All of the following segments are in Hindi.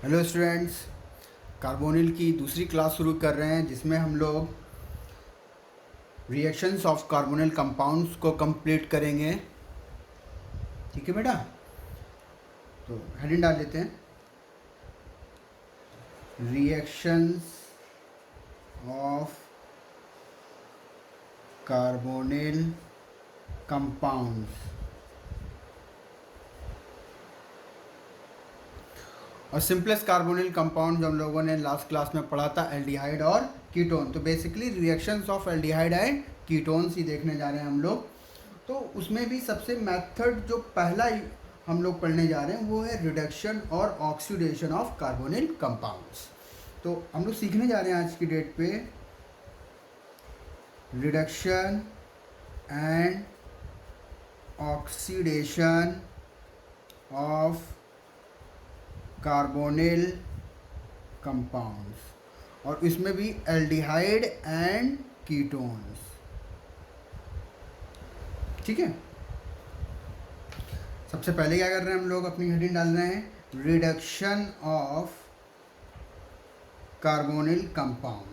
हेलो स्टूडेंट्स, कार्बोनिल की दूसरी क्लास शुरू कर रहे हैं जिसमें हम लोग रिएक्शंस ऑफ कार्बोनिल कंपाउंड्स को कंप्लीट करेंगे। ठीक है बेटा, तो हेडिंग डाल देते हैं, रिएक्शंस ऑफ कार्बोनिल कंपाउंड्स। और सिंपलेस्ट कार्बोनिल कंपाउंड जो हम लोगों ने लास्ट क्लास में पढ़ा था, एल्डिहाइड और कीटोन। तो basically reactions of aldehyde and ketones ही देखने जा रहे हैं हम लोग। तो उसमें भी सबसे मेथड जो पहला हम लोग पढ़ने जा रहे हैं वो है रिडक्शन और ऑक्सीडेशन ऑफ कार्बोनिल कंपाउंड्स। तो हम लोग सीखने जा रहे हैं आज की डेट पे reduction and oxidation of carbonyl compounds, और इसमें भी एल्डिहाइड एंड कीटोन्स। ठीक है, सबसे पहले क्या कर रहे हैं हम लोग, अपनी हेडिंग डाल रहे हैं रिडक्शन ऑफ कार्बोनिल कंपाउंड।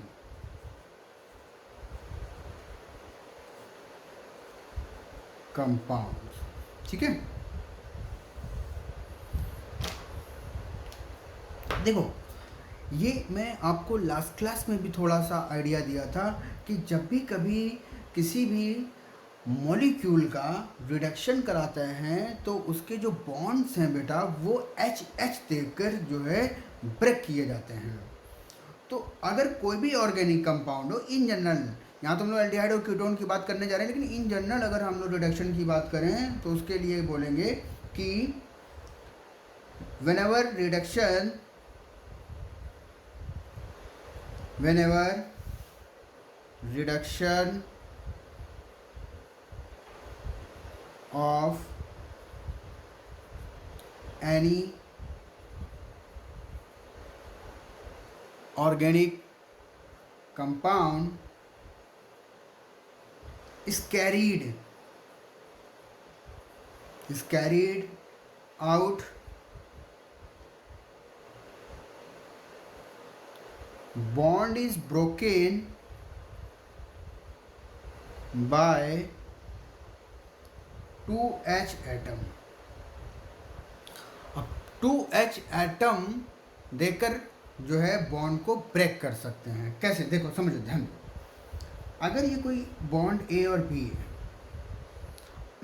ठीक है, देखो ये मैं आपको लास्ट क्लास में भी थोड़ा सा आइडिया दिया था कि जब भी कभी किसी भी मॉलिक्यूल का रिडक्शन कराते हैं तो उसके जो बॉन्ड्स हैं बेटा वो एच एच देकर जो है ब्रेक किए जाते हैं। तो अगर कोई भी ऑर्गेनिक कंपाउंड हो, इन जनरल, यहाँ तो हम लोग एल्डिहाइड और कीटोन की बात करने जा रहे हैं, लेकिन इन जनरल अगर हम लोग रिडक्शन की बात करें तो उसके लिए बोलेंगे कि whenever reduction of any organic compound is carried out bond is broken by 2H atom। अब 2H एटम देकर जो है बॉन्ड को ब्रेक कर सकते हैं। कैसे, देखो समझो ध्यान। अगर ये कोई बॉन्ड ए और बी है,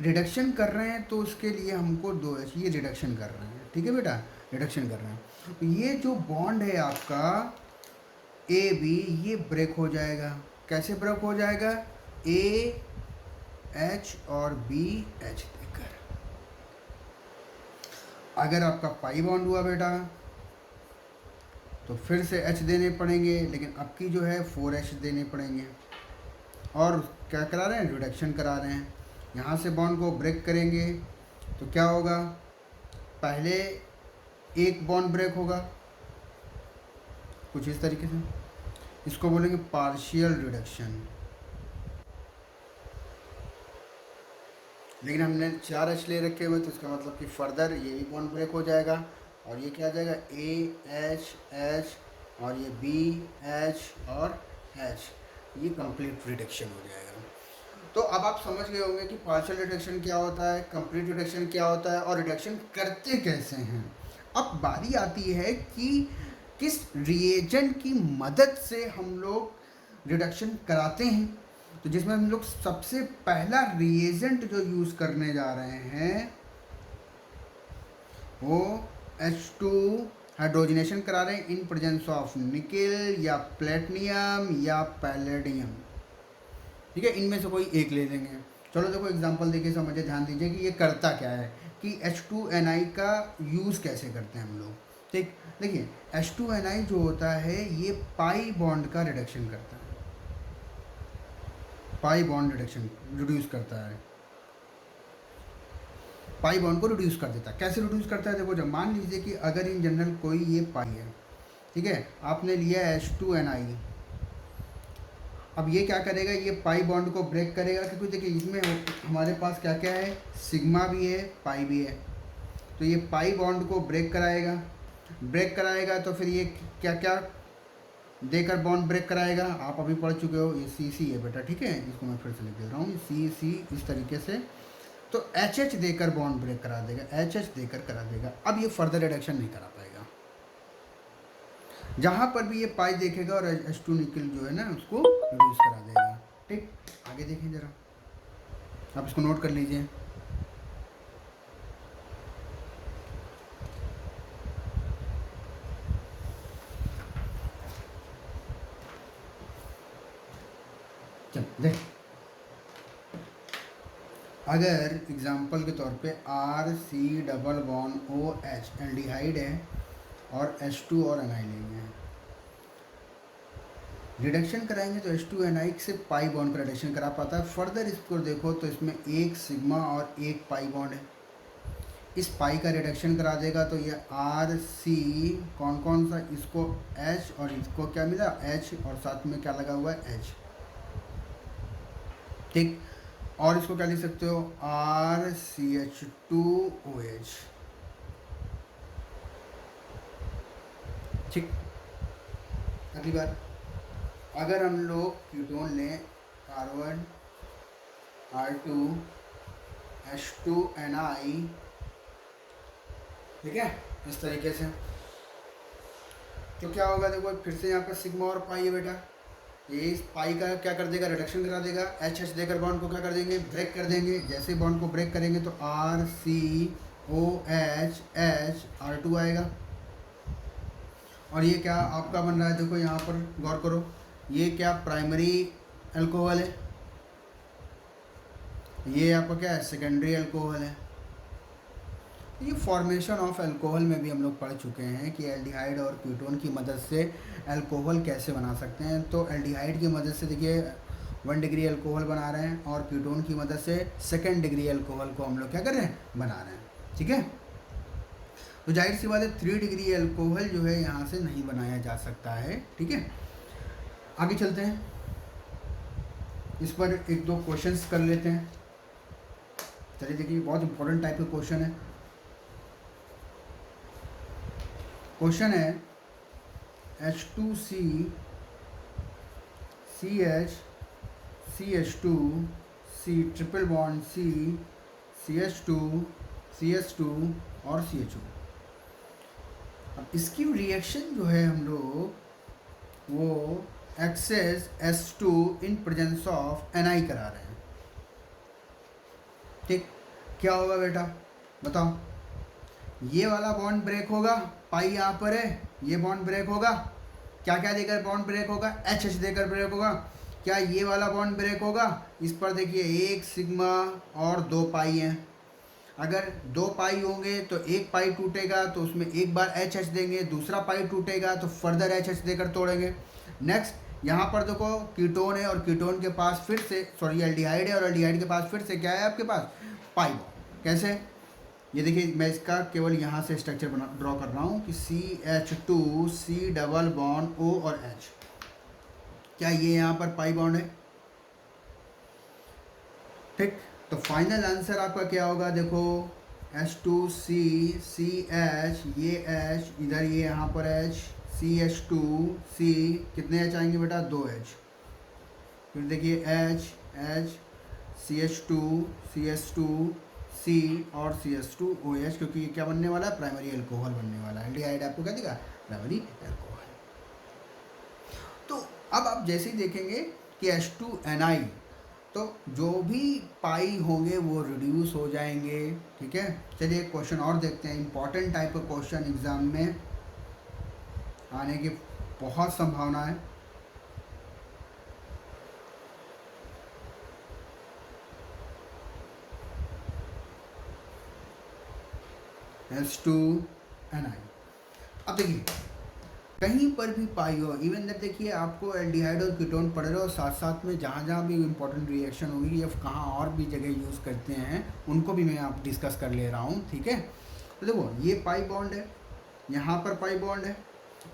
रिडक्शन कर रहे हैं तो उसके लिए हमको 2H, ये रिडक्शन कर रहे हैं, ठीक है बेटा, रिडक्शन कर रहे हैं। तो ये जो बॉन्ड है आपका ए बी, ये ब्रेक हो जाएगा। कैसे ब्रेक हो जाएगा, ए एच और बी एच देकर। अगर आपका पाई बॉन्ड हुआ बेटा तो फिर से एच देने पड़ेंगे, लेकिन अब की जो है 4H देने पड़ेंगे। और क्या करा रहे हैं, रिडक्शन करा रहे हैं। यहाँ से बॉन्ड को ब्रेक करेंगे तो क्या होगा, पहले एक बॉन्ड ब्रेक होगा कुछ इस तरीके से, इसको बोलेंगे पार्शियल रिडक्शन। लेकिन हमने 4H ले रखे हुए तो इसका मतलब कि फर्दर ये भी बॉन्ड ब्रेक हो जाएगा और ये क्या आ जाएगा, AH और ये BH और H, ये कंप्लीट रिडक्शन हो जाएगा। तो अब आप समझ गए होंगे कि पार्शियल रिडक्शन क्या होता है, कंप्लीट रिडक्शन क्या होता है और रिडक्शन करते कैसे हैं। अब बारी आती है कि किस रिएजेंट की मदद से हम लोग रिडक्शन कराते हैं। तो जिसमें हम लोग सबसे पहला रिएजेंट जो यूज़ करने जा रहे हैं वो H2 हाइड्रोजनेशन करा रहे हैं इन प्रेजेंस ऑफ निकेल या प्लेटिनियम या पैलेडियम। ठीक है, इनमें से कोई एक ले लेंगे। चलो देखो एग्जांपल देके समझे, ध्यान दीजिए कि ये करता क्या है, कि H2Ni का यूज़ कैसे करते हैं हम लोग। ठीक, देखिए H2Ni जो होता है ये पाई बॉन्ड का रिडक्शन करता है, पाई बॉन्ड रिडक्शन रिड्यूस करता है, पाई बॉन्ड को रिड्यूस कर देता है। कैसे रिड्यूस करता है, देखो जब मान लीजिए कि अगर इन जनरल कोई ये पाई है, ठीक है, आपने लिया H2Ni, अब ये क्या करेगा, ये पाई बॉन्ड को ब्रेक करेगा, क्योंकि देखिए इसमें हमारे पास क्या क्या है, सिग्मा भी है, पाई भी है। तो ये पाई बॉन्ड को ब्रेक कराएगा ब्रेक कराएगा तो फिर ये क्या क्या देकर बॉन्ड ब्रेक कराएगा, आप अभी पढ़ चुके हो, ये सी सी है बेटा, ठीक है, इसको मैं फिर से लिख दे रहा हूँ, सी सी इस तरीके से। तो एच एच देकर बॉन्ड ब्रेक करा देगा, एच एच देकर करा देगा। अब ये फर्दर रिडक्शन नहीं करा पाएगा। जहाँ पर भी ये पाई देखेगा और एच टू निकल जो है ना उसको रिड्यूस करा देगा। ठीक, आगे देखें जरा, आप इसको नोट कर लीजिए। चल देख, अगर एग्जांपल के तौर पे R C double bond O H aldehyde है और एच टू और एन आई लेंगे, रिडक्शन कराएंगे तो एच टू एन आई से पाई बॉन्ड का रिडक्शन करा पाता है। फर्दर इसको देखो तो इसमें एक सिग्मा और एक पाई बॉन्ड है, इस पाई का रिडक्शन करा देगा तो ये आर सी कौन कौन सा, इसको एच और इसको क्या मिला एच, और साथ में क्या लगा हुआ है एच। ठीक, और इसको क्या लिख सकते हो R C H two O H. ठीक, अगली बार अगर हम लोग कीटोन लें कार्बन R2 H2Ni, ठीक है, इस तरीके से, तो क्या होगा देखो फिर से यहाँ पर सिग्मा और पाई है बेटा, ये इस पाई का क्या कर देगा रिडक्शन करा देगा, एच एच देकर बॉन्ड को क्या कर देंगे ब्रेक कर देंगे। जैसे बॉन्ड को ब्रेक करेंगे तो R C O H H R2 आएगा, और ये क्या आपका बन रहा है, देखो यहाँ पर गौर करो, ये क्या प्राइमरी अल्कोहल है, ये आपका क्या है सेकेंडरी अल्कोहल है। ये फॉर्मेशन ऑफ अल्कोहल में भी हम लोग पढ़ चुके हैं कि एल्डिहाइड और कीटोन की मदद से अल्कोहल कैसे बना सकते हैं। तो एल्डिहाइड की मदद से देखिए 1 डिग्री अल्कोहल बना रहे हैं, और कीटोन की मदद से 2nd डिग्री अल्कोहल को हम लोग क्या कर रहे हैं बना रहे हैं। ठीक है, तो जाहिर सी बात है 3 डिग्री अल्कोहल जो है यहाँ से नहीं बनाया जा सकता है। ठीक है, आगे चलते हैं, इस पर एक दो क्वेश्चंस कर लेते हैं। चलिए देखिए, बहुत इंपॉर्टेंट टाइप का क्वेश्चन है। क्वेश्चन है H2C CH CH2 C triple bond C CH2 CH2 और CHO। अब इसकी रिएक्शन जो है हम लोग वो excess S2 in presence of Ni करा रहे हैं। ठीक, क्या होगा बेटा बताओ, ये वाला बॉन्ड ब्रेक होगा, पाई यहाँ पर है, ये बॉन्ड ब्रेक होगा, क्या क्या देकर बॉन्ड ब्रेक होगा, एच एच देकर ब्रेक होगा। क्या ये वाला बॉन्ड ब्रेक होगा, इस पर देखिए एक सिग्मा और 2 पाई हैं, अगर 2 पाई होंगे तो एक पाई टूटेगा तो उसमें एक बार एच एच देंगे, दूसरा पाई टूटेगा तो फर्दर एच एच देकर तोड़ेंगे। नेक्स्ट यहाँ पर देखो कीटोन है और कीटोन के पास फिर से सॉरी एल्डिहाइड है और एल्डिहाइड के पास फिर से क्या है आपके पास पाई बॉन्ड। कैसे, ये देखिए मैं इसका केवल यहाँ से स्ट्रक्चर बना ड्रॉ कर रहा हूँ कि CH2 C double bond O और H, क्या ये यहाँ पर पाई बॉन्ड है। ठीक, तो फाइनल आंसर आपका क्या होगा, देखो H2C CH, ये H इधर, ये यहाँ पर H CH2C, कितने H आएंगे बेटा 2H, फिर देखिए H H CH2 CH2 C और CH2OH, क्योंकि ये क्या बनने वाला है प्राइमरी अल्कोहल बनने वाला है। एल्डिहाइड आपको क्या देगा प्राइमरी अल्कोहल। तो अब आप जैसे ही देखेंगे कि H2Ni, तो जो भी पाई होंगे वो रिड्यूस हो जाएंगे। ठीक है, चलिए क्वेश्चन और देखते हैं, इंपॉर्टेंट टाइप का क्वेश्चन एग्जाम में आने की बहुत संभावना है। H2Ni, अब देखिए कहीं पर भी पाई हो, इवन दैट देखिए आपको एल्डिहाइड और कीटोन पढ़ रहे हो, साथ साथ में जहाँ जहाँ भी इंपॉर्टेंट रिएक्शन होगी या कहाँ और भी जगह यूज़ करते हैं उनको भी मैं आप डिस्कस कर ले रहा हूँ। ठीक है, तो देखो ये पाई बॉन्ड है, यहाँ पर पाई बॉन्ड है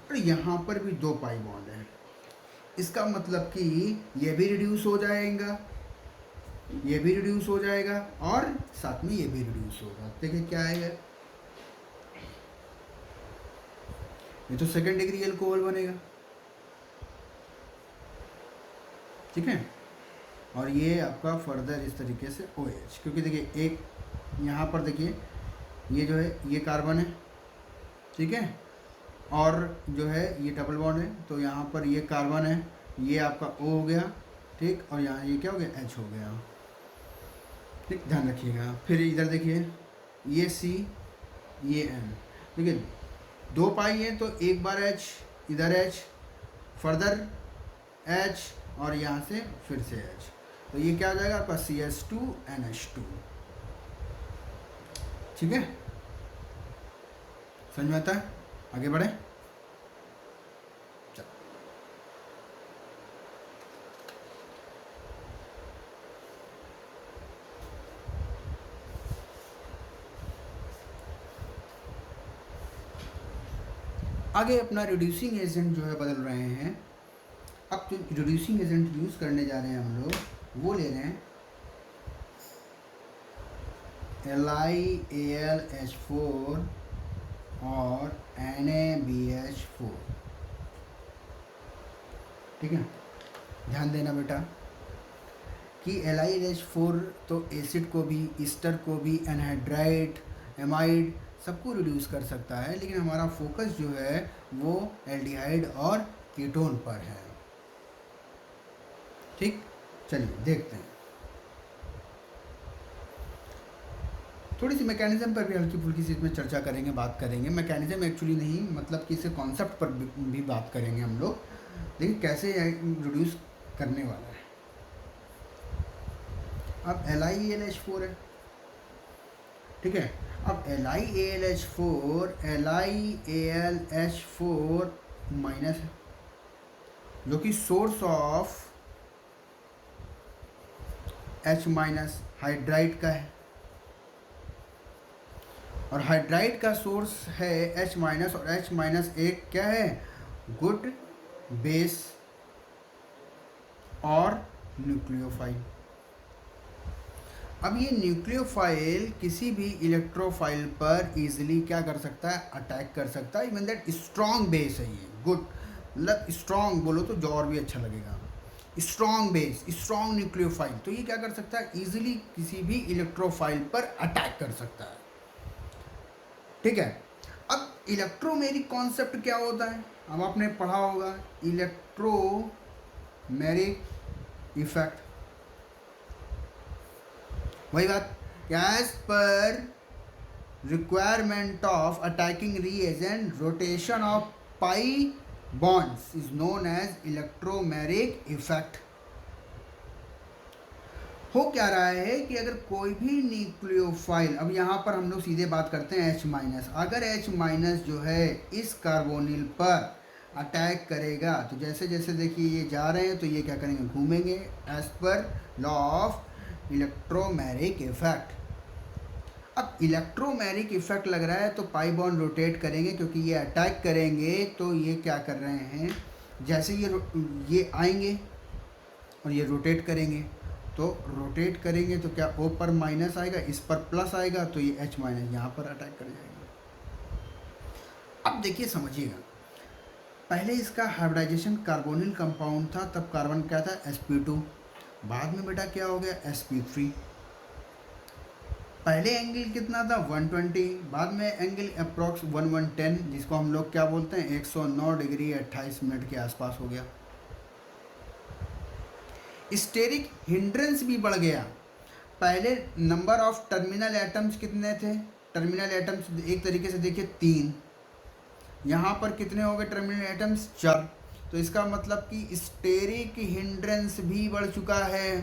और यहाँ पर भी 2 पाई बॉन्ड है। इसका मतलब कि ये भी रिड्यूस हो जाएगा, ये भी रिड्यूस हो जाएगा और साथ में ये भी रिड्यूस होगा। देखिए क्या है, ये तो सेकेंड डिग्री एल्कोहल बनेगा, ठीक है। और ये आपका फर्दर इस तरीके से OH, क्योंकि देखिए एक यहाँ पर देखिए ये जो है ये कार्बन है, ठीक है, और जो है ये डबल बॉन्ड है, तो यहाँ पर ये कार्बन है, ये आपका O हो गया, ठीक, और यहाँ ये क्या हो गया, H हो गया, ठीक, ध्यान रखिएगा। फिर इधर देखिए ये C, ये N, देखिए 2 पाई है तो एक बार H, इधर H, फर्दर H, और यहाँ से फिर से H, तो ये क्या हो जाएगा आपका CS2NH2, ठीक है, समझ में आता है। आगे बढ़े, चलो आगे अपना रिड्यूसिंग एजेंट जो है बदल रहे हैं। अब जो रिड्यूसिंग एजेंट यूज़ करने जा रहे हैं हम लोग, वो ले रहे हैं LiAlH4 और NaBH4, ठीक है। ध्यान देना बेटा कि LiAlH4 तो एसिड को भी, ईस्टर को भी, एनहाइड्राइड, एमाइड सबको रिड्यूस कर सकता है, लेकिन हमारा फोकस जो है वो एल्डिहाइड और कीटोन पर है, ठीक। चलिए देखते हैं, थोड़ी सी मैकेनिज्म पर भी हल्की फुल्की सी इसमें चर्चा करेंगे, बात करेंगे। मैकेनिज्म एक्चुअली नहीं, मतलब कि इसे कॉन्सेप्ट पर भी बात करेंगे हम लोग, देखिए कैसे रिड्यूस करने वाला है। अब LiAlH4 है, ठीक है। अब LiAlH4 माइनस है, जो कि source of H minus hydride का है, और हाइड्राइड का सोर्स है H माइनस, और H माइनस एक क्या है, गुड बेस और न्यूक्लियोफाइल। अब ये न्यूक्लियोफाइल किसी भी इलेक्ट्रोफाइल पर इजीली क्या कर सकता है, अटैक कर सकता है, इवन दैट स्ट्रॉन्ग बेस है ये, गुड, मतलब स्ट्रॉन्ग बोलो तो जो और भी अच्छा लगेगा, स्ट्रॉन्ग बेस, स्ट्रॉन्ग न्यूक्लियोफाइल, तो ये क्या कर सकता है, इजीली किसी भी इलेक्ट्रोफाइल पर अटैक कर सकता है, ठीक है। अब इलेक्ट्रोमेरिक कॉन्सेप्ट क्या होता है, अब आपने पढ़ा होगा इलेक्ट्रोमेरिक इफेक्ट, वही बात, as per requirement of attacking reagent, rotation of pi bonds is known as electromeric effect. हो क्या रहा है कि अगर कोई भी न्यूक्लियोफाइल, अब यहाँ पर हम लोग सीधे बात करते हैं H माइनस, अगर H माइनस जो है इस कार्बोनिल पर अटैक करेगा, तो जैसे जैसे देखिए ये जा रहे हैं तो ये क्या करेंगे, घूमेंगे as per law of electromeric effect. अब इलेक्ट्रोमेरिक इफेक्ट लग रहा है तो पाई बॉन्ड रोटेट करेंगे, क्योंकि ये अटैक करेंगे तो ये क्या कर रहे हैं, जैसे ये आएंगे और ये रोटेट करेंगे, तो रोटेट करेंगे तो क्या O पर माइनस आएगा, इस पर प्लस आएगा, तो ये H माइनस यहाँ पर अटैक कर जाएगा। अब देखिए समझिएगा, पहले इसका हाइब्रिडाइजेशन कार्बोनिल कंपाउंड था, तब कार्बन क्या था, sp2, बाद में बेटा क्या हो गया, sp3। पहले एंगल कितना था, 120, बाद में एंगल अप्रॉक्स 1110, जिसको हम लोग क्या बोलते हैं, 109 डिग्री 28 मिनट के आसपास हो गया। स्टेरिक हिंड्रेंस भी बढ़ गया, पहले नंबर ऑफ टर्मिनल एटम्स कितने थे, टर्मिनल एटम्स एक तरीके से देखिए 3, यहाँ पर कितने हो गए टर्मिनल एटम्स, 4, तो इसका मतलब कि स्टेरिक हिंड्रेंस भी बढ़ चुका है।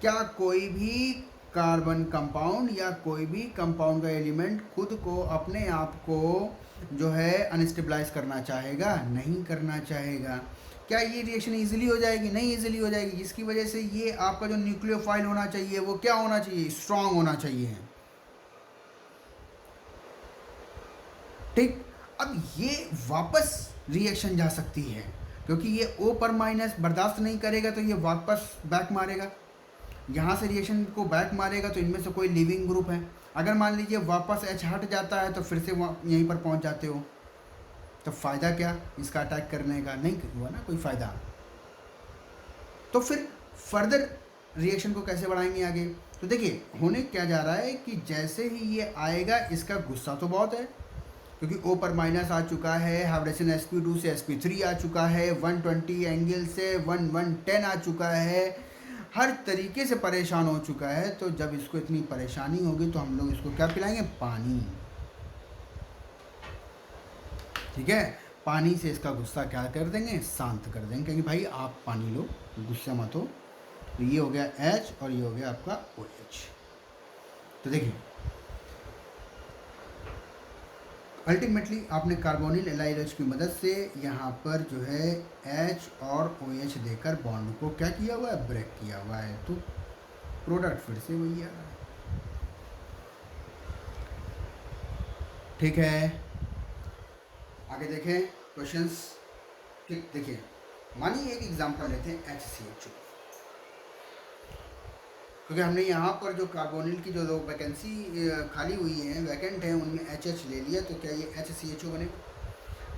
क्या कोई भी कार्बन कंपाउंड या कोई भी कंपाउंड का एलिमेंट खुद को, अपने आप को जो है अनस्टेबलाइज करना चाहेगा, नहीं करना चाहेगा। क्या ये रिएक्शन इजीली हो जाएगी, नहीं इजीली हो जाएगी, जिसकी वजह से ये आपका जो न्यूक्लियोफाइल होना चाहिए वो क्या होना चाहिए, स्ट्रांग होना चाहिए, ठीक। अब ये वापस रिएक्शन जा सकती है, क्योंकि ये O पर माइनस बर्दाश्त नहीं करेगा, तो ये वापस बैक मारेगा, यहाँ से रिएक्शन को बैक मारेगा, तो इनमें से कोई लिविंग ग्रुप है, अगर मान लीजिए वापस H हट जाता है तो फिर से यहीं पर पहुँच जाते हो, तो फ़ायदा क्या इसका अटैक करने का? नहीं हुआ ना कोई फ़ायदा। तो फिर फर्दर रिएक्शन को कैसे बढ़ाएंगे आगे? तो देखिए होने क्या जा रहा है कि जैसे ही ये आएगा, इसका गुस्सा तो बहुत है क्योंकि ओ पर माइनस आ चुका है, हाइब्रिडेशन sp2 से sp3 आ चुका है, 120 एंगल से 1110 आ चुका है, हर तरीके से परेशान हो चुका है। तो जब इसको इतनी परेशानी होगी तो हम लोग इसको क्या पिलाएंगे? पानी। ठीक है, पानी से इसका गुस्सा क्या कर देंगे? शांत कर देंगे, क्योंकि भाई आप पानी लो, गुस्सा मत हो। तो ये हो गया H और ये हो गया आपका OH। तो देखिए अल्टीमेटली आपने कार्बोनिल एलाइलोज की मदद से यहाँ पर जो है H और OH देकर बॉन्ड को क्या किया हुआ है? ब्रेक किया हुआ है। तो प्रोडक्ट फिर से वही आ रहा है। ठीक है, आगे देखें क्वेश्चंस। ठीक, देखिए मानिए एक एग्जांपल लेते हैं HCHO, क्योंकि हमने यहाँ पर जो कार्बोनिल की जो वैकेंसी खाली हुई है, वैकेंट है, उनमें HH ले लिया। तो क्या ये HCHO बनेगा?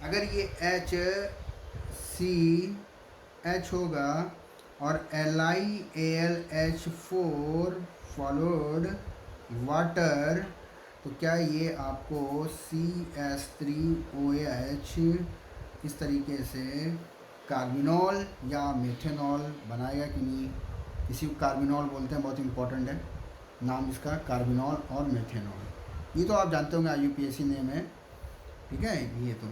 अगर ये HCH होगा और LiAlH4 फॉलोड वाटर, तो क्या ये आपको CS3OH इस तरीके से कार्बिनॉल या मेथेनॉल बनाएगा कि नहीं? इसी को कार्बिनॉल बोलते हैं, बहुत इंपॉर्टेंट है नाम इसका, कार्बिनॉल और मेथेनॉल। ये तो आप जानते होंगे, IUPAC नेम है। ठीक है, ये तो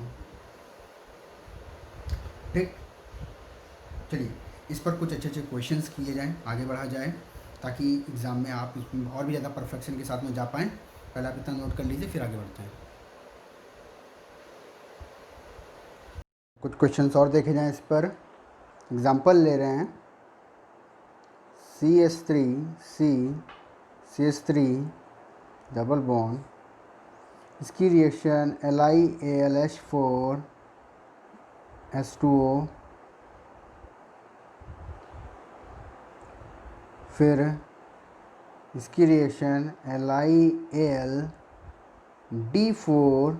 ठीक। चलिए इस पर कुछ अच्छे अच्छे क्वेश्चंस किए जाएं, आगे बढ़ा जाए, ताकि एग्ज़ाम में आप इसमें और भी ज़्यादा परफेक्शन के साथ में जा पाएँ। पहले आप इतना नोट कर लीजिए, फिर आगे बढ़ते हैं। कुछ क्वेश्चंस और देखे जाएं इस पर। एग्जांपल ले रहे हैं CH3C डबल बॉन्ड, इसकी रिएक्शन LiAlH4 फिर इसकी रिएक्शन LiAlD4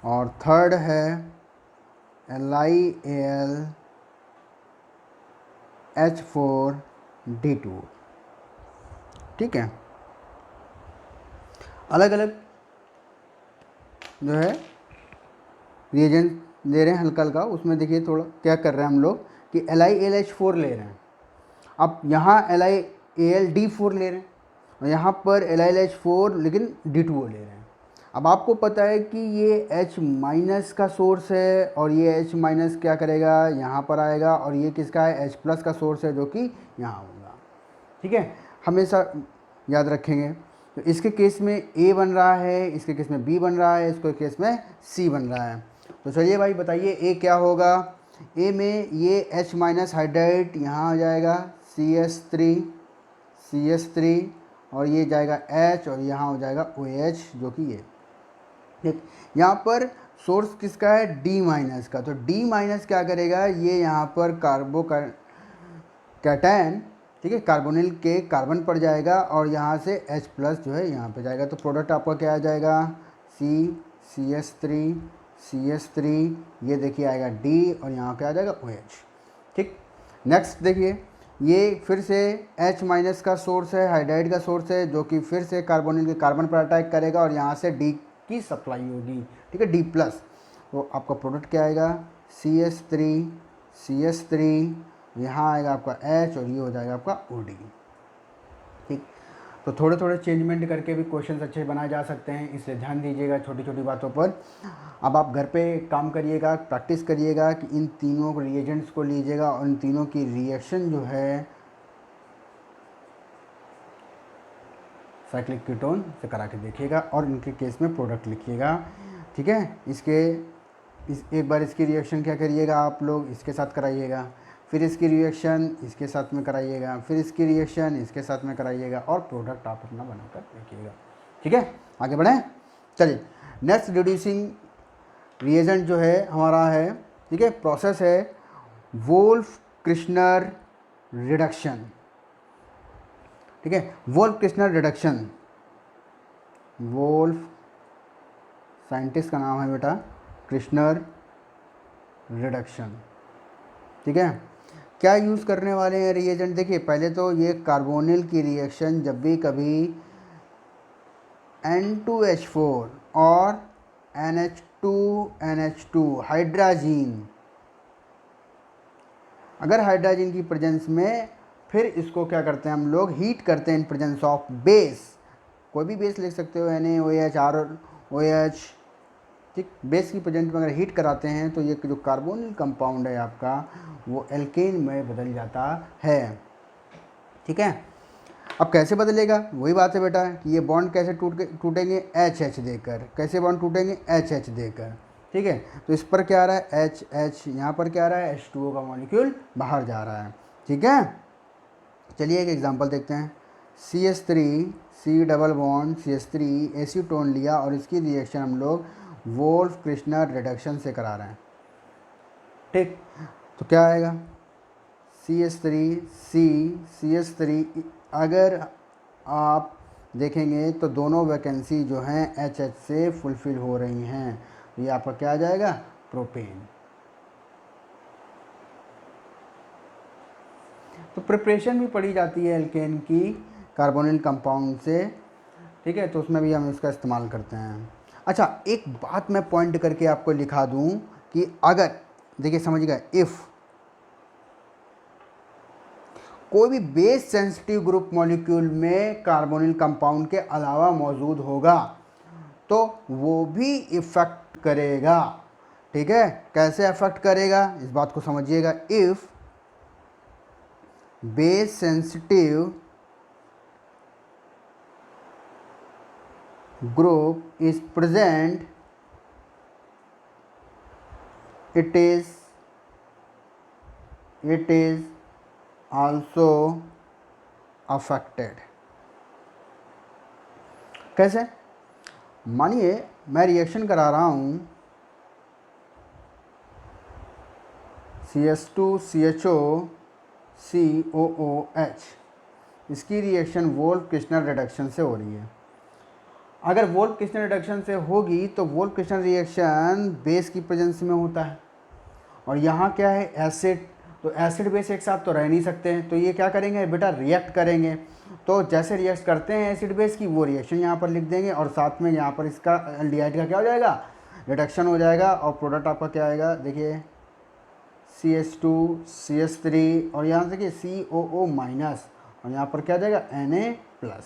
और थर्ड है LiAlH4D2। ठीक है, अलग अलग जो है रिएजेंट ले रहे हैं हल्का हल्का। उसमें देखिए थोड़ा क्या कर रहे हैं हम लोग कि LiAlH4 ले रहे हैं, अब यहाँ LiAlD4 ले रहे हैं और यहाँ पर LiAlH4 लेकिन D2O ले रहे हैं। अब आपको पता है कि ये H माइनस का सोर्स है और ये H माइनस क्या करेगा? यहाँ पर आएगा, और ये किसका है? H प्लस का सोर्स है, जो कि यहाँ होगा। ठीक है, हमेशा याद रखेंगे। तो इसके केस में A बन रहा है, इसके केस में B बन रहा है, इसके केस में C बन रहा है। तो चलिए भाई बताइए A क्या होगा? A में ये H माइनस हाइड्राइड यहाँ आ जाएगा CS3 और ये जाएगा H और यहाँ हो जाएगा OH, जो कि ये। ठीक, यहाँ पर सोर्स किसका है? D माइनस का। तो D माइनस क्या करेगा? ये यहाँ पर कैटायन, ठीक है, कार्बोनिल के कार्बन पर जाएगा और यहाँ से H प्लस जो है यहाँ पे जाएगा। तो प्रोडक्ट आपका क्या आ जाएगा? CS3 ये देखिए आएगा D और यहाँ क्या आ जाएगा? OH। ठीक, नेक्स्ट देखिए, ये फिर से H माइनस का सोर्स है, हाइड्राइड का सोर्स है, जो कि फिर से कार्बोनिल के कार्बन पर अटैक करेगा और यहाँ से D की सप्लाई होगी। ठीक है, D प्लस। तो आपका प्रोडक्ट क्या आएगा? CS3 यहाँ आएगा आपका H और ये हो जाएगा आपका OD। ठीक, तो थोड़े थोड़े चेंजमेंट करके भी क्वेश्चंस अच्छे बनाए जा सकते हैं, इसलिए ध्यान दीजिएगा छोटी छोटी बातों पर। अब आप घर पे काम करिएगा, प्रैक्टिस करिएगा कि इन तीनों रिएजेंट्स को लीजिएगा और इन तीनों की रिएक्शन जो है साइक्लिक कीटोन से करा के देखिएगा और इनके केस में प्रोडक्ट लिखिएगा। ठीक है, एक बार इसकी रिएक्शन क्या करिएगा आप लोग, इसके साथ कराइएगा, फिर इसकी रिएक्शन इसके साथ में कराइएगा, फिर इसकी रिएक्शन इसके साथ में कराइएगा और प्रोडक्ट आप अपना बनाकर देखिएगा। ठीक है, आगे बढ़ें। चलिए नेक्स्ट रिड्यूसिंग रिएजेंट जो है हमारा है, ठीक है, प्रोसेस है वोल्फ क्रिश्नर रिडक्शन। ठीक है, वोल्फ क्रिश्नर रिडक्शन, वोल्फ साइंटिस्ट का नाम है बेटा क्रिश्नर रिडक्शन। ठीक है, क्या यूज़ करने वाले हैं रिएजेंट? देखिए पहले तो ये कार्बोनिल की रिएक्शन जब भी कभी N2H4 और NH2NH2 हाइड्राजीन, अगर हाइड्राजीन की प्रेजेंस में, फिर इसको क्या करते हैं हम लोग, हीट करते हैं इन प्रेजेंस ऑफ बेस। कोई भी बेस लिख सकते हो, NaOH, ROH, ठीक। बेस की प्रेजेंस में अगर हीट कराते हैं तो ये जो कार्बोनिल कंपाउंड है आपका वो एल्केन में बदल जाता है। ठीक है, अब कैसे बदलेगा, वही बात है बेटा कि ये बॉन्ड कैसे टूटेंगे, HH देकर। कैसे बॉन्ड टूटेंगे, HH देकर। ठीक है, तो इस पर क्या आ रहा है, HH, यहाँ पर क्या आ रहा है, H2O का मॉलिक्यूल बाहर जा रहा है। ठीक है, चलिए एक एग्जांपल देखते हैं। CH3 C double bond CH3 acetone लिया और इसकी रिएक्शन हम लोग वोल्फ क्रिश्नर रिडक्शन से करा रहे हैं। ठीक, तो क्या आएगा, CH3 अगर आप देखेंगे तो दोनों वैकेंसी जो हैं HH से फुलफिल हो रही हैं, तो ये आपका क्या आ जाएगा, प्रोपेन। तो प्रिपरेशन भी पड़ी जाती है एल्केन की कार्बोनिल कंपाउंड से। ठीक है, तो उसमें भी हम इसका इस्तेमाल करते हैं। अच्छा, एक बात मैं पॉइंट करके आपको लिखा दूं कि अगर, देखिए समझिएगा, इफ़ कोई भी बेस सेंसिटिव ग्रुप मॉलिक्यूल में कार्बोनिल कंपाउंड के अलावा मौजूद होगा तो वो भी इफेक्ट करेगा। ठीक है, कैसे इफेक्ट करेगा इस बात को समझिएगा। If base sensitive group is present, it is also affected। कैसे, मानिए मैं रिएक्शन करा रहा हूँ CH2CHO COOH, इसकी रिएक्शन वोल्फ क्रिश्नर रिडक्शन से हो रही है। अगर वोल्फ क्रिश्नर रिडक्शन से होगी तो वोल्फ क्रिश्नर रिएक्शन बेस की प्रेजेंस में होता है, और यहाँ क्या है, एसिड। तो एसिड बेस एक साथ तो रह नहीं सकते हैं, तो ये क्या करेंगे बेटा, रिएक्ट करेंगे। तो जैसे रिएक्ट करते हैं एसिड बेस की, वो रिएक्शन यहाँ पर लिख देंगे और साथ में यहाँ पर इसका एल्डिहाइड का क्या हो जाएगा, रिडक्शन हो जाएगा, और प्रोडक्ट आपका क्या आएगा, देखिए CH2 CH3 और यहाँ देखिए COO माइनस, और यहाँ पर क्या जाएगा, Na प्लस।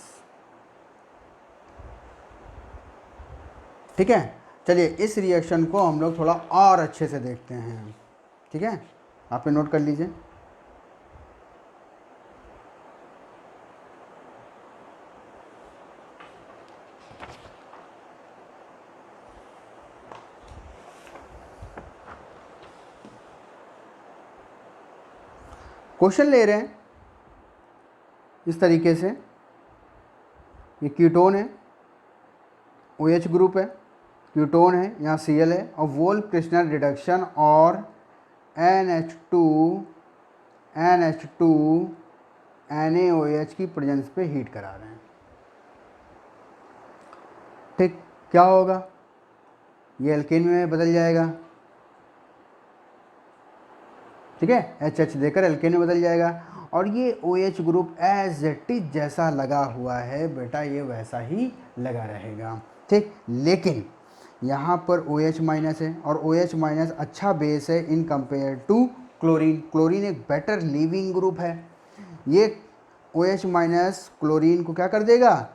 ठीक है, चलिए इस रिएक्शन को हम लोग थोड़ा और अच्छे से देखते हैं। ठीक है, आप पे नोट कर लीजिए। क्वेश्चन ले रहे हैं इस तरीके से, ये कीटोन है, OH ग्रुप है, कीटोन है, यहाँ Cl है, और वोल्फ क्रिश्नर रिडक्शन और NH2 NaOH की प्रेजेंस पे हीट करा रहे हैं। ठीक, क्या होगा, ये एल्केन में बदल जाएगा। ठीक है, HH देकर एल्केन में बदल जाएगा, और ये OH group as it is जैसा लगा हुआ है बेटा, ये वैसा ही लगा रहेगा। ठीक, लेकिन यहाँ पर OH माइनस है, और OH माइनस अच्छा बेस है in compare to chlorine. Chlorine एक बेटर लीविंग ग्रुप है, ये OH माइनस क्लोरीन को क्या कर देगा,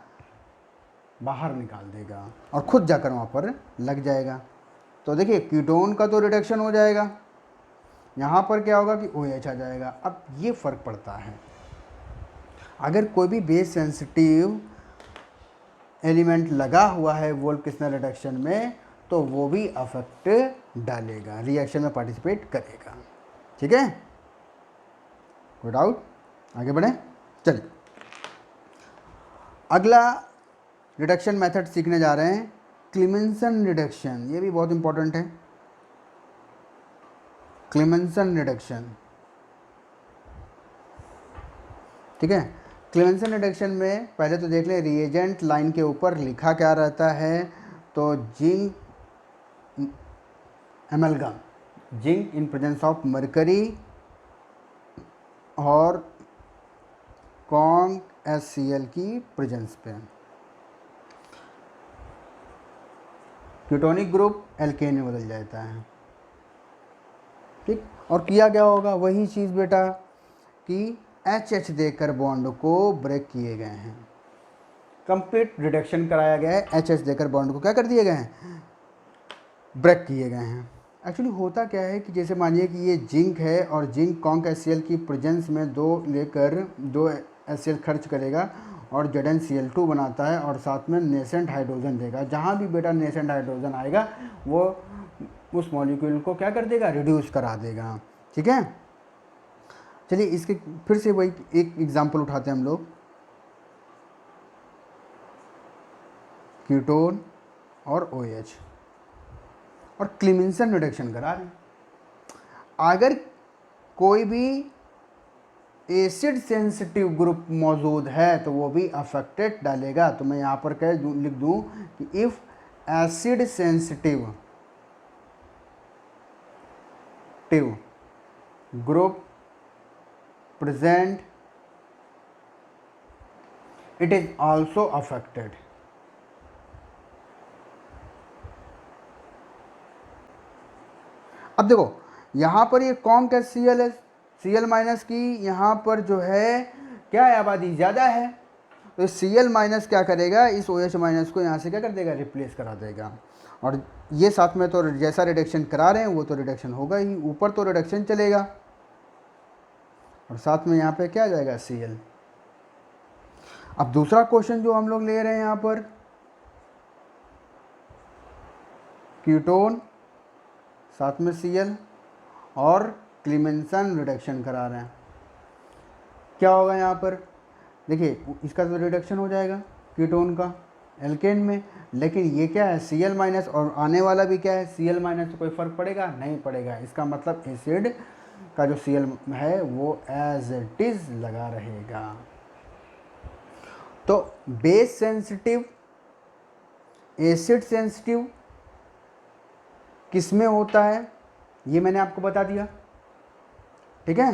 बाहर निकाल देगा और खुद जाकर वहाँ पर लग जाएगा। तो देखिए कीटोन का तो रिडक्शन हो जाएगा, यहाँ पर क्या होगा कि OH आ जाएगा। अब ये फ़र्क पड़ता है, अगर कोई भी बेस सेंसिटिव एलिमेंट लगा हुआ है वोल्फ क्रिश्नर रिडक्शन में तो वो भी अफेक्ट डालेगा, रिएक्शन में पार्टिसिपेट करेगा। ठीक है, कोई डाउट, आगे बढ़े। चलिए अगला रिडक्शन मेथड सीखने जा रहे हैं, क्लीमेंसन रिडक्शन। ये भी बहुत इंपॉर्टेंट है, क्लीमेंसन रिडक्शन। ठीक है, क्लीमेंसन रिडक्शन में पहले तो देख लें रिएजेंट लाइन के ऊपर लिखा क्या रहता है, तो zinc amalgam, zinc in presence of mercury और कॉन्क HCl की प्रेजेंस पे। कीटोनिक ग्रुप एल्केन में बदल जाता है। ठीक, और किया क्या होगा, वही चीज़ बेटा कि HH देकर बॉन्ड को ब्रेक किए गए हैं, कंप्लीट रिडक्शन कराया गया है, HH देकर बॉन्ड को क्या कर दिए गए हैं, ब्रेक किए गए हैं। एक्चुअली होता क्या है कि जैसे मानिए कि ये जिंक है और जिंक कॉन्क HCl की प्रेजेंस में दो HCl खर्च करेगा और ZnCl2 बनाता है और साथ में नेसेंट हाइड्रोजन देगा। जहाँ भी बेटा नेसेंट हाइड्रोजन आएगा वो उस मॉलिक्यूल को क्या कर देगा, रिड्यूस करा देगा। ठीक है, चलिए इसके फिर से वही एक एग्जांपल उठाते हैं हम लोग, कीटोन और OH और क्लीमिंसन रिडक्शन करा रहे हैं। अगर कोई भी एसिड सेंसिटिव ग्रुप मौजूद है तो वो भी अफेक्टेड डालेगा। तो मैं यहाँ पर लिख दूँ कि if acid sensitive group present it is also affected। अब देखो यहाँ पर ये कॉन्क HCl है, Cl माइनस की यहाँ पर जो है क्या है, आबादी ज़्यादा है, तो Cl माइनस क्या करेगा, इस OH माइनस को यहाँ से क्या कर देगा, रिप्लेस करा देगा। और ये साथ में तो जैसा रिडक्शन करा रहे हैं वो तो रिडक्शन होगा ही, ऊपर तो रिडक्शन चलेगा और साथ में यहाँ पे क्या आ जाएगा, Cl। अब दूसरा क्वेश्चन जो हम लोग ले रहे हैं यहाँ पर, कीटोन साथ में Cl और क्लीमेंसन रिडक्शन करा रहे हैं, क्या होगा यहाँ पर, देखिए इसका तो रिडक्शन हो जाएगा कीटोन का एल्केन में, लेकिन ये क्या है, Cl माइनस, और आने वाला भी क्या है, Cl माइनस, तो कोई फ़र्क पड़ेगा, नहीं पड़ेगा। इसका मतलब एसिड का जो Cl है वो एज इट इज़ लगा रहेगा। तो बेस सेंसिटिव, एसिड सेंसिटिव किस में होता है ये मैंने आपको बता दिया। ठीक है,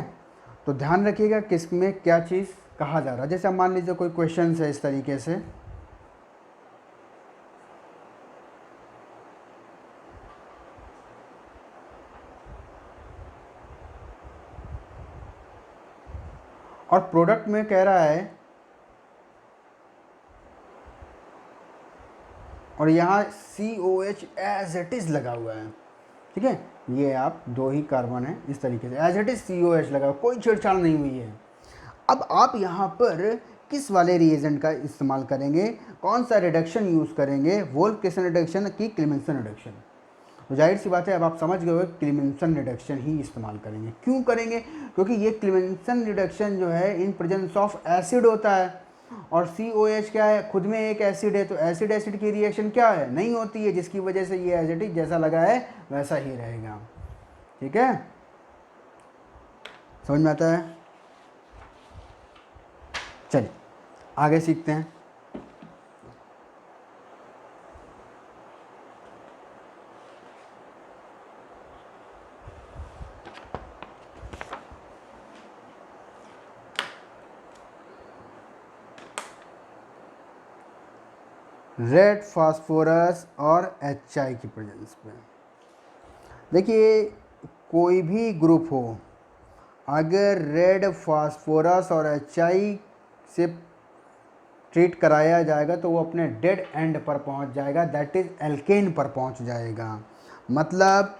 तो ध्यान रखिएगा किस में क्या चीज़ कहा जा रहा है। जैसे अब मान लीजिए कोई क्वेश्चन है इस तरीके से, और प्रोडक्ट में कह रहा है, और यहाँ COH एज इट इज़ लगा हुआ है। ठीक है, ये आप दो ही कार्बन है, इस तरीके से एज इट इज़ COH लगा हुआ, कोई छेड़छाड़ नहीं हुई है। अब आप यहाँ पर किस वाले रिएजेंट का इस्तेमाल करेंगे, कौन सा रिडक्शन यूज़ करेंगे, वोल्फकेसन रिडक्शन की क्लीमेंसन रिडक्शन। तो जाहिर सी बात है अब आप समझ गए हो, क्लीमेंसन रिडक्शन ही इस्तेमाल करेंगे। क्यों करेंगे, क्योंकि ये क्लीमेंसन रिडक्शन जो है इन प्रेजेंस ऑफ एसिड होता है और COH क्या है, खुद में एक एसिड है, तो एसिड एसिड की रिएक्शन क्या है, नहीं होती है, जिसकी वजह से ये एसिडिक जैसा लगा है वैसा ही रहेगा। ठीक है, समझ में आता है। चलिए आगे सीखते हैं। रेड फास्फोरस और HI की प्रेजेंस में देखिए कोई भी ग्रुप हो, अगर रेड फास्फोरस और HI से ट्रीट कराया जाएगा तो वो अपने डेड एंड पर पहुंच जाएगा, दैट इज़ एल्केन पर पहुंच जाएगा। मतलब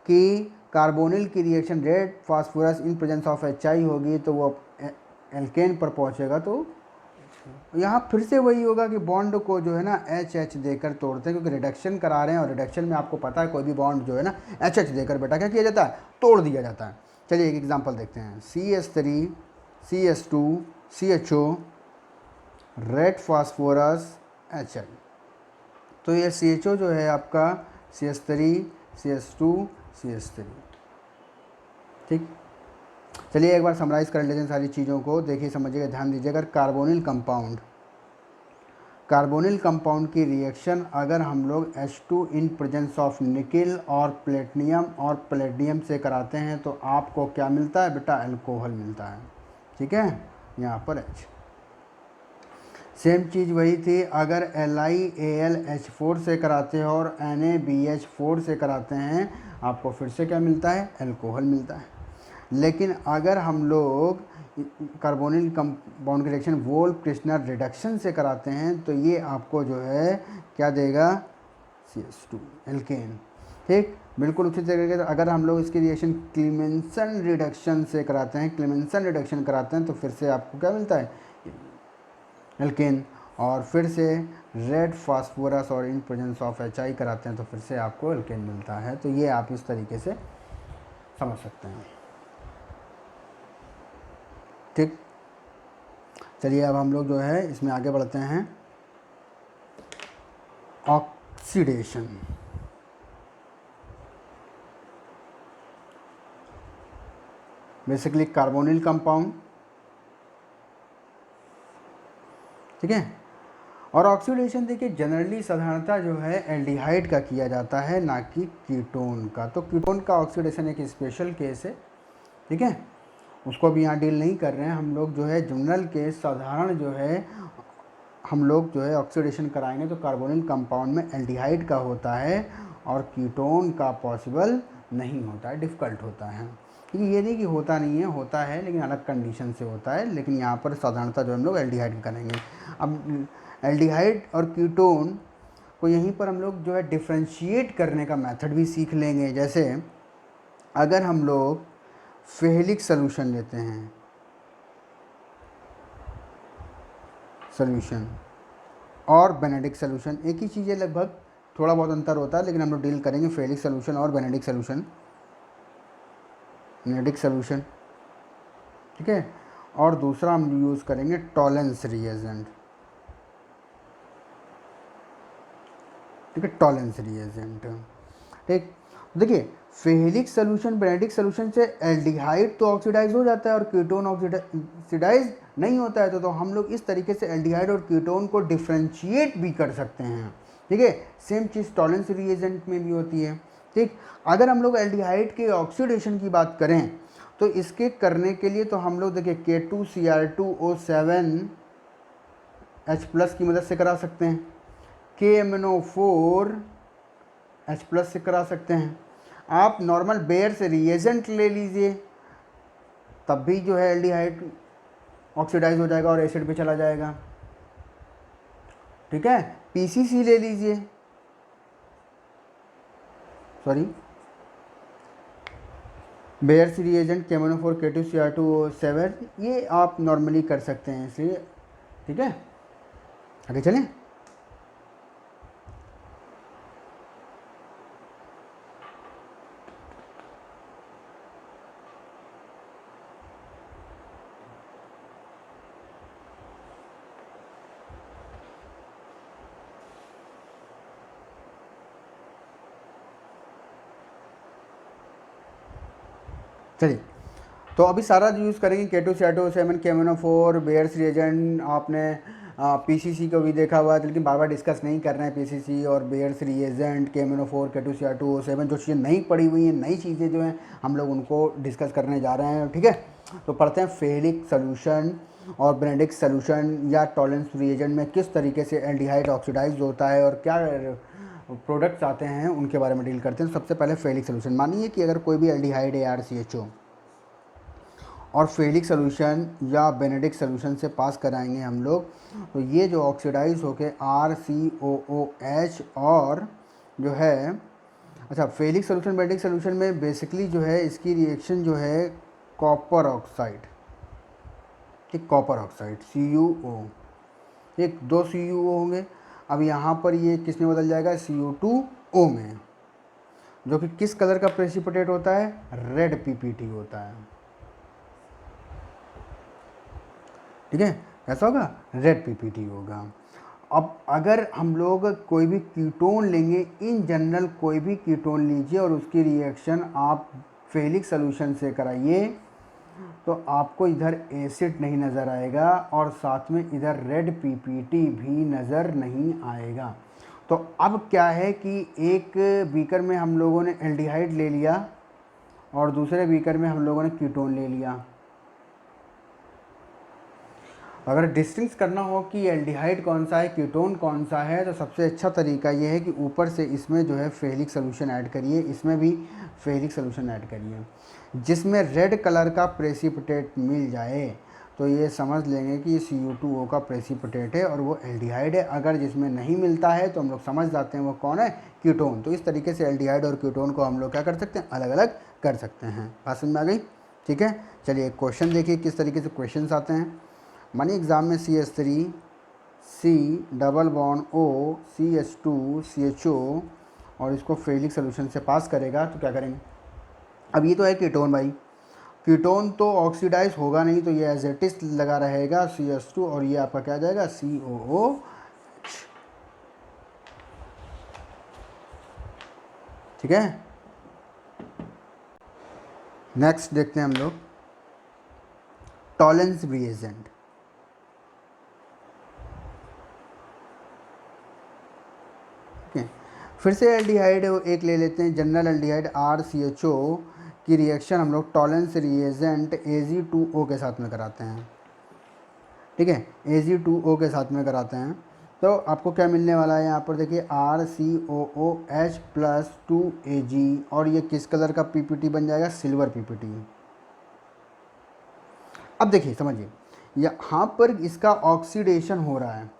कि कार्बोनिल की reaction red phosphorus in presence of HI होगी तो वो एल्केन पर पहुंचेगा। तो यहाँ फिर से वही होगा कि बॉन्ड को जो है ना HH देकर तोड़ते हैं, क्योंकि रिडक्शन करा रहे हैं और रिडक्शन में आपको पता है कोई भी बॉन्ड जो है ना HH देकर बेटा क्या किया जाता है, तोड़ दिया जाता है। चलिए एक एग्जांपल देखते हैं, CH3 CH2 CHO red phosphorus HI। तो ये CHO जो है आपका CH3 CH2 CH3। ठीक, चलिए एक बार समराइज़ कर लेते हैं सारी चीज़ों को, देखिए समझिएगा, ध्यान दीजिएगा। कार्बोनिल कंपाउंड कार्बोनिल कंपाउंड की रिएक्शन अगर हम लोग H2 in presence of nickel और प्लेटिनियम से कराते हैं तो आपको क्या मिलता है बेटा, अल्कोहल मिलता है। ठीक है, यहाँ पर H। सेम चीज़ वही थी अगर LiAlH4 से कराते हैं और NaBH4 से कराते हैं, आपको फिर से क्या मिलता है, अल्कोहल मिलता है। लेकिन अगर हम लोग कार्बोनिल कंपाउंड की रिएक्शन वोल्फ-किर्चनर रिडक्शन से कराते हैं तो ये आपको जो है क्या देगा, CH2 एल्केन। ठीक, बिल्कुल उसी तरीके से अगर हम लोग इसकी रिएक्शन क्लीमेंसन रिडक्शन से कराते हैं, क्लीमेंसन रिडक्शन कराते हैं तो फिर से आपको क्या मिलता है, एल्केन। और फिर से रेड फास्फोरस और इन प्रेजेंस ऑफ HI कराते हैं तो फिर से आपको एल्केन मिलता है। तो ये आप इस तरीके से समझ सकते हैं। ठीक, चलिए अब हम लोग जो है इसमें आगे बढ़ते हैं। ऑक्सीडेशन, बेसिकली कार्बोनिल कंपाउंड, ठीक है। और ऑक्सीडेशन देखिए जनरली साधारणतः जो है एल्डिहाइड का किया जाता है, ना कि कीटोन का। तो कीटोन का ऑक्सीडेशन एक स्पेशल केस है, ठीक है, उसको भी यहाँ डील नहीं कर रहे हैं हम लोग। जो है जनरल केस साधारण जो है हम लोग जो है ऑक्सीडेशन कराएंगे तो कार्बोनिल कंपाउंड में एल्डिहाइड का होता है और कीटोन का पॉसिबल नहीं होता है, डिफ़िकल्ट होता है। क्योंकि ये नहीं कि होता नहीं है, होता है लेकिन अलग कंडीशन से होता है। लेकिन यहाँ पर साधारणतः जो हम लोग एल्डिहाइड करेंगे। अब एल्डिहाइड और कीटोन को यहीं पर हम लोग जो है डिफ्रेंशिएट करने का मेथड भी सीख लेंगे। जैसे अगर हम लोग फेलिक सॉल्यूशन लेते हैं, सॉल्यूशन और बेनेडिक्ट सॉल्यूशन एक ही चीज़ है लगभग, थोड़ा बहुत अंतर होता है लेकिन हम लोग डील करेंगे फेलिक सॉल्यूशन और बेनेडिक्ट सॉल्यूशन, बेनेडिक्ट सॉल्यूशन, ठीक है। और दूसरा हम यूज़ करेंगे टॉलेंस रिएजेंट, ठीक है, टॉलेंस रिएजेंट। ठीक, देखिए फेलिक सॉल्यूशन बेनेडिक्ट सॉल्यूशन से एल्डिहाइड तो ऑक्सीडाइज हो जाता है और कीटोन ऑक्सीडाइज नहीं होता है। तो हम लोग इस तरीके से एल्डिहाइड और कीटोन को डिफ्रेंशिएट भी कर सकते हैं, ठीक है। सेम चीज़ टॉलेंस रिएजेंट में भी होती है। ठीक, अगर हम लोग एल्डिहाइड के ऑक्सीडेशन की बात करें तो इसके करने के लिए तो हम लोग देखिए K2Cr2O7 H+ की मदद से करा सकते हैं, KMnO4 H+ से करा सकते हैं। आप नॉर्मल बेयर से रिएजेंट ले लीजिए तब भी जो है एल्डिहाइड ऑक्सीडाइज हो जाएगा और एसिड पे चला जाएगा, ठीक है। PCC ले लीजिए, सॉरी बेयर से रिएजेंट KMnO4 K2Cr2O7 ये आप नॉर्मली कर सकते हैं, इसलिए ठीक है। आगे चलें। चलिए, तो अभी सारा यूज़ करेंगे K2Cr2O7 KMnO4 बेयर्स रिएजेंट। आपने PCC को भी देखा हुआ है लेकिन बार बार डिस्कस नहीं कर रहे हैं। PCC और बेयर्स रिएजेंट KMnO4 K2Cr2O7 जो चीज़ें नहीं पड़ी हुई हैं, नई चीज़ें जो हैं हम लोग उनको डिस्कस करने जा रहे हैं, ठीक है। तो पढ़ते हैं फेलिक सोल्यूशन और बेनेडिक्ट सोल्यूशन या टॉलेंस रिएजेंट में किस तरीके से एल्डिहाइड ऑक्सीडाइज होता है और क्या प्रोडक्ट्स आते हैं उनके बारे में डील करते हैं। तो सबसे पहले फेलिक सोल्यूशन, मानिए कि अगर कोई भी एल्डिहाइड है ArCHO और फेलिक सोल्यूशन या बेनेडिक्ट सोल्यूशन से पास कराएंगे हम लोग तो ये जो ऑक्सीडाइज होके RCOOH और जो है, अच्छा फेलिक सोल्यूशन बेनेडिक्ट सोल्यूशन में बेसिकली जो है इसकी रिएक्शन जो है कॉपर ऑक्साइड, ठीक, कॉपर ऑक्साइड CuO, एक 2 CuO होंगे। अब यहाँ पर ये किस में बदल जाएगा, CO2O में, जो कि किस कलर का प्रेसिपिटेट होता है, रेड PPT होता है, ठीक है। कैसा होगा, रेड PPT होगा। अब अगर हम लोग कोई भी कीटोन लेंगे, इन जनरल कोई भी कीटोन लीजिए और उसकी रिएक्शन आप फेलिक सोल्यूशन से कराइए तो आपको इधर एसिड नहीं नज़र आएगा और साथ में इधर रेड पीपीटी भी नज़र नहीं आएगा। तो अब क्या है कि एक बीकर में हम लोगों ने एल्डिहाइड ले लिया और दूसरे बीकर में हम लोगों ने कीटोन ले लिया। अगर डिस्टिंक्ट करना हो कि एल्डिहाइड कौन सा है, कीटोन कौन सा है, तो सबसे अच्छा तरीका ये है कि ऊपर से इसमें जो है फेरिक सोल्यूशन ऐड करिए, इसमें भी फेरिक सोल्यूशन ऐड करिए, जिसमें रेड कलर का प्रेसिपिटेट मिल जाए तो ये समझ लेंगे कि ये CO2O का प्रेसिपिटेट है और वो एल्डिहाइड है। अगर जिसमें नहीं मिलता है तो हम लोग समझ जाते हैं वो कौन है, कीटोन। तो इस तरीके से एल्डिहाइड और कीटोन को हम लोग क्या कर सकते हैं, अलग अलग कर सकते हैं। बात समझ में आ गई? ठीक है, चलिए क्वेश्चन देखिए किस तरीके से क्वेश्चन आते हैं। मानिए एग्ज़ाम में CH3 C double bond O CH2 CHO और इसको फेरिक सोल्यूशन से पास करेगा तो क्या करेंगे। अब ये तो है कीटोन भाई, कीटोन तो ऑक्सीडाइज होगा नहीं, तो ये एज इट इज लगा रहेगा CH2 और ये आपका क्या जाएगा COO। ठीक है, नेक्स्ट देखते हैं हम लोग टॉलेंस रिएजेंट। फिर से एल्डिहाइड एक ले लेते हैं, जनरल एल्डिहाइड RCHO की रिएक्शन हम लोग टॉलेंस रिएजेंट Ag2O के साथ में कराते हैं। ठीक है, Ag2O के साथ में कराते हैं तो आपको क्या मिलने वाला है यहाँ पर देखिए RCOOH प्लस 2Ag और ये किस कलर का PPT बन जाएगा, सिल्वर PPT। अब देखिए समझिए, यहाँ पर इसका ऑक्सीडेशन हो रहा है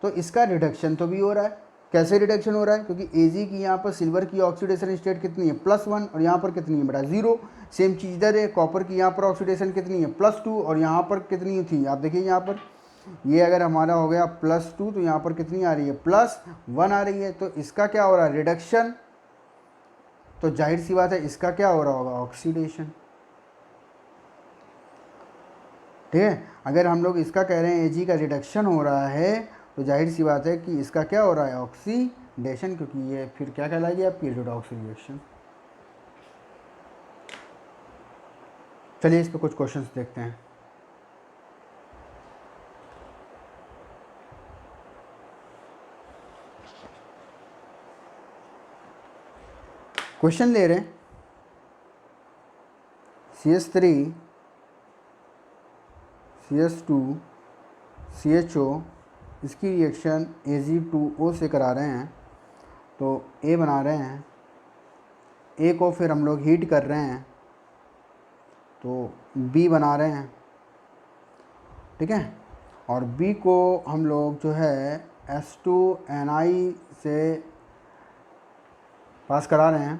तो इसका रिडक्शन तो भी हो रहा है। कैसे रिडक्शन हो रहा है, क्योंकि Ag की यहाँ पर सिल्वर की ऑक्सीडेशन स्टेट कितनी है, +1 और यहाँ पर कितनी है बेटा 0। सेम चीज़ इधर है, कॉपर की यहाँ पर ऑक्सीडेशन कितनी है, +2 और यहाँ पर कितनी थी, आप देखिए यहाँ पर ये अगर हमारा हो गया +2 तो यहाँ पर कितनी आ रही है, +1 आ रही है। तो इसका क्या हो रहा है, रिडक्शन। तो जाहिर सी बात है इसका क्या हो रहा होगा, ऑक्सीडेशन। ठीक है, अगर हम लोग इसका कह रहे हैं Ag का रिडक्शन हो रहा है तो जाहिर सी बात है कि इसका क्या हो रहा है, ऑक्सीडेशन, क्योंकि ये फिर क्या कहलाएगी आपकी रेडॉक्स रिएक्शन। चलिए इस पर कुछ क्वेश्चंस देखते हैं। क्वेश्चन ले रहे हैं CH3 CH2 CHO इसकी रिएक्शन Ag2O से करा रहे हैं तो A बना रहे हैं, A को फिर हम लोग हीट कर रहे हैं तो B बना रहे हैं। ठीक है, और B को हम लोग जो है H2Ni से पास करा रहे हैं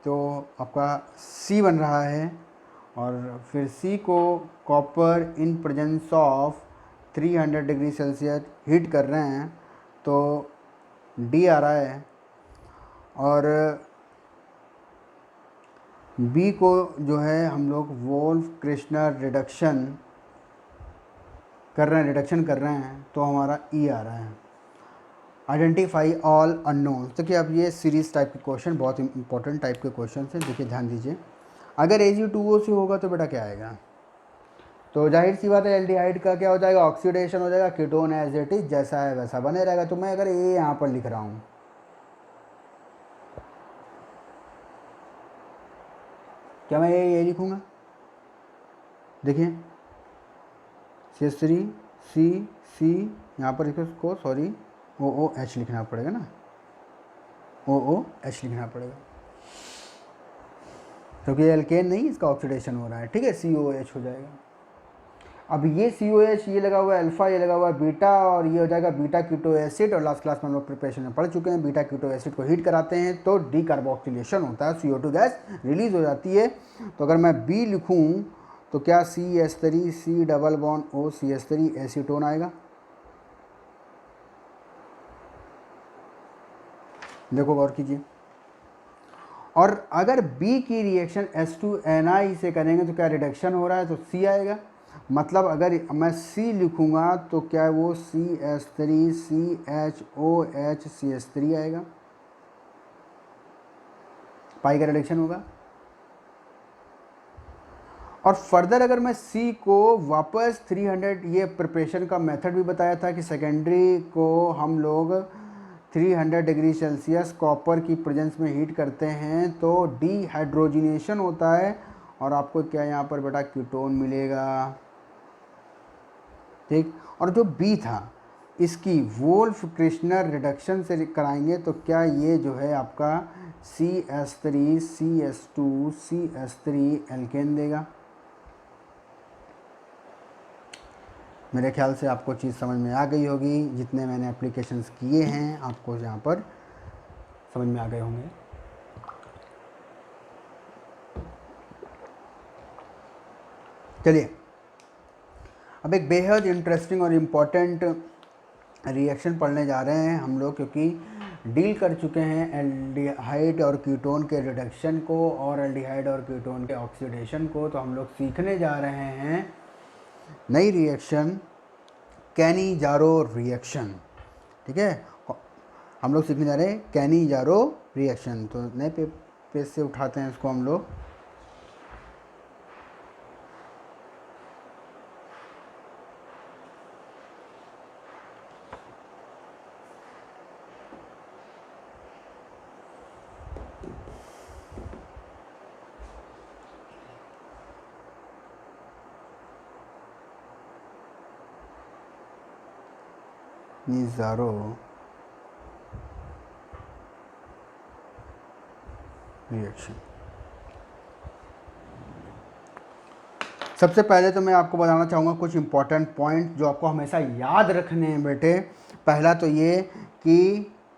तो आपका C बन रहा है और फिर C को copper in presence of 300 degree Celsius heat कर रहे हैं तो D आ रहा है। और B को जो है हम लोग वोल्फ क्रिश्नर रिडक्शन कर रहे हैं तो हमारा E आ रहा है। Identify all unknown. देखिए अब ये सीरीज टाइप के क्वेश्चन बहुत इंपॉर्टेंट टाइप के क्वेश्चन हैं, देखिए ध्यान दीजिए। अगर Ag2O से होगा तो बेटा क्या आएगा, तो जाहिर सी बात है एल्डिहाइड का क्या हो जाएगा, ऑक्सीडेशन हो जाएगा, कीटोन एज इट इज जैसा है वैसा बने रहेगा। तो मैं अगर ये यहाँ पर लिख रहा हूँ, क्या मैं ये लिखूँगा, देखिए CH3 C यहाँ पर इसको सॉरी OOH लिखना पड़ेगा ना, OOH लिखना पड़ेगा क्योंकि तो एल्केन नहीं, इसका ऑक्सीडेशन हो रहा है। ठीक है, COOH हो जाएगा। अब ये COH ये लगा हुआ है अल्फ़ा, ये लगा हुआ है बीटा और ये हो जाएगा बीटा कीटो एसिड। और लास्ट क्लास में हम लोग प्रिपरेशन में पढ़ चुके हैं, बीटा कीटो एसिड को हीट कराते हैं तो डीकार्बोक्सिलेशन होता है, CO2 गैस रिलीज हो जाती है। तो अगर मैं B लिखूँ तो क्या CH3 C double bond O CH3 acetone आएगा। देखो गौर कीजिए। और अगर B की रिएक्शन H2Ni से करेंगे तो क्या रिडक्शन हो रहा है, तो C आएगा। मतलब अगर मैं C लिखूँगा तो क्या वो CH3 CHOH CH3 आएगा, पाई का रिडक्शन होगा। और फर्दर अगर मैं C को वापस 300, ये प्रिपरेशन का मेथड भी बताया था कि सेकेंडरी को हम लोग 300 डिग्री सेल्सियस कॉपर की प्रेजेंस में हीट करते हैं तो डीहाइड्रोजिनेशन होता है और आपको क्या यहाँ पर बेटा कीटोन मिलेगा। ठीक, और जो बी था इसकी वोल्फ क्रिश्नर रिडक्शन से कराएंगे तो क्या ये जो है आपका CS3 CS2 CS3 एल्केन देगा। मेरे ख्याल से आपको चीज़ समझ में आ गई होगी, जितने मैंने एप्लीकेशंस किए हैं आपको यहाँ पर समझ में आ गए होंगे। चलिए अब एक बेहद इंटरेस्टिंग और इम्पॉर्टेंट रिएक्शन पढ़ने जा रहे हैं हम लोग, क्योंकि डील कर चुके हैं एल्डिहाइड और कीटोन के रिडक्शन को और एल्डिहाइड और कीटोन के ऑक्सीडेशन को। तो हम लोग सीखने जा रहे हैं नई रिएक्शन, कैनी-जारो रिएक्शन। ठीक है, हम लोग सीखने जा रहे हैं कैनी-जारो रिएक्शन। तो नए पेज से उठाते हैं इसको हम लोग। कैनी-जारो रिएक्शन। सबसे पहले तो मैं आपको बताना चाहूँगा कुछ इंपॉर्टेंट पॉइंट जो आपको हमेशा याद रखने हैं बेटे। पहला तो ये कि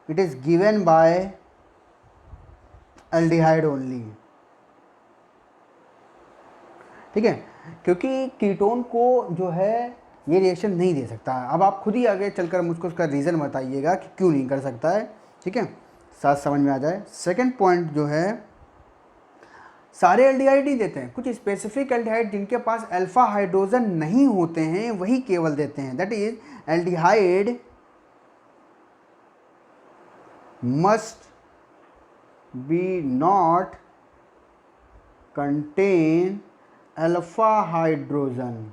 it is given by aldehyde only. ठीक है, क्योंकि कीटोन को जो है ये रिएक्शन नहीं दे सकता है। अब आप खुद ही आगे चलकर मुझको उसका रीज़न बताइएगा कि क्यों नहीं कर सकता है। ठीक है, साथ समझ में आ जाए। सेकंड पॉइंट जो है, सारे एल्डिहाइड ही देते हैं, कुछ स्पेसिफिक एल्डिहाइड जिनके पास अल्फा हाइड्रोजन नहीं होते हैं वही केवल देते हैं। That is aldehyde must be not contain alpha hydrogen.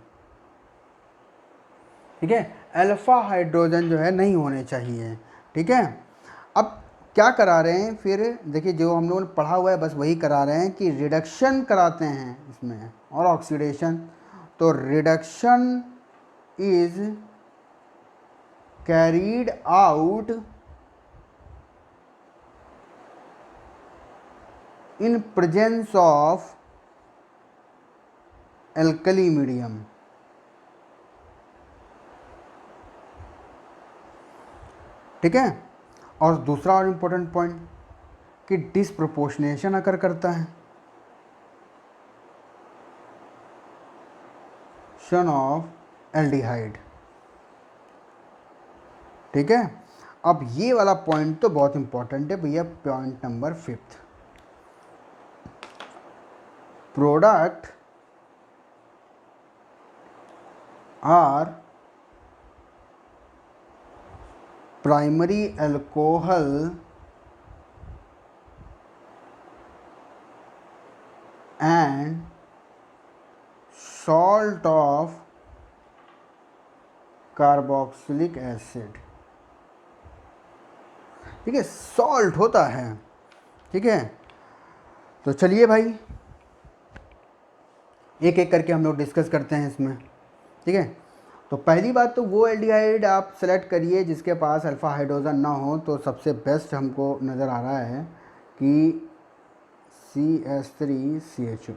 ठीक है, अल्फा हाइड्रोजन जो है नहीं होने चाहिए। ठीक है, अब क्या करा रहे हैं फिर देखिए, जो हम लोगों ने पढ़ा हुआ है बस वही करा रहे हैं कि रिडक्शन कराते हैं इसमें और ऑक्सीडेशन। तो reduction is carried out in presence of alkali medium. ठीक है, और दूसरा और इम्पोर्टेंट पॉइंट कि डिसप्रोपोर्शनेशन अकर करता है शन ऑफ एल्डिहाइड। ठीक है, अब ये वाला पॉइंट तो बहुत इंपॉर्टेंट है भैया, point number 5। Product R primary alcohol and salt of carboxylic acid. ठीक है, सॉल्ट होता है। ठीक है, तो चलिए भाई एक एक करके हम लोग डिस्कस करते हैं इसमें। ठीक है, तो पहली बात तो वो एल्डिहाइड आप सेलेक्ट करिए जिसके पास अल्फा हाइड्रोजन ना हो। तो सबसे बेस्ट हमको नज़र आ रहा है कि CS3CHO।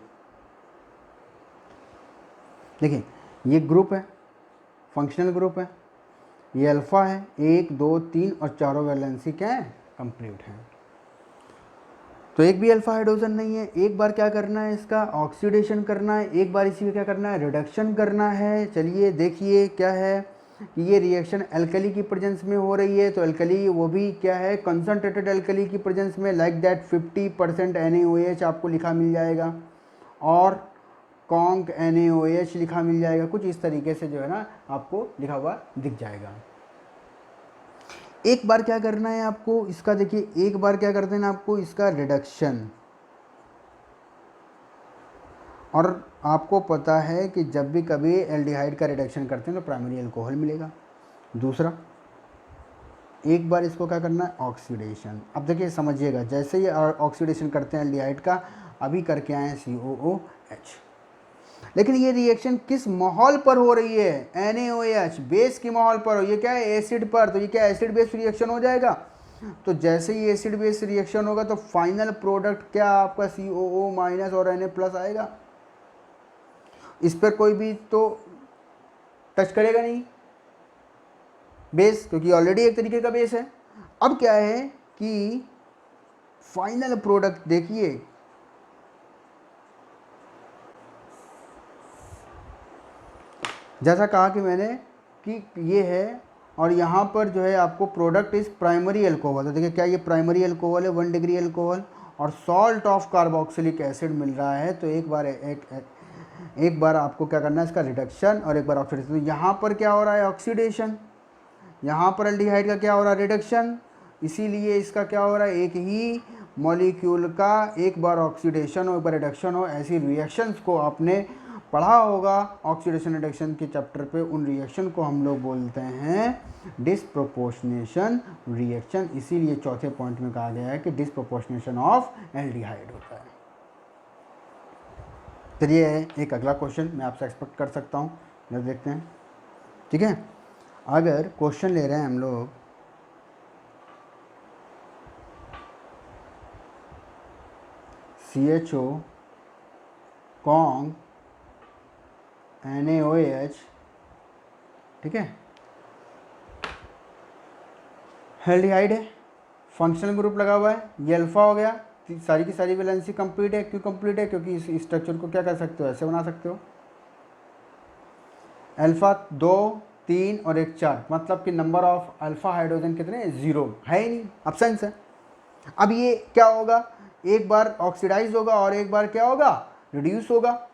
देखिए ये ग्रुप है, फंक्शनल ग्रुप है, ये अल्फ़ा है, 1 2 3 और चारों वैलेंसी क्या है, कंप्लीट है। तो एक भी अल्फा हाइड्रोजन नहीं है। एक बार क्या करना है, इसका ऑक्सीडेशन करना है, एक बार इसी में क्या करना है, रिडक्शन करना है। चलिए देखिए क्या है कि ये रिएक्शन एल्कली की प्रेजेंस में हो रही है। तो एल्कली वो भी क्या है, कंसनट्रेटेड एल्कली की प्रेजेंस में, लाइक दैट 50% NaOH आपको लिखा मिल जाएगा और कॉन्क NaOH लिखा मिल जाएगा। कुछ इस तरीके से जो है ना आपको लिखा हुआ दिख जाएगा। एक बार क्या करना है आपको इसका, देखिए एक बार क्या कर देना आपको इसका रिडक्शन, और आपको पता है कि जब भी कभी एल्डिहाइड का रिडक्शन करते हैं तो प्राइमरी अल्कोहल मिलेगा। दूसरा, एक बार इसको क्या करना है, ऑक्सीडेशन। अब देखिए समझिएगा, जैसे ही ऑक्सीडेशन करते हैं एल्डिहाइड का, अभी करके आए हैं COOH, लेकिन ये रिएक्शन किस माहौल पर हो रही है, NaOH बेस के माहौल पर हो, ये क्या है, एसिड पर, तो ये क्या एसिड बेस रिएक्शन हो जाएगा। तो जैसे ही एसिड बेस रिएक्शन होगा तो फाइनल प्रोडक्ट क्या आपका COO माइनस और Na प्लस आएगा। इस पर कोई भी तो टच करेगा नहीं बेस, क्योंकि ऑलरेडी एक तरीके का बेस है। अब क्या है कि फाइनल प्रोडक्ट देखिए, जैसा कहा कि मैंने कि ये है, और यहाँ पर जो है आपको प्रोडक्ट इस प्राइमरी अल्कोहल, तो देखिए क्या ये प्राइमरी अल्कोहल है, 1 डिग्री अल्कोहल, और सॉल्ट ऑफ कार्बोक्सिलिक एसिड मिल रहा है। तो एक बार आपको क्या करना है, इसका रिडक्शन और एक बार ऑक्सीडेशन। तो यहाँ पर क्या हो रहा है, ऑक्सीडेशन, यहाँ पर एल्डिहाइड का क्या हो रहा है, रिडक्शन। इसीलिए इसका क्या हो रहा है, एक ही मॉलिक्यूल का एक बार ऑक्सीडेशन हो एक बार रिडक्शन हो। ऐसी रिएक्शंस को आपने पढ़ा होगा ऑक्सीडेशन रिडक्शन के चैप्टर पे। उन रिएक्शन को हम लोग बोलते हैं डिसप्रोपोर्शनेशन रिएक्शन। इसीलिए चौथे पॉइंट में कहा गया है कि डिसप्रोपोर्शनेशन ऑफ एल्डिहाइड होता है। चलिए एक अगला क्वेश्चन मैं आपसे एक्सपेक्ट कर सकता हूँ, देखते हैं, ठीक है। अगर क्वेश्चन ले रहे हैं हम लोग, CHO कॉन्ग NaOH, ठीक है, एल्डिहाइड है, फंक्शनल ग्रुप लगा हुआ है, ये अल्फा हो गया, सारी की सारी वैलेंसी कंप्लीट है। क्यों कंप्लीट है, क्योंकि इस स्ट्रक्चर को क्या कर सकते हो, ऐसे बना सकते हो, अल्फा 2 3 और 1 4, मतलब कि नंबर ऑफ अल्फा हाइड्रोजन कितने, 0 है ही नहीं, अब्सेंस है। अब ये क्या होगा, एक बार ऑक्सीडाइज होगा और एक बार क्या होगा, रिड्यूस होगा।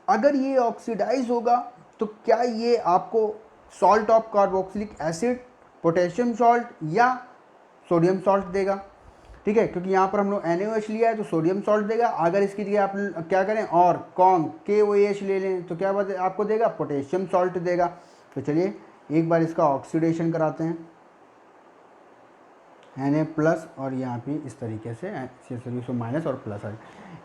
अगर ये ऑक्सीडाइज होगा तो क्या ये आपको salt of carboxylic acid, potassium salt या सोडियम सॉल्ट देगा, ठीक है, क्योंकि यहाँ पर हम लोग NaOH लिया है तो सोडियम सॉल्ट देगा। अगर इसकी जगह आप क्या करें और कॉन्ग KOH ले लें तो क्या बात आपको देगा, पोटेशियम सॉल्ट देगा। तो चलिए एक बार इसका ऑक्सीडेशन कराते हैं, Na प्लस, और यहाँ पे इस तरीके से CH3 माइनस और प्लस है।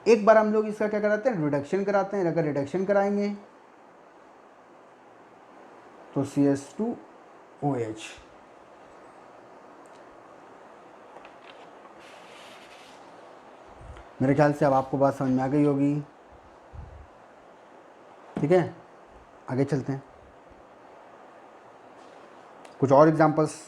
एक बार हम लोग इसका क्या कराते हैं, रिडक्शन कराते हैं। अगर रिडक्शन कराएंगे तो CH2OH, मेरे ख्याल से अब आपको बात समझ में आ गई होगी, ठीक है। आगे चलते हैं, कुछ और एग्जांपल्स।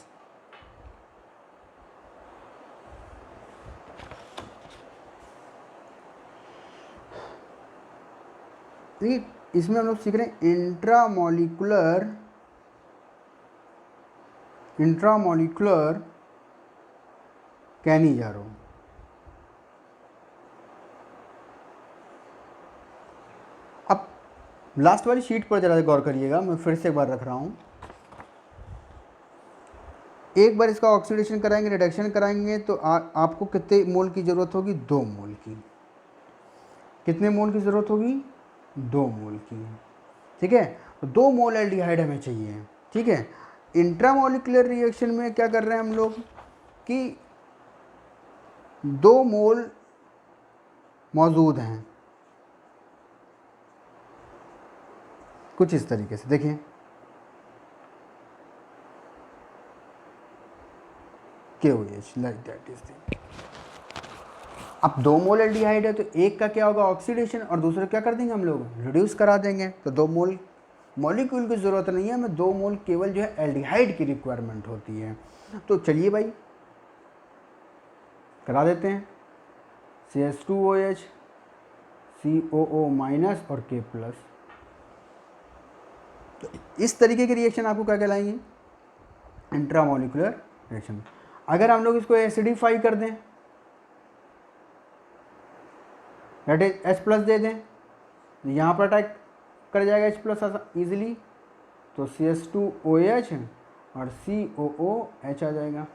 देखिए इसमें हम लोग सीख रहे हैं इंट्रामोलिकुलर कैनिजारो। अब लास्ट वाली शीट पर जरा गौर करिएगा, मैं फिर से एक बार रख रहा हूँ। एक बार इसका ऑक्सीडेशन कराएंगे, रिडक्शन कराएंगे तो आपको कितने मोल की ज़रूरत होगी, 2 मोल की। कितने मोल की ज़रूरत होगी, 2 मोल की, ठीक है। तो 2 मोल एल्डिहाइड हमें चाहिए, ठीक है। इंट्रामोलिकुलर रिएक्शन में क्या कर रहे हैं हम लोग कि 2 मोल मौजूद हैं, कुछ इस तरीके से देखिए, KOH like that is thing. अब 2 मोल एल्डिहाइड है तो एक का क्या होगा, ऑक्सीडेशन, और दूसरा क्या कर देंगे हम लोग, रिड्यूस करा देंगे। तो 2 मोल मॉलिक्यूल की ज़रूरत नहीं है, हमें 2 मोल केवल जो है एल्डिहाइड की रिक्वायरमेंट होती है। तो चलिए भाई करा देते हैं, CH2OH, COO माइनस और K प्लस। तो इस तरीके की रिएक्शन आपको क्या कहलाएंगे, इंट्रामोलिकुलर रिएक्शन। अगर हम लोग इसको एसिडिफाई कर दें, दैट इज H प्लस दे दें, यहाँ पर अटैक कर जाएगा H प्लस ईजिली, तो CH2OH और COOH आ जाएगा,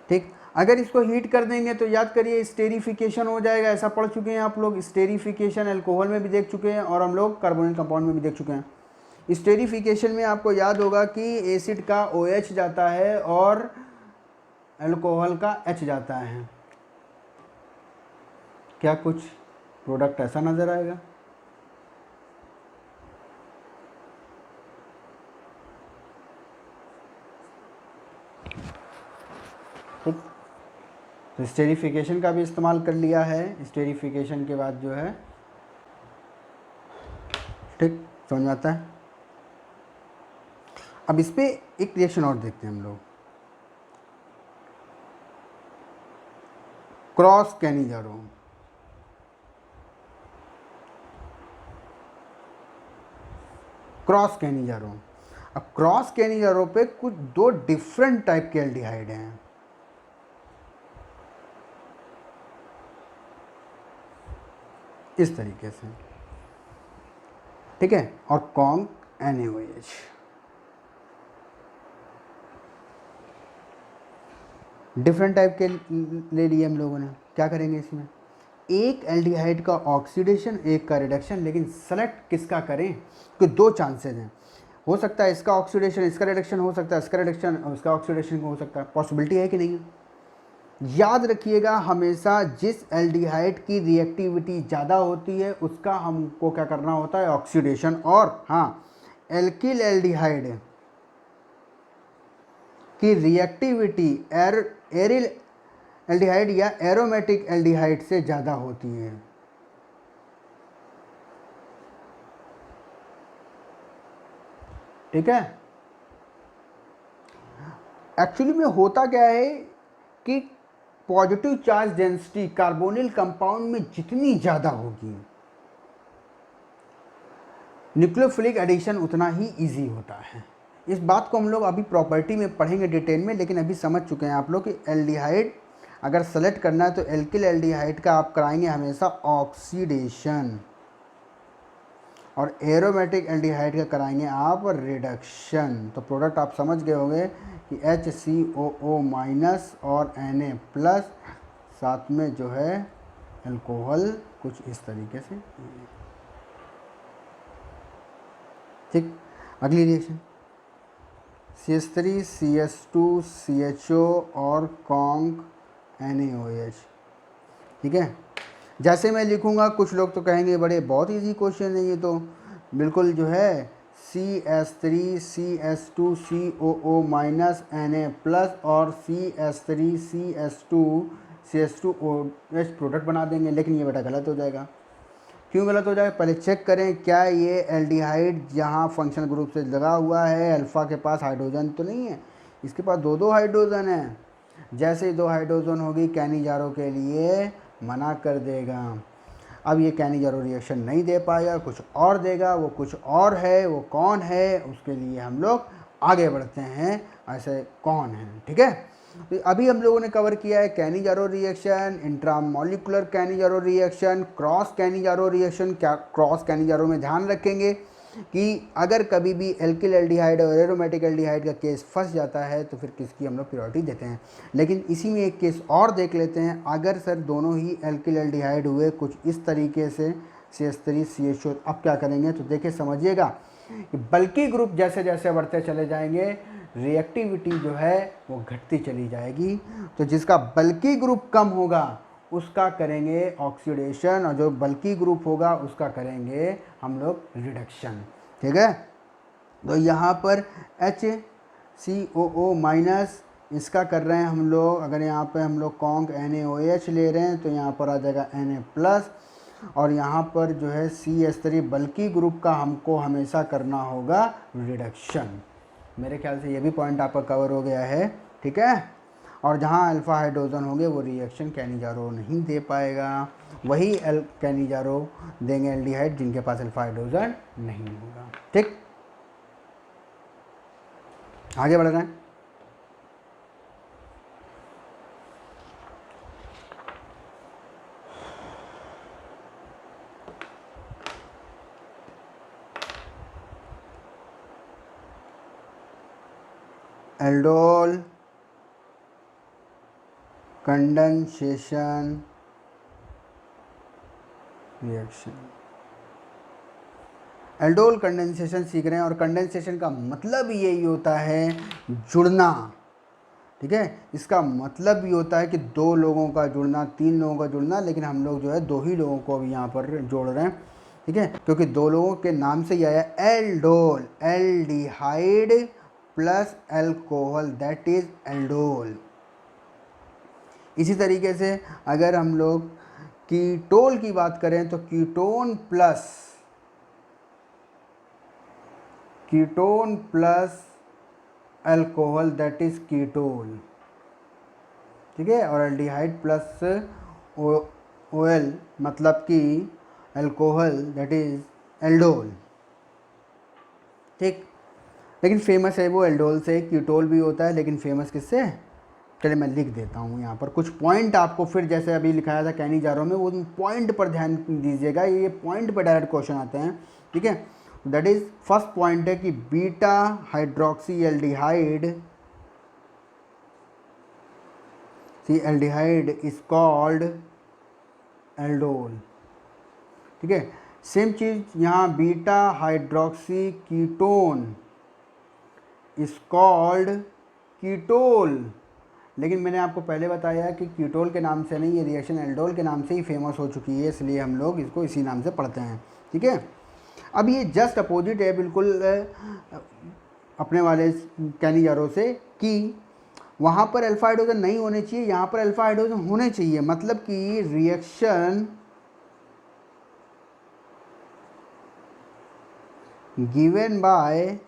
ठीक। अगर इसको हीट कर देंगे तो याद करिए स्टेरिफिकेशन हो जाएगा, ऐसा पढ़ चुके हैं आप लोग। स्टेरिफिकेशन अल्कोहल में भी देख चुके हैं और हम लोग कार्बोनिल कंपाउंड में भी देख चुके हैं। स्टेरिफिकेशन में आपको याद होगा कि एसिड का OH जाता है और अल्कोहल का H जाता है। क्या कुछ प्रोडक्ट ऐसा नज़र आएगा? ठीक, तो स्टेरिफिकेशन का भी इस्तेमाल कर लिया है। स्टेरिफिकेशन के बाद जो है, ठीक, समझ में आता है। अब इस पे एक रिएक्शन और देखते हैं हम लोग, क्रॉस कैनिजारो। क्रॉस कैनिजारो, अब क्रॉस कैनिजारो पे कुछ दो डिफरेंट टाइप के एल्डिहाइड हैं। इस तरीके से, ठीक है, और कॉन्ग NaOH। डिफरेंट टाइप के ले लिए हम लोगों ने। क्या करेंगे इसमें, एक एल्डिहाइड का ऑक्सीडेशन, एक का रिडक्शन, लेकिन सेलेक्ट किसका करें, क्योंकि दो चांसेस हैं। हो सकता है इसका ऑक्सीडेशन इसका रिडक्शन हो सकता है, इसका रिडक्शन उसका ऑक्सीडेशन हो सकता है। पॉसिबिलिटी है कि नहीं है? याद रखिएगा हमेशा जिस एल्डिहाइड की रिएक्टिविटी ज़्यादा होती है उसका हमको क्या करना होता है, ऑक्सीडेशन। और हाँ, एल्किल एल्डिहाइड की रिएक्टिविटी एरिल एल्डिहाइड या एरोमेटिक एल्डिहाइड से ज़्यादा होती है। ठीक है, एक्चुअली में होता क्या है कि positive charge density carbonyl compound में जितनी ज़्यादा होगी, न्यूक्लियोफिलिक एडिशन उतना ही इजी होता है। इस बात को हम लोग अभी प्रॉपर्टी में पढ़ेंगे डिटेल में, लेकिन अभी समझ चुके हैं आप लोग कि एल्डिहाइड अगर सेलेक्ट करना है तो एल्किल एल्डिहाइड का आप कराएंगे हमेशा ऑक्सीडेशन, और एरोमेटिक एल्डिहाइड का कराएंगे आप रिडक्शन। तो प्रोडक्ट आप समझ गए होंगे कि HCOO माइनस और Na प्लस, साथ में जो है अल्कोहल कुछ इस तरीके से। ठीक, अगली रिएक्शन CH3 CH2 CHO और कॉन्ग NaOH। ठीक है, जैसे मैं लिखूंगा कुछ लोग तो कहेंगे बड़े बहुत इजी क्वेश्चन है ये तो, बिल्कुल जो है CH3 CH2 COO minus Na plus और CH3 CH2 CH2OH प्रोडक्ट बना देंगे। लेकिन ये बेटा गलत हो जाएगा। क्यों गलत हो जाएगा, पहले चेक करें क्या ये एल्डिहाइड जहाँ फंक्शनल ग्रुप से लगा हुआ है अल्फ़ा के पास हाइड्रोजन तो नहीं है, इसके पास दो दो हाइड्रोजन है। जैसे ही दो हाइड्रोजन होगी कैनिजारो के लिए मना कर देगा। अब ये कैनिजारो रिएक्शन नहीं दे पाएगा, कुछ और देगा, वो कुछ और है, वो कौन है उसके लिए हम लोग आगे बढ़ते हैं, ऐसे कौन है। ठीक है, तो अभी हम लोगों ने कवर किया है Cannizzaro reaction, intramolecular Cannizzaro reaction, cross Cannizzaro reaction. क्या क्रॉस कैनिजारो में ध्यान रखेंगे कि अगर कभी भी एल्किल एल्डिहाइड और एरोमेटिक एल्डिहाइड का केस फंस जाता है तो फिर किसकी हम लोग प्रायोरिटी देते हैं। लेकिन इसी में एक केस और देख लेते हैं, अगर सर दोनों ही एल्किल एल्डिहाइड हुए कुछ इस तरीके से CH3 CHO, अब क्या करेंगे तो देखिए समझिएगा कि बल्कि ग्रुप जैसे जैसे बढ़ते चले जाएंगे रिएक्टिविटी जो है वो घटती चली जाएगी। तो जिसका बल्कि ग्रुप कम होगा उसका करेंगे ऑक्सीडेशन, और जो बल्कि ग्रुप होगा उसका करेंगे हम लोग रिडक्शन। ठीक है, तो यहाँ पर HCOO माइनस इसका कर रहे हैं हम लोग। अगर यहाँ पे हम लोग कॉन्ग NaOH ले रहे हैं तो यहाँ पर आ जाएगा Na प्लस, और यहाँ पर जो है CH3 बल्कि ग्रुप का हमको हमेशा करना होगा रिडक्शन। मेरे ख्याल से ये भी पॉइंट आपका कवर हो गया है। ठीक है, और जहाँ अल्फ़ा हाइड्रोजन होंगे वो रिएक्शन कैनिजारो नहीं दे पाएगा, वही कैनिजारो देंगे एल्डिहाइड जिनके पास अल्फ़ा हाइड्रोजन नहीं होगा। ठीक, आगे बढ़ रहे हैं। Aldol condensation reaction. Aldol condensation सीख रहे हैं, और कंडेंसेशन का मतलब यही होता है जुड़ना, ठीक है। इसका मतलब ये होता है कि दो लोगों का जुड़ना, तीन लोगों का जुड़ना, लेकिन हम लोग जो है दो ही लोगों को अभी यहाँ पर जोड़ रहे हैं, ठीक है, क्योंकि दो लोगों के नाम से ही आया aldol, aldehyde plus alcohol, that is aldol. इसी तरीके से अगर हम लोग कीटोल की बात करें तो ketone plus alcohol, that is ketol, ठीक है। और एल्डिहाइड प्लस ओएल मतलब कि अल्कोहल, दैट इज एल्डोल, ठीक। लेकिन फेमस है वो एल्डोल से, कीटोल भी होता है, लेकिन फेमस किससे? चलिए मैं लिख देता हूँ यहाँ पर कुछ पॉइंट आपको, फिर जैसे अभी लिखाया था कैनी जारो में, वो पॉइंट पर ध्यान दीजिएगा, ये पॉइंट पर डायरेक्ट क्वेश्चन आते हैं, ठीक है। दैट इज फर्स्ट पॉइंट है कि beta hydroxy aldehyde, aldehyde is called aldol, ठीक है। सेम चीज़ यहाँ beta hydroxy ketone is called ketol, लेकिन मैंने आपको पहले बताया कि कीटोल के नाम से नहीं, ये रिएक्शन एल्डोल के नाम से ही फेमस हो चुकी है, इसलिए हम लोग इसको इसी नाम से पढ़ते हैं, ठीक है। अब ये जस्ट अपोजिट है बिल्कुल अपने वाले कैनी जारो से, कि वहाँ पर अल्फा हाइड्रोजन नहीं होने चाहिए, यहाँ पर अल्फा हाइड्रोजन होने चाहिए, मतलब कि reaction given by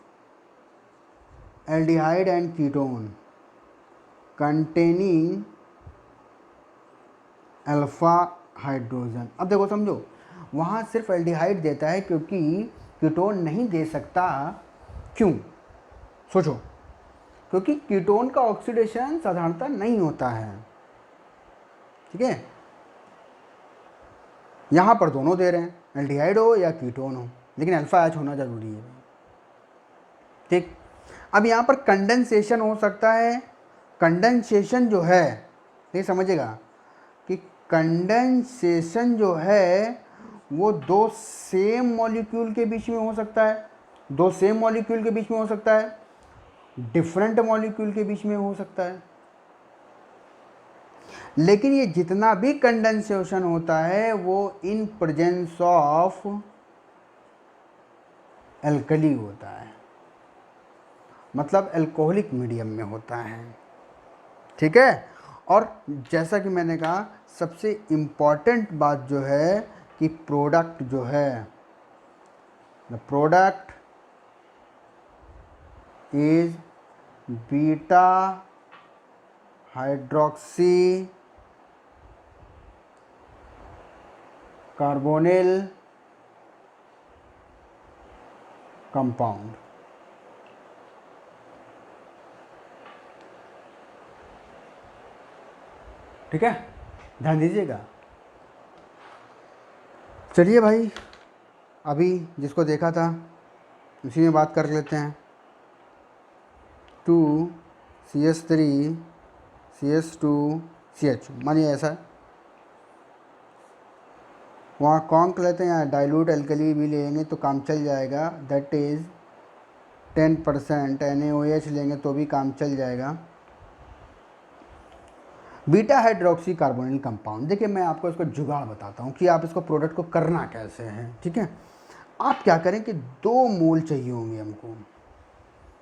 aldehyde and ketone containing alpha hydrogen. अब देखो समझो, वहाँ सिर्फ एल्डिहाइड देता है क्योंकि कीटोन नहीं दे सकता, क्यों? सोचो, क्योंकि कीटोन का ऑक्सीडेशन साधारणतः नहीं होता है, ठीक है। यहाँ पर दोनों दे रहे हैं, एल्डिहाइड हो या कीटोन हो, लेकिन अल्फा एच होना जरूरी है, ठीक। अब यहाँ पर कंडेंसेशन हो सकता है, कंडेंसेशन जो है, ये समझिएगा कि कंडेंसेशन जो है वो दो सेम मॉलिक्यूल के बीच में हो सकता है, दो सेम मॉलिक्यूल के बीच में हो सकता है, डिफरेंट मॉलिक्यूल के बीच में हो सकता है, लेकिन ये जितना भी कंडेंसेशन होता है वो इन प्रेजेंस ऑफ एल्कली होता है, मतलब अल्कोहलिक मीडियम में होता है, ठीक है। और जैसा कि मैंने कहा, सबसे इम्पॉर्टेंट बात जो है कि प्रोडक्ट जो है, the product is beta hydroxy carbonyl compound, ठीक है, ध्यान दीजिएगा। चलिए भाई, अभी जिसको देखा था उसी में बात कर लेते हैं। 2CH3 CH2CH, मानिए ऐसा है, वहाँ कॉन्क लेते हैं या डाइल्यूट एल्कली भी लेंगे तो काम चल जाएगा, दैट इज़ 10% NaOH लेंगे तो भी काम चल जाएगा। बीटा हाइड्रोक्सी कार्बोनिल कंपाउंड, देखिए मैं आपको इसको जुगाड़ बताता हूँ कि आप इसको प्रोडक्ट को करना कैसे है, ठीक है। आप क्या करें कि 2 मोल चाहिए होंगे हमको,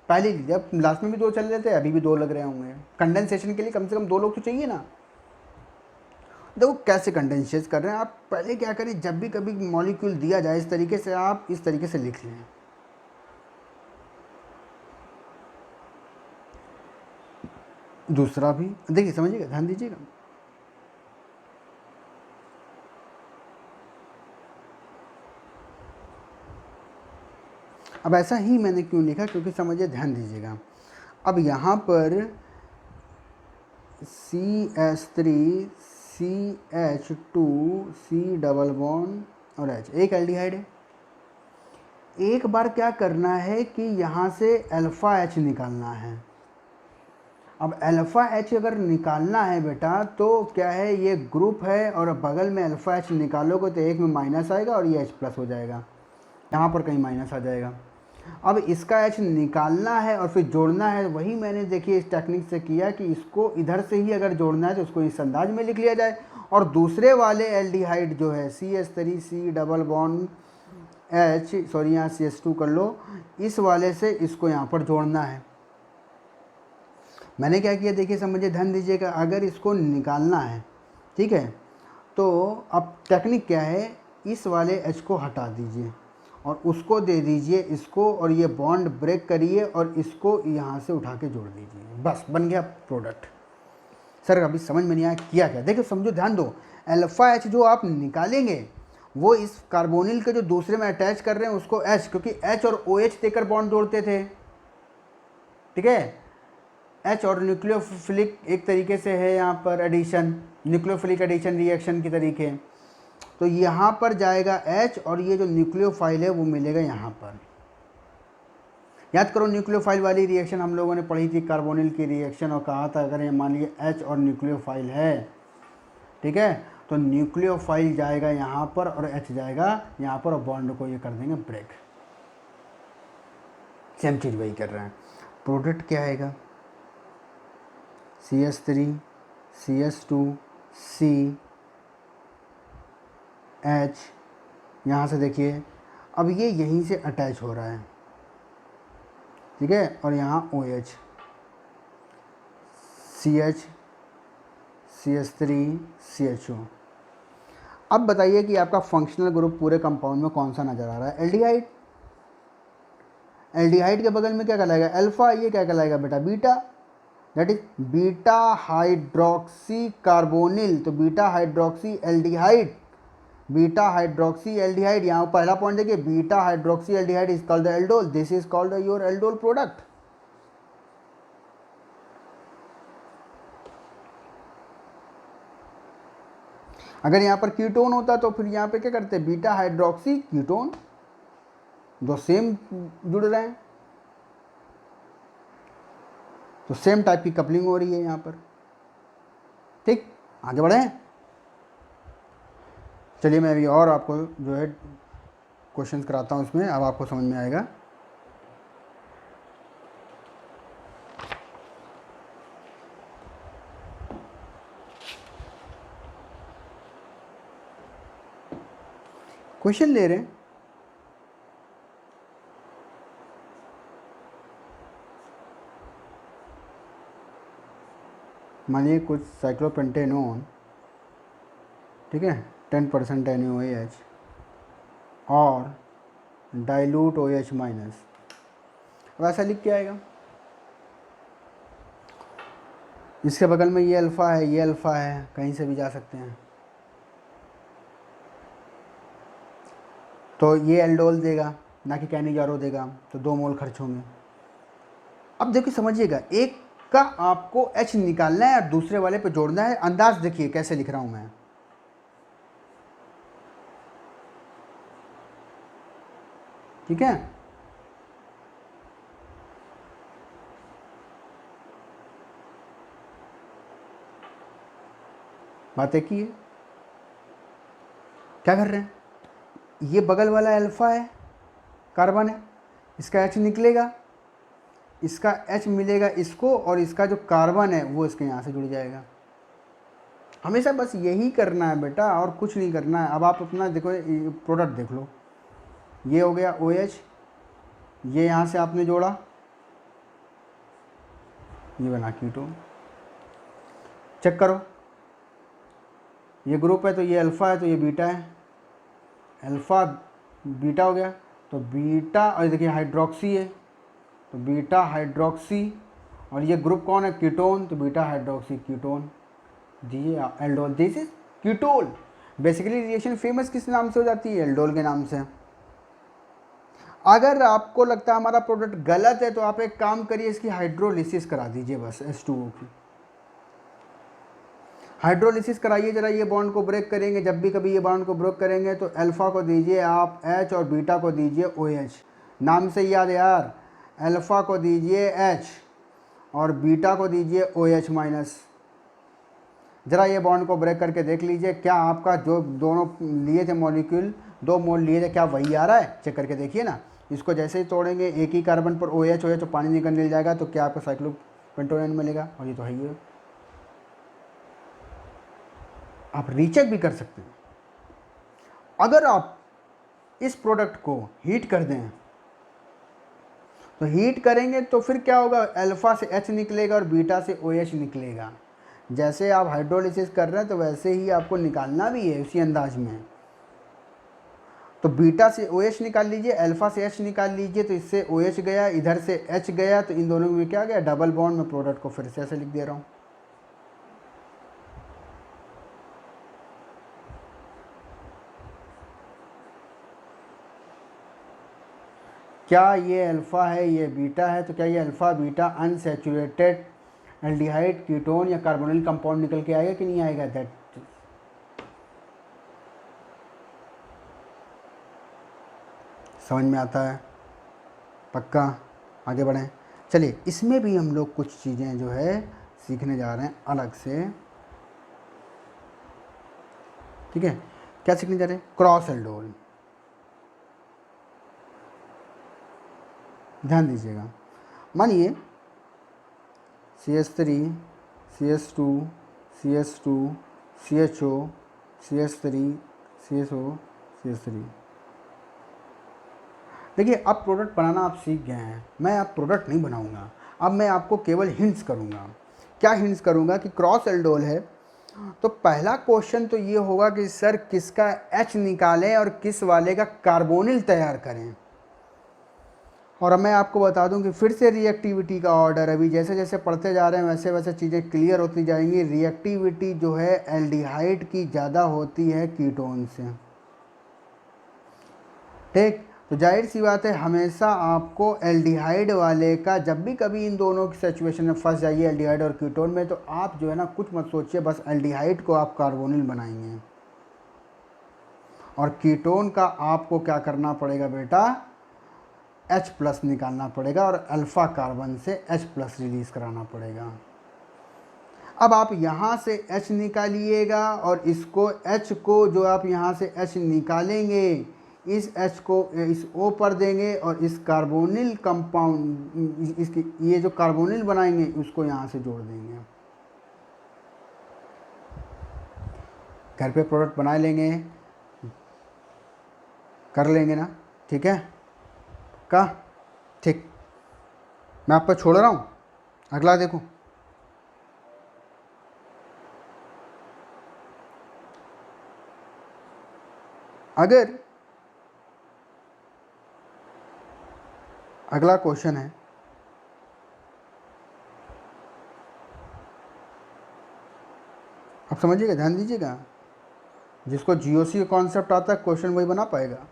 पहले जब लास्ट में भी 2 चल रहे थे, अभी भी 2 लग रहे होंगे, कंडेंसेशन के लिए कम से कम 2 लोग तो चाहिए ना। देखो कैसे कंडेंसेट कर रहे हैं आप, पहले क्या करें, जब भी कभी मॉलिक्यूल दिया जाए इस तरीके से, आप इस तरीके से लिख लें, दूसरा भी देखिए, समझिएगा, ध्यान दीजिएगा। अब ऐसा ही मैंने क्यों लिखा, क्योंकि समझिए, ध्यान दीजिएगा। अब यहाँ पर CH3 CH2 C double bond और H, एक एल्डिहाइड है। एक बार क्या करना है कि यहाँ से अल्फा H निकालना है, अब अल्फ़ा एच अगर निकालना है बेटा तो क्या है, ये ग्रुप है और बगल में अल्फ़ा एच निकालोगे तो एक में माइनस आएगा और ये एच प्लस हो जाएगा, यहाँ पर कहीं माइनस आ जाएगा। अब इसका एच निकालना है और फिर जोड़ना है, वही मैंने देखिए इस टेक्निक से किया कि इसको इधर से ही अगर जोड़ना है तो उसको इस अंदाज में लिख लिया जाए, और दूसरे वाले एल्डिहाइड जो है CH3 double bond H, sorry यहाँ CH2 कर लो, इस वाले से इसको यहाँ पर जोड़ना है। मैंने क्या किया देखिए, समझिए, ध्यान दीजिएगा, अगर इसको निकालना है, ठीक है, तो अब टेक्निक क्या है, इस वाले एच को हटा दीजिए और उसको दे दीजिए इसको, और ये बॉन्ड ब्रेक करिए और इसको यहाँ से उठा के जोड़ दीजिए, बस बन गया प्रोडक्ट। सर अभी समझ में नहीं आया किया क्या, देखिए समझो, ध्यान दो, अल्फ़ा एच जो आप निकालेंगे वो इस कार्बोनिल के जो दूसरे में अटैच कर रहे हैं उसको एच, क्योंकि एच और ओ एच देकर बॉन्ड जोड़ते थे, ठीक है, एच और न्यूक्लियोफिलिक एक तरीके से है यहाँ पर एडिशन, न्यूक्लियोफिलिक एडिशन रिएक्शन के तरीके, तो यहाँ पर जाएगा एच और ये जो न्यूक्लियोफाइल है वो मिलेगा यहाँ पर। याद करो न्यूक्लियोफाइल वाली रिएक्शन हम लोगों ने पढ़ी थी, कार्बोनिल की रिएक्शन, और कहा था अगर ये मान लीजिए एच और न्यूक्लियोफाइल है, ठीक है, तो न्यूक्लियोफाइल जाएगा यहाँ पर और एच जाएगा यहाँ पर, और बॉन्ड को ये कर देंगे ब्रेक। सेम चीज़ वही कर रहे हैं। प्रोडक्ट क्या आएगा, CH3 CH2 C H, यहाँ से देखिए अब ये यहीं से अटैच हो रहा है, ठीक है, और यहाँ OH CH CH3 CHO। अब बताइए कि आपका फंक्शनल ग्रुप पूरे कंपाउंड में कौन सा नज़र आ रहा है, एल्डिहाइड। एल्डिहाइड के बगल में क्या कहलाएगा, अल्फ़ा, ये क्या कहलाएगा बेटा, beta, that is beta hydroxy carbonyl, तो beta hydroxy aldehyde, beta hydroxy aldehyde, यहाँ पहला पॉइंट देखिए, beta hydroxy aldehyde is called the aldol, this is called your aldol product. अगर यहाँ पर कीटोन होता तो फिर यहाँ पे क्या करते, बीटा हाइड्रोक्सी कीटोन, दो सेम जुड़ रहे हैं, तो सेम टाइप की कपलिंग हो रही है यहाँ पर, ठीक, आगे बढ़े। चलिए मैं अभी और आपको जो है क्वेश्चंस कराता हूँ इसमें, अब आपको समझ में आएगा। क्वेश्चन ले रहे हैं, मानिए कुछ साइक्लोपेंटेनोन, ठीक है, 10% NaOH और डाइल्यूट OH माइनस, अब ऐसा लिख के आएगा, इसके बगल में ये अल्फ़ा है, ये अल्फ़ा है, कहीं से भी जा सकते हैं, तो ये एल्डोल देगा ना कि कैनिजारो देगा, तो 2 मोल खर्च होंगे। अब देखिए समझिएगा, एक का आपको H निकालना है और दूसरे वाले पे जोड़ना है, अंदाज देखिए कैसे लिख रहा हूं मैं, ठीक है, बात एक ही है। क्या कर रहे हैं, ये बगल वाला अल्फ़ा है, कार्बन है, इसका H निकलेगा, इसका H मिलेगा इसको, और इसका जो कार्बन है वो इसके यहाँ से जुड़ जाएगा। हमेशा बस यही करना है बेटा, और कुछ नहीं करना है। अब आप अपना देखो प्रोडक्ट देख लो, ये हो गया OH, ये यहाँ से आपने जोड़ा, ये बना कीटोन, चेक करो, ये ग्रुप है तो ये अल्फ़ा है तो ये बीटा है, अल्फ़ा बीटा हो गया, तो बीटा, और देखिए हाइड्रोक्सी है तो बीटा हाइड्रोक्सी, और ये ग्रुप कौन है, कीटोन, तो बीटा हाइड्रोक्सी कीटोन, दीजिए aldol, this is ketol. Basically reaction famous किस नाम से हो जाती है, एल्डोल के नाम से। अगर आपको लगता है हमारा प्रोडक्ट गलत है तो आप एक काम करिए, इसकी हाइड्रोलिसिस करा दीजिए, बस H2O की हाइड्रोलिसिस कराइए जरा, ये बॉन्ड को ब्रेक करेंगे, जब भी कभी ये बॉन्ड को ब्रेक करेंगे तो अल्फ़ा को दीजिए आप H और बीटा को दीजिए OH, नाम से याद यार, अल्फ़ा को दीजिए H और बीटा को दीजिए OH माइनस। ज़रा ये बॉन्ड को ब्रेक करके देख लीजिए, क्या आपका जो दोनों लिए थे मॉलिक्यूल, 2 मोल लिए थे, क्या वही आ रहा है? चेक करके देखिए ना। इसको जैसे ही तोड़ेंगे, एक ही कार्बन पर OH तो पानी निकल मिल जाएगा, तो क्या आपको साइक्लोपेंटोनियन मिलेगा? और ये तो है ही है। आप रीचेक भी कर सकते हैं। अगर आप इस प्रोडक्ट को हीट कर दें, तो हीट करेंगे तो फिर क्या होगा? अल्फा से H निकलेगा और बीटा से OH निकलेगा। जैसे आप हाइड्रोलिसिस कर रहे हैं तो वैसे ही आपको निकालना भी है उसी अंदाज में। तो बीटा से OH निकाल लीजिए, अल्फा से H निकाल लीजिए, तो इससे OH गया, इधर से H गया, तो इन दोनों में क्या गया? Double bond. में प्रोडक्ट को फिर से ऐसे लिख दे रहा हूँ। क्या ये अल्फ़ा है, ये बीटा है? तो क्या ये alpha beta unsaturated aldehyde ketone या कार्बोनिल कंपाउंड निकल के आएगा कि नहीं आएगा? दैट समझ में आता है? पक्का? आगे बढ़ें। चलिए, इसमें भी हम लोग कुछ चीज़ें जो है सीखने जा रहे हैं अलग से। ठीक है, क्या सीखने जा रहे हैं? Cross aldol. ध्यान दीजिएगा। मानिए CH3 CH2 CH2 CHO CH3 CHO CH3। देखिए, अब प्रोडक्ट बनाना आप सीख गए हैं। मैं अब प्रोडक्ट नहीं बनाऊंगा, अब मैं आपको केवल हिंट्स करूंगा। क्या हिंट्स करूंगा? कि क्रॉस एल्डोल है, तो पहला क्वेश्चन तो ये होगा कि सर किसका H निकालें और किस वाले का कार्बोनिल तैयार करें। और अब मैं आपको बता दूं कि फिर से रिएक्टिविटी का ऑर्डर, अभी जैसे जैसे पढ़ते जा रहे हैं वैसे वैसे चीज़ें क्लियर होती जाएंगी। रिएक्टिविटी जो है एल्डिहाइड की ज़्यादा होती है कीटोन से। ठीक, तो जाहिर सी बात है, हमेशा आपको एल्डिहाइड वाले का, जब भी कभी इन दोनों की सिचुएशन में फंस जाइए एल्डिहाइड और कीटोन में, तो आप जो है ना कुछ मत सोचिए, बस एल्डिहाइड को आप कार्बोनिल बनाएंगे और कीटोन का आपको क्या करना पड़ेगा बेटा? H+ निकालना पड़ेगा और अल्फ़ा कार्बन से H+ रिलीज़ कराना पड़ेगा। अब आप यहाँ से H निकालिएगा और इसको H को जो आप यहाँ से H निकालेंगे, इस H को इस O पर देंगे और इस कार्बोनिल कंपाउंड, इसकी ये जो कार्बोनिल बनाएंगे उसको यहाँ से जोड़ देंगे। घर पे प्रोडक्ट बना लेंगे, कर लेंगे ना? ठीक है का? ठीक, मैं आप पर छोड़ रहा हूँ। अगला देखो। अगर अगला क्वेश्चन है, आप समझिएगा, ध्यान दीजिएगा। जिसको GOC का कॉन्सेप्ट आता है, क्वेश्चन वही बना पाएगा।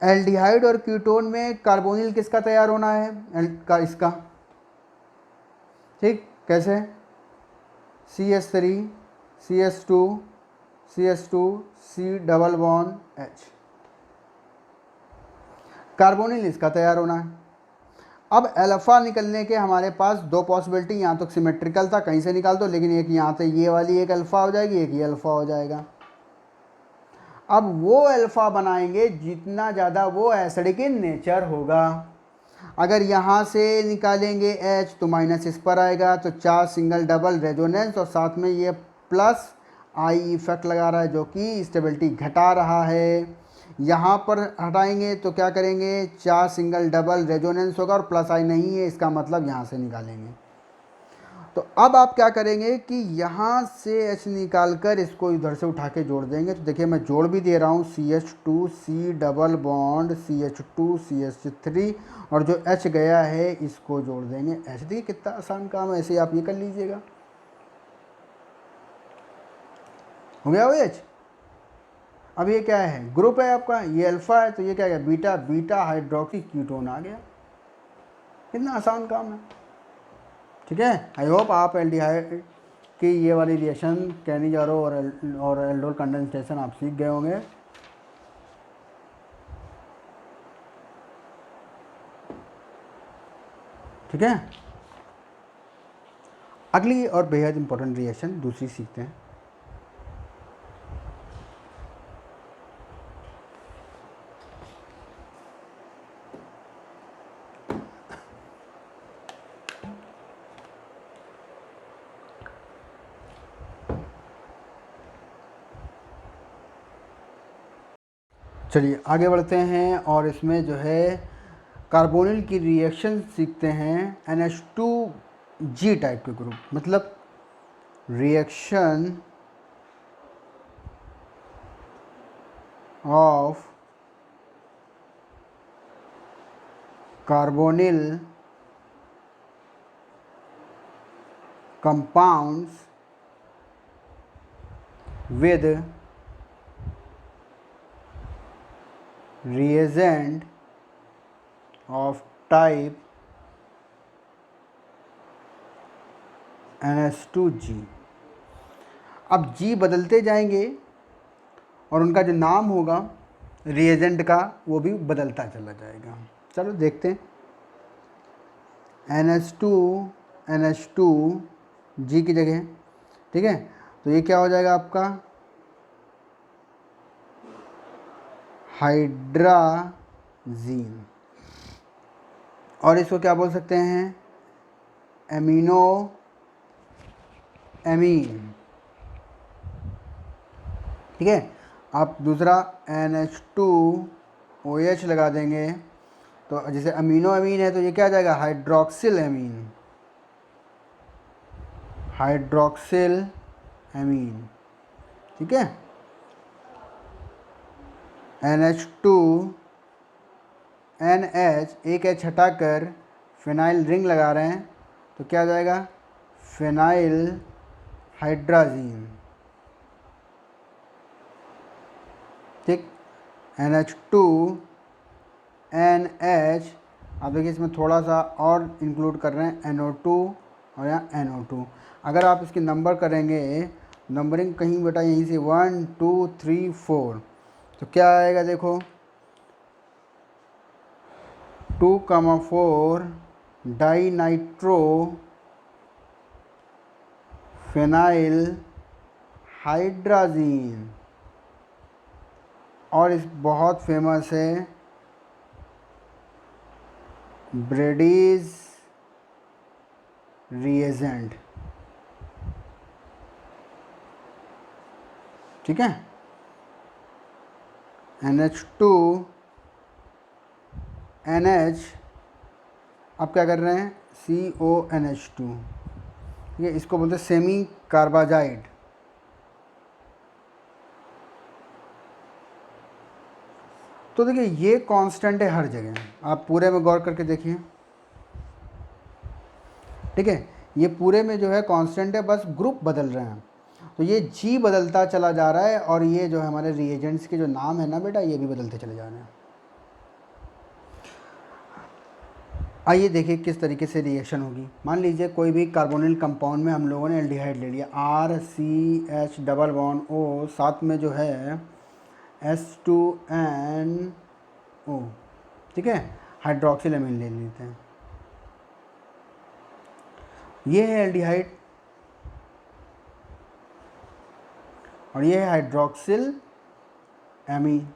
एल्डिहाइड और कीटोन में कार्बोनिल किसका तैयार होना है? इसका। ठीक, कैसे? CH3 CH2 CH2 C double bond H, carbonyl इसका तैयार होना है। अब अल्फा निकलने के हमारे पास दो पॉसिबिलिटी, यहाँ तो सिमेट्रिकल था, कहीं से निकाल दो, लेकिन एक यहाँ से ये वाली एक अल्फ़ा हो जाएगी, एक ये अल्फ़ा हो जाएगा। अब वो अल्फ़ा बनाएंगे जितना ज़्यादा वो एसिडिक इन नेचर होगा। अगर यहाँ से निकालेंगे H तो माइनस इस पर आएगा, तो 4 सिंगल डबल रेजोनेंस और साथ में ये प्लस I इफेक्ट लगा रहा है जो कि स्टेबिलिटी घटा रहा है। यहाँ पर हटाएंगे तो क्या करेंगे? 4 सिंगल डबल रेजोनेंस होगा और प्लस I नहीं है, इसका मतलब यहाँ से निकालेंगे। तो अब आप क्या करेंगे कि यहाँ से H निकाल कर इसको इधर से उठा के जोड़ देंगे। तो देखिए, मैं जोड़ भी दे रहा हूँ, CH2 C double bond CH2 CH3 और जो H गया है इसको जोड़ देंगे H। देखिए कितना आसान काम है, ऐसे आप ये कर लीजिएगा। हो गया वो H। अब ये क्या है? ग्रुप है आपका, ये अल्फ़ा है, तो ये क्या है? बीटा, बीटा हाइड्रोक्सी कीटोन आ गया। कितना आसान काम है। ठीक है, आई होप आप एल्डिहाइड की ये वाली रिएक्शन कैनिजारो और एल्डोल कंडेंसेशन आप सीख गए होंगे। ठीक है, अगली और बेहद इंपॉर्टेंट रिएक्शन दूसरी सीखते हैं। चलिए आगे बढ़ते हैं और इसमें जो है कार्बोनिल की रिएक्शन सीखते हैं NH2G टाइप के ग्रुप, मतलब reaction of carbonyl compounds with reagent of type NH2G। अब G बदलते जाएंगे और उनका जो नाम होगा रिएजेंट का वो भी बदलता चला जाएगा। चलो देखते हैं। NH2 G की जगह, ठीक है, तो ये क्या हो जाएगा आपका हाइड्राजीन, और इसको क्या बोल सकते हैं एमिनो एमीन, ठीक है। आप दूसरा NH2OH लगा देंगे तो जैसे अमीनो अमीन है तो ये क्या आ जाएगा हाइड्रोक्सिल एमीन, हाइड्रोक्सिल एमीन, ठीक है। NH2NH एक H हटाकर फिनाइल रिंग लगा रहे हैं तो क्या आ जाएगा फिनाइल हाइड्राजीन, ठीक। NH2NH, आप देखिए इसमें थोड़ा सा और इंक्लूड कर रहे हैं NO2 और यहाँ NO2। अगर आप इसकी नंबर करेंगे, नंबरिंग कहीं बेटा यहीं से 1 2 3 4, तो क्या आएगा देखो 2,4 डाई नाइट्रो फिनाइल हाइड्राजीन, और इस बहुत फेमस है ब्रेडीज रिएजेंट, ठीक है। NH2NH अब क्या कर रहे हैं CONH2, ठीक है, इसको बोलते हैं सेमी कार्बाजाइड। तो देखिए ये कांस्टेंट है हर जगह, आप पूरे में गौर करके देखिए, ठीक है, ये पूरे में जो है कांस्टेंट है, बस ग्रुप बदल रहे हैं। तो ये G बदलता चला जा रहा है और ये जो है हमारे रिएजेंट्स के जो नाम है ना बेटा ये भी बदलते चले जा रहे हैं। आइए देखिए किस तरीके से रिएक्शन होगी। मान लीजिए कोई भी कार्बोनिल कंपाउंड में हम लोगों ने एल्डिहाइड ले लिया RCH डबल बॉन्ड O, साथ में जो है H2NO, ठीक है, हाइड्रोक्सिल एमीन ले लेते हैं। ये है एल्डिहाइड और ये है हाइड्रोक्सिल एमीन,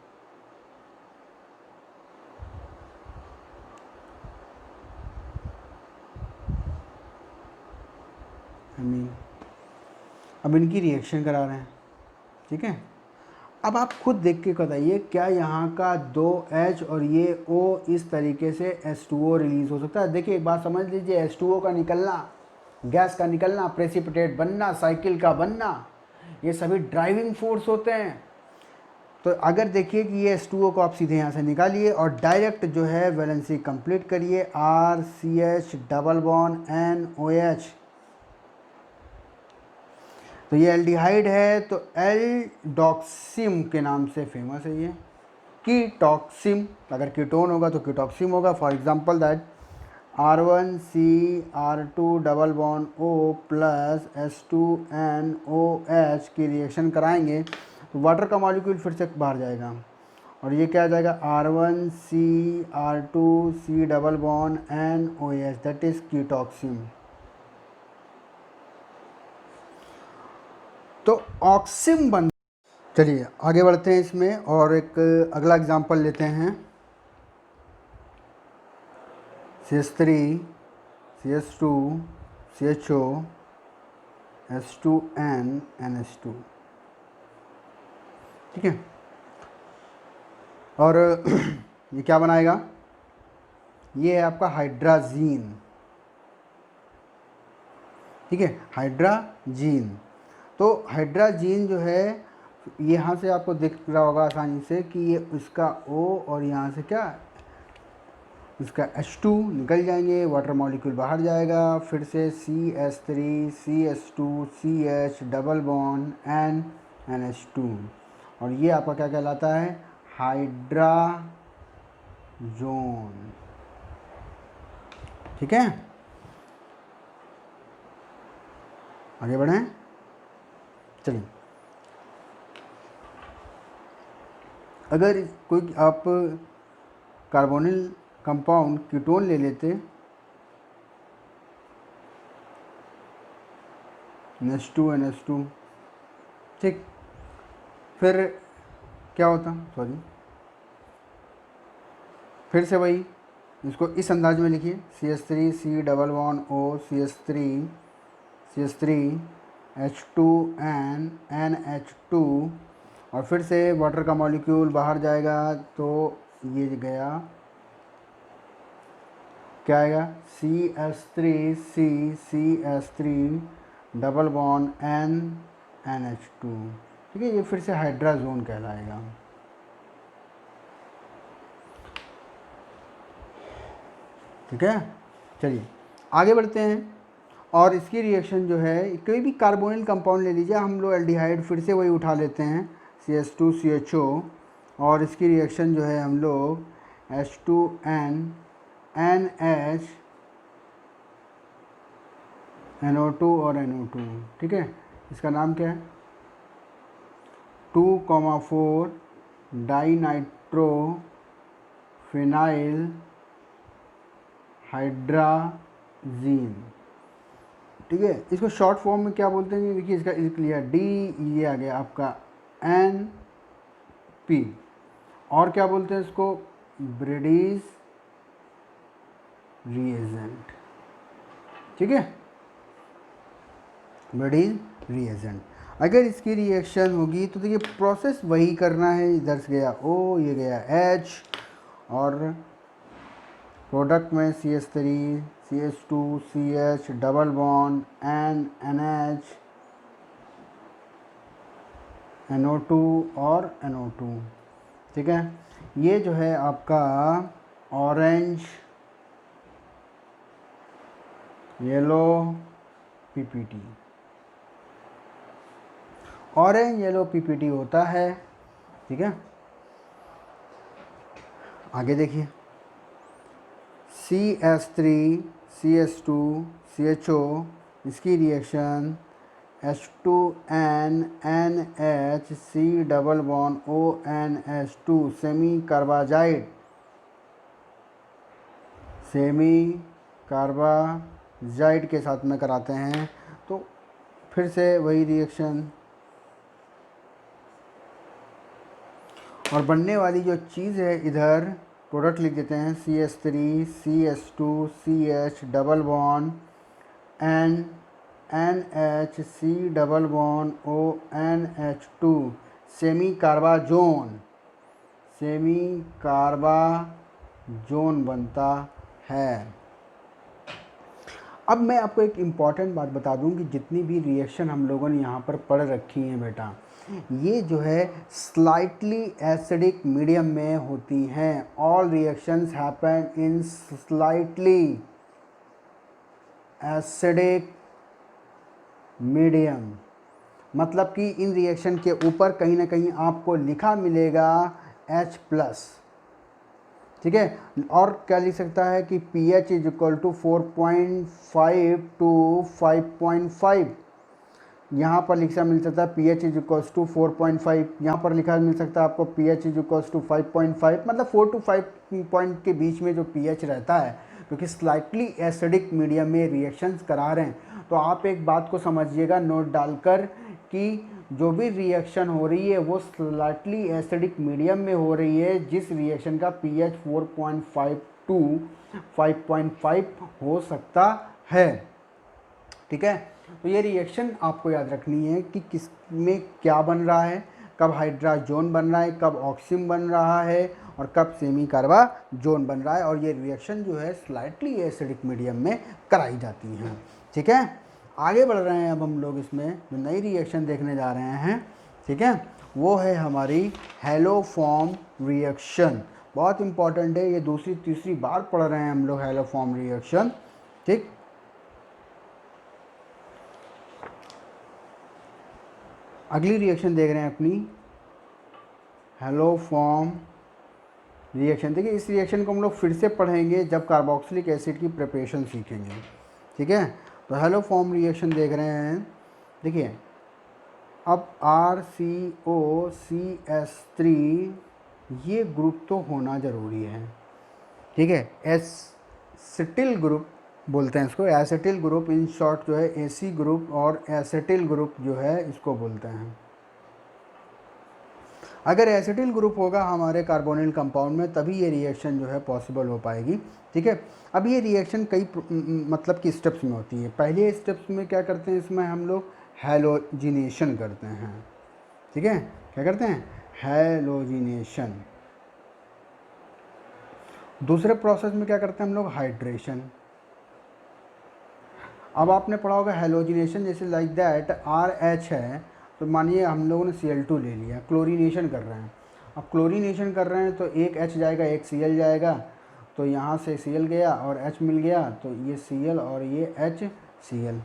अब इनकी रिएक्शन करा रहे हैं, ठीक है। अब आप खुद देख के बताइए क्या यहाँ का 2H और ये O इस तरीके से H2O रिलीज़ हो सकता है। देखिए एक बात समझ लीजिए, H2O का निकलना, गैस का निकलना, प्रेसिपिटेट बनना, साइकिल का बनना, ये सभी ड्राइविंग फोर्स होते हैं। तो अगर देखिए कि ये H2O को आप सीधे यहाँ से निकालिए और डायरेक्ट जो है वैलेंसी कंप्लीट करिए RCH डबल बॉन्ड NOH, तो ये एल्डिहाइड है तो एल्डोक्सिम के नाम से फेमस है ये, कीटॉक्सिम, अगर कीटोन होगा तो कीटॉक्सिम होगा। For example that R1CR2 double bond O plus H2NOH की रिएक्शन कराएंगे तो वाटर का मॉलिक्यूल फिर से बाहर जाएगा और ये क्या आ जाएगा R1CR2C double bond NOH, that is ketoxime. तो ऑक्सिम बन। चलिए आगे बढ़ते हैं इसमें और एक अगला एग्जांपल लेते हैं। CH3 CH2 CHO H2N NH2, ठीक है। और ये क्या बनाएगा, ये है आपका हाइड्राजीन, ठीक है, हाइड्राजीन। तो हाइड्राजीन जो है यहाँ से आपको दिख रहा होगा आसानी से कि ये उसका O और यहाँ से क्या इसका H2 निकल जाएंगे, वाटर मॉलिक्यूल बाहर जाएगा, फिर से CH3 CH2 CH double bond N NH2, और ये आपका क्या कहलाता है, हाइड्राजोन, ठीक है। आगे बढ़ें, चलिए। अगर कोई आप कार्बोनिल कंपाउंड कीटोन ले लेते, NH2 ठीक, फिर क्या होता, सॉरी, फिर से वही इसको इस अंदाज में लिखिए, CH3 C double bond O CH3 H2N NH2, और फिर से वाटर का मॉलिक्यूल बाहर जाएगा तो ये गया, क्या आएगा, CH3 double bond N NH2, ठीक है। ये फिर से हाइड्राजोन कहलाएगा, ठीक है। चलिए आगे बढ़ते हैं और इसकी रिएक्शन जो है, कोई भी कार्बोनिल कंपाउंड ले लीजिए, हम लोग एल्डिहाइड फिर से वही उठा लेते हैं, CH2 CHO, और इसकी रिएक्शन जो है हम लोग H2N NH NO2 और NO2, ठीक है। इसका नाम क्या है, 2,4 डाइनाइट्रो फिनाइल हाइड्राजीन, ठीक है। इसको शॉर्ट फॉर्म में क्या बोलते हैं, देखिए इसका लिया D, ये आ गया आपका NP, और क्या बोलते हैं इसको, ब्रिडीज रिएजेंट, ठीक है, ब्रिडीज रिएजेंट। अगर इसकी रिएक्शन होगी तो देखिए प्रोसेस वही करना है, इधर से गया O, ये गया H, और प्रोडक्ट में CH3 CH2 CH double bond N NH NO2 और NO2, ठीक है। ये जो है आपका orange yellow PPT, orange yellow PPT होता है, ठीक है। आगे देखिए, CH3 CH2 CHO, इसकी reaction H2N NH C double bond ONH2 semi carbazide के साथ में कराते हैं, तो फिर से वही रिएक्शन, और बनने वाली जो चीज़ है इधर प्रोडक्ट लिख देते हैं, CH3 CH2 CH double bond N NH C double bond ONH2 semicarbazone बनता है। अब मैं आपको एक इम्पॉर्टेंट बात बता दूं कि जितनी भी रिएक्शन हम लोगों ने यहाँ पर पढ़ रखी हैं बेटा, ये जो है स्लाइटली एसिडिक मीडियम में होती हैं। All reactions happen in slightly acidic medium, मतलब कि इन रिएक्शन के ऊपर कहीं ना कहीं आपको लिखा मिलेगा H+, ठीक है। और क्या लिख सकता है कि pH is equal to 4.5 to 5.5, यहाँ पर लिखा मिल सकता है pH इज इक्वल्स टू 4.5, यहाँ पर लिखा मिल सकता है आपको pH इज इक्वल्स टू 5.5, मतलब 4 to 5 पॉइंट के बीच में जो pH रहता है, क्योंकि स्लाइटली एसिडिक मीडियम में रिएक्शंस करा रहे हैं। तो आप एक बात को समझिएगा नोट डालकर कि जो भी रिएक्शन हो रही है वो स्लाइटली एसिडिक मीडियम में हो रही है, जिस रिएक्शन का पीएच 4.5 टू 5.5 हो सकता है। ठीक है, तो ये रिएक्शन आपको याद रखनी है कि किस में क्या बन रहा है, कब हाइड्राजोन बन रहा है, कब ऑक्सीजन बन रहा है और कब सेमी कार्बाजोन बन रहा है, और ये रिएक्शन जो है स्लाइटली एसिडिक मीडियम में कराई जाती हैं। ठीक है, आगे बढ़ रहे हैं अब हम लोग इसमें जो नई रिएक्शन देखने जा रहे हैं, ठीक है, वो है हमारी हैलोफॉर्म रिएक्शन। बहुत इंपॉर्टेंट है, ये दूसरी तीसरी बार पढ़ रहे हैं हम लोग हैलोफॉर्म रिएक्शन। ठीक, अगली रिएक्शन देख रहे हैं अपनी हैलोफॉर्म रिएक्शन। देखिए इस रिएक्शन को हम लोग फिर से पढ़ेंगे जब कार्बोक्सिलिक एसिड की प्रिपरेशन सीखेंगे। ठीक है, तो हैलोफॉर्म रिएक्शन देख रहे हैं। देखिए अब RCOCS3 ये ग्रुप तो होना ज़रूरी है। ठीक है, एसिटिल ग्रुप बोलते हैं इसको, एसिटिल ग्रुप इन शॉर्ट जो है AC ग्रुप और एसिटिल ग्रुप जो है इसको बोलते हैं। अगर एसिटिल ग्रुप होगा हमारे कार्बोनिल कंपाउंड में तभी ये रिएक्शन जो है पॉसिबल हो पाएगी। ठीक है, अब ये रिएक्शन कई मतलब कि स्टेप्स में होती है। पहले स्टेप्स में क्या करते हैं, इसमें हम लोग हैलोजिनेशन करते हैं। ठीक है, क्या करते हैं, हैलोजिनेशन। दूसरे प्रोसेस में क्या करते हैं हम लोग, हाइड्रेशन। अब आपने पढ़ा होगा हैलोजिनेशन, जैसे लाइक दैट RH है, तो मानिए हम लोगों ने Cl2 ले लिया, क्लोरीनेशन कर रहे हैं। अब क्लोरीनेशन कर रहे हैं तो एक H जाएगा एक Cl जाएगा, तो यहाँ से Cl गया और H मिल गया, तो ये Cl और ये HCl।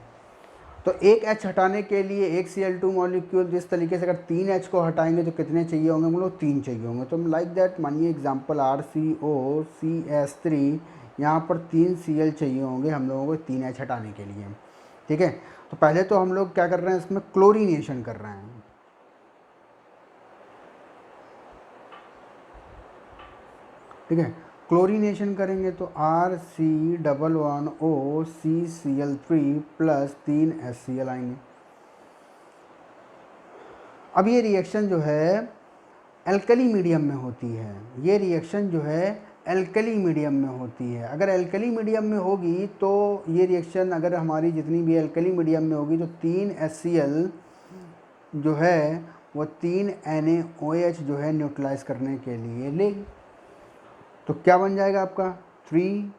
तो एक H हटाने के लिए एक Cl2 मॉलिक्यूल, जिस तरीके से अगर 3 H को हटाएंगे तो कितने चाहिए होंगे हम लोग, 3 चाहिए होंगे। तो लाइक दैट मानिए एग्जांपल RCOCS3, यहाँ पर 3 Cl चाहिए होंगे हम लोगों को 3 H हटाने के लिए। ठीक है, तो पहले तो हम लोग क्या कर रहे हैं, इसमें क्लोरीनेशन कर रहे हैं। ठीक है, क्लोरीनेशन करेंगे तो RC11OCCl3 प्लस 3 HCl आएंगे। अब ये रिएक्शन जो है एल्कली मीडियम में होती है, ये रिएक्शन जो है एल्कली मीडियम में होती है। अगर एल्कली मीडियम में होगी तो ये रिएक्शन, अगर हमारी जितनी भी एल्कली मीडियम में होगी तो 3 HCl जो है वो 3 NaOH जो है न्यूट्रलाइज करने के लिए लेगी। तो क्या बन जाएगा आपका 3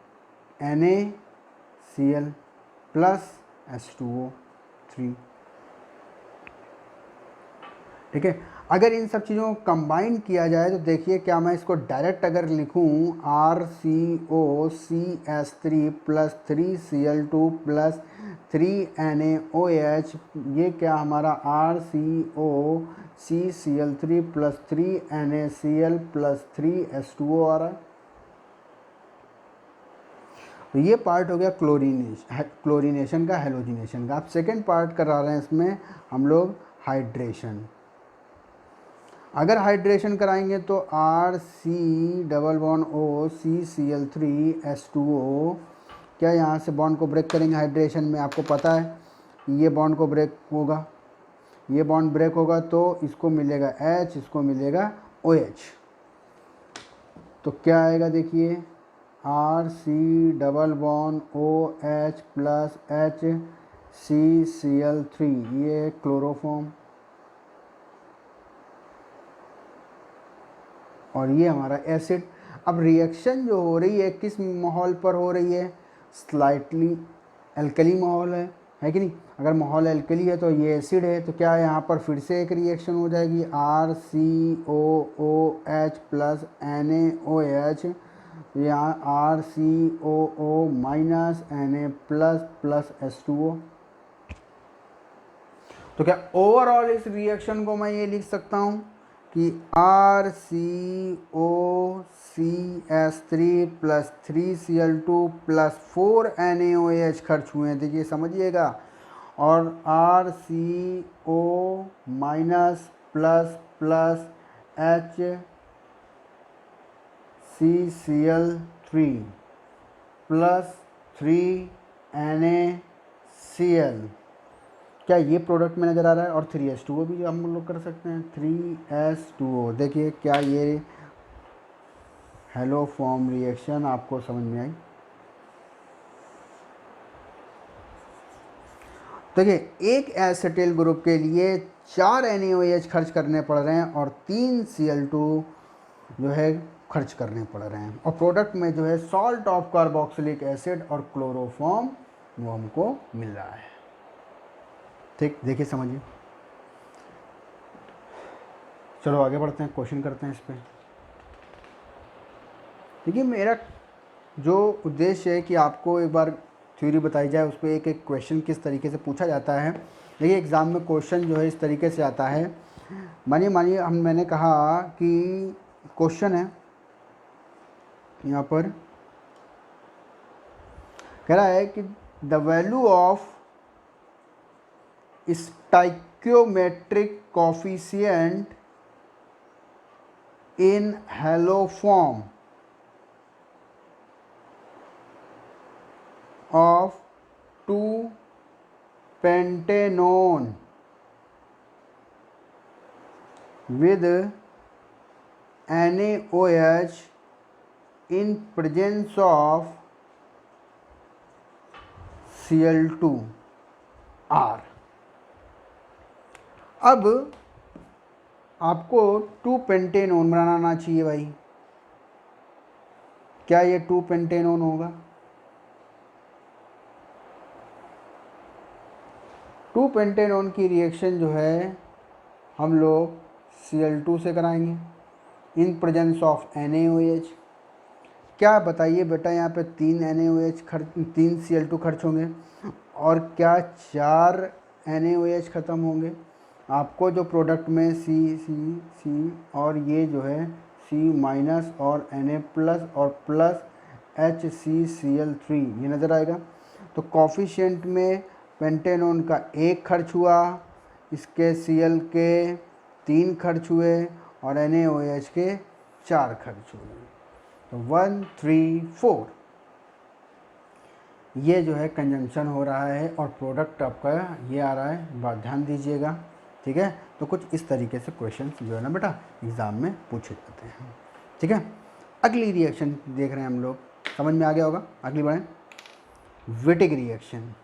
NaCl प्लस H2O3। ठीक है, अगर इन सब चीज़ों को कंबाइन किया जाए तो देखिए, क्या मैं इसको डायरेक्ट अगर लिखूं RCOCS3 plus 3Cl2 plus 3 NaOH, ये क्या हमारा RCOCCl3 plus 3 NaCl plus 3 H2O आ रहा है। तो ये पार्ट हो गया क्लोरीनेशन का, हैलोजिनेशन का। अब सेकेंड पार्ट करा रहे हैं इसमें हम लोग हाइड्रेशन। अगर हाइड्रेशन कराएंगे तो RC11OCCl3H2O, क्या यहाँ से बॉन्ड को ब्रेक करेंगे हाइड्रेशन में, आपको पता है ये बॉन्ड को ब्रेक होगा, ये बॉन्ड ब्रेक होगा तो इसको मिलेगा H, इसको मिलेगा OH। तो क्या आएगा देखिए, RC11OH प्लस HCCl3, ये क्लोरोफॉर्म, और ये हमारा एसिड। अब रिएक्शन जो हो रही है किस माहौल पर हो रही है, स्लाइटली एल्कली माहौल है कि नहीं। अगर माहौल एल्कली है तो ये एसिड है, तो क्या है यहाँ पर फिर से एक रिएक्शन हो जाएगी RCOOH प्लस NaOH, यहाँ RCOO minus Na plus plus H2O। तो क्या ओवरऑल इस रिएक्शन को मैं ये लिख सकता हूँ कि RCOCS3 plus 3Cl2 plus 4 NaOH खर्च हुए हैं, देखिए समझिएगा, और RCO minus plus plus HCCl3 plus 3 NaCl। क्या ये प्रोडक्ट में नज़र आ रहा है, और 3H2O भी हम लोग कर सकते हैं, 3H2O। देखिए क्या ये हेलो फॉर्म रिएक्शन आपको समझ में आई? देखिए एक एसिटिल ग्रुप के लिए 4 NaOH खर्च करने पड़ रहे हैं और 3 Cl2 जो है खर्च करने पड़ रहे हैं, और प्रोडक्ट में जो है सॉल्ट ऑफ कार्बोक्सिलिक एसिड और क्लोरोफॉर्म वो हमको मिल रहा है। ठीक, देखिए समझिए। चलो आगे बढ़ते हैं, क्वेश्चन करते हैं इस पर। देखिए मेरा जो उद्देश्य है कि आपको एक बार थ्योरी बताई जाए, उस पर एक एक क्वेश्चन किस तरीके से पूछा जाता है। देखिए एग्ज़ाम में क्वेश्चन जो है इस तरीके से आता है। मानिए मैंने कहा कि क्वेश्चन है यहाँ पर, कह रहा है कि the value of stoichiometric coefficient in hello form of 2-pentanone with NaOH in presence of Cl2R। अब आपको 2-पेंटेनोन बनाना चाहिए भाई। क्या ये 2-पेंटेनोन होगा? 2-पेंटेनोन की रिएक्शन जो है हम लोग Cl2 से कराएंगे इन प्रेजेंस ऑफ NaOH। क्या बताइए बेटा, यहाँ पे 3 NaOH खर्च, 3 Cl2 खर्च होंगे और क्या 4 NaOH ख़त्म होंगे? आपको जो प्रोडक्ट में C और ये जो है C- और Na+ और प्लस HCCl3 ये नज़र आएगा। तो कॉफिशिएंट में पेंटेनोन का 1 खर्च हुआ, इसके Cl के 3 खर्च हुए और NaOH के 4 खर्च हुए। तो 1 3 4 ये जो है कंजंक्शन हो रहा है और प्रोडक्ट आपका ये आ रहा है, बात ध्यान दीजिएगा। ठीक है, तो कुछ इस तरीके से क्वेश्चन जो है ना बेटा एग्ज़ाम में पूछे जाते हैं। ठीक है, अगली रिएक्शन देख रहे हैं हम लोग, समझ में आ गया होगा। अगली बढ़ें, विटिक रिएक्शन।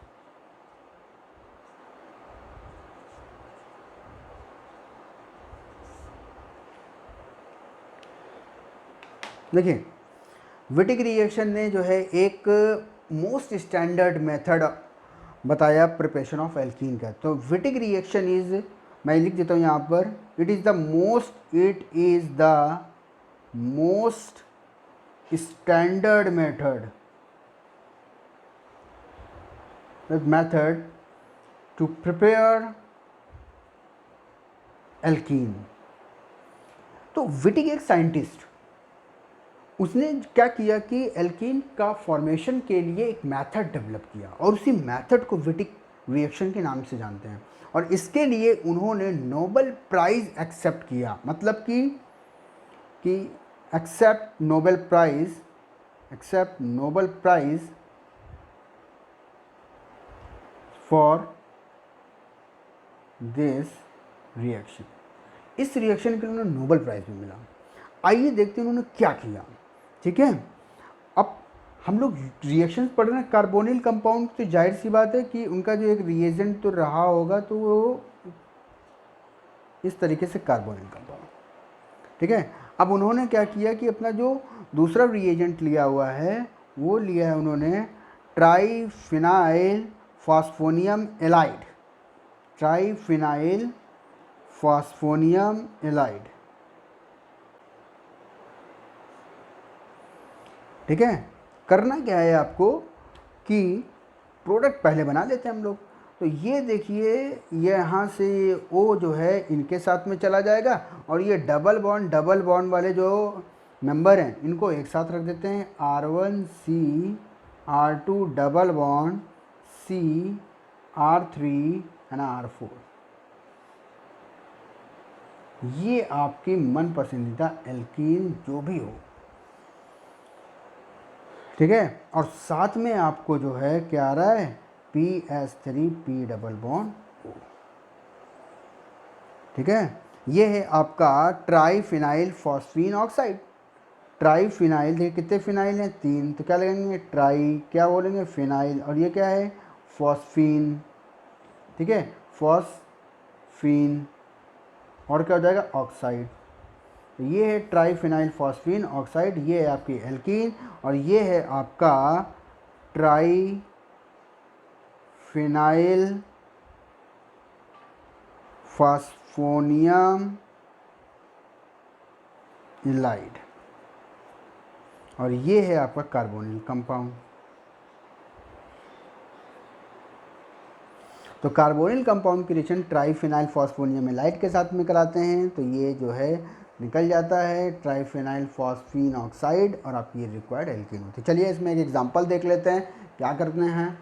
देखिए विटिक रिएक्शन ने जो है एक मोस्ट स्टैंडर्ड मेथड बताया प्रिपरेशन ऑफ एल्कीन का। तो विटिक रिएक्शन इज, मैं लिख देता हूँ यहाँ पर, it is the most standard method to prepare alkene. तो विटिक एक साइंटिस्ट, उसने क्या किया कि एल्कीन का फॉर्मेशन के लिए एक मेथड डेवलप किया और उसी मेथड को विटिक रिएक्शन के नाम से जानते हैं। और इसके लिए उन्होंने नोबेल प्राइज़ एक्सेप्ट किया, मतलब कि accept Nobel Prize for this reaction. इस रिएक्शन के लिए उन्हें नोबेल प्राइज़ भी मिला। आइए देखते हैं उन्होंने क्या किया। ठीक है, अब हम लोग रिएक्शंस पढ़ रहे हैं कार्बोनिल कंपाउंड, तो जाहिर सी बात है कि उनका जो एक रिएजेंट तो रहा होगा, तो वो इस तरीके से कार्बोनिल कंपाउंड। ठीक है, अब उन्होंने क्या किया कि अपना जो दूसरा रिएजेंट लिया हुआ है वो लिया है उन्होंने ट्राइफिनाइल फॉस्फोनियम एलाइड। ठीक है, करना क्या है आपको कि प्रोडक्ट पहले बना लेते हैं हम लोग। तो ये देखिए, ये यहाँ से ओ जो है इनके साथ में चला जाएगा और ये डबल बॉन्ड वाले जो मेंबर हैं इनको एक साथ रख देते हैं, R1C R2 double bond C R3 है ना R4। ये आपकी मन पसंदीदा एल्कीन जो भी हो। ठीक है, और साथ में आपको जो है क्या आ रहा है, PS3 P डबल बॉन्ड ठीक है, ये है आपका ट्राईफिनाइल फॉस्फीन ऑक्साइड। ट्राईफिनाइल, देखिए कितने फिनाइल हैं, 3, तो क्या लगेंगे ट्राई, क्या बोलेंगे फिनाइल, और ये क्या है फॉस्फीन। ठीक है, फॉस्फीन, और क्या हो जाएगा ऑक्साइड। तो ये है ट्राईफिनाइल फॉस्फीन ऑक्साइड, ये है आपकी एल्कीन, और ये है आपका ट्राईफिनाइल फास्फोनियम इलाइड, और ये है आपका कार्बोनिल कंपाउंड। तो कार्बोनिल कंपाउंड की रिएक्शन ट्राईफिनाइल फॉस्फोनियम इलाइड के साथ में कराते हैं, तो ये जो है निकल जाता है ट्राईफिनाइल फॉस्फीन ऑक्साइड, और आपकी ये रिक्वायर्ड एल्कीन होती है। चलिए इसमें एक एग्जांपल देख लेते हैं क्या करते हैं।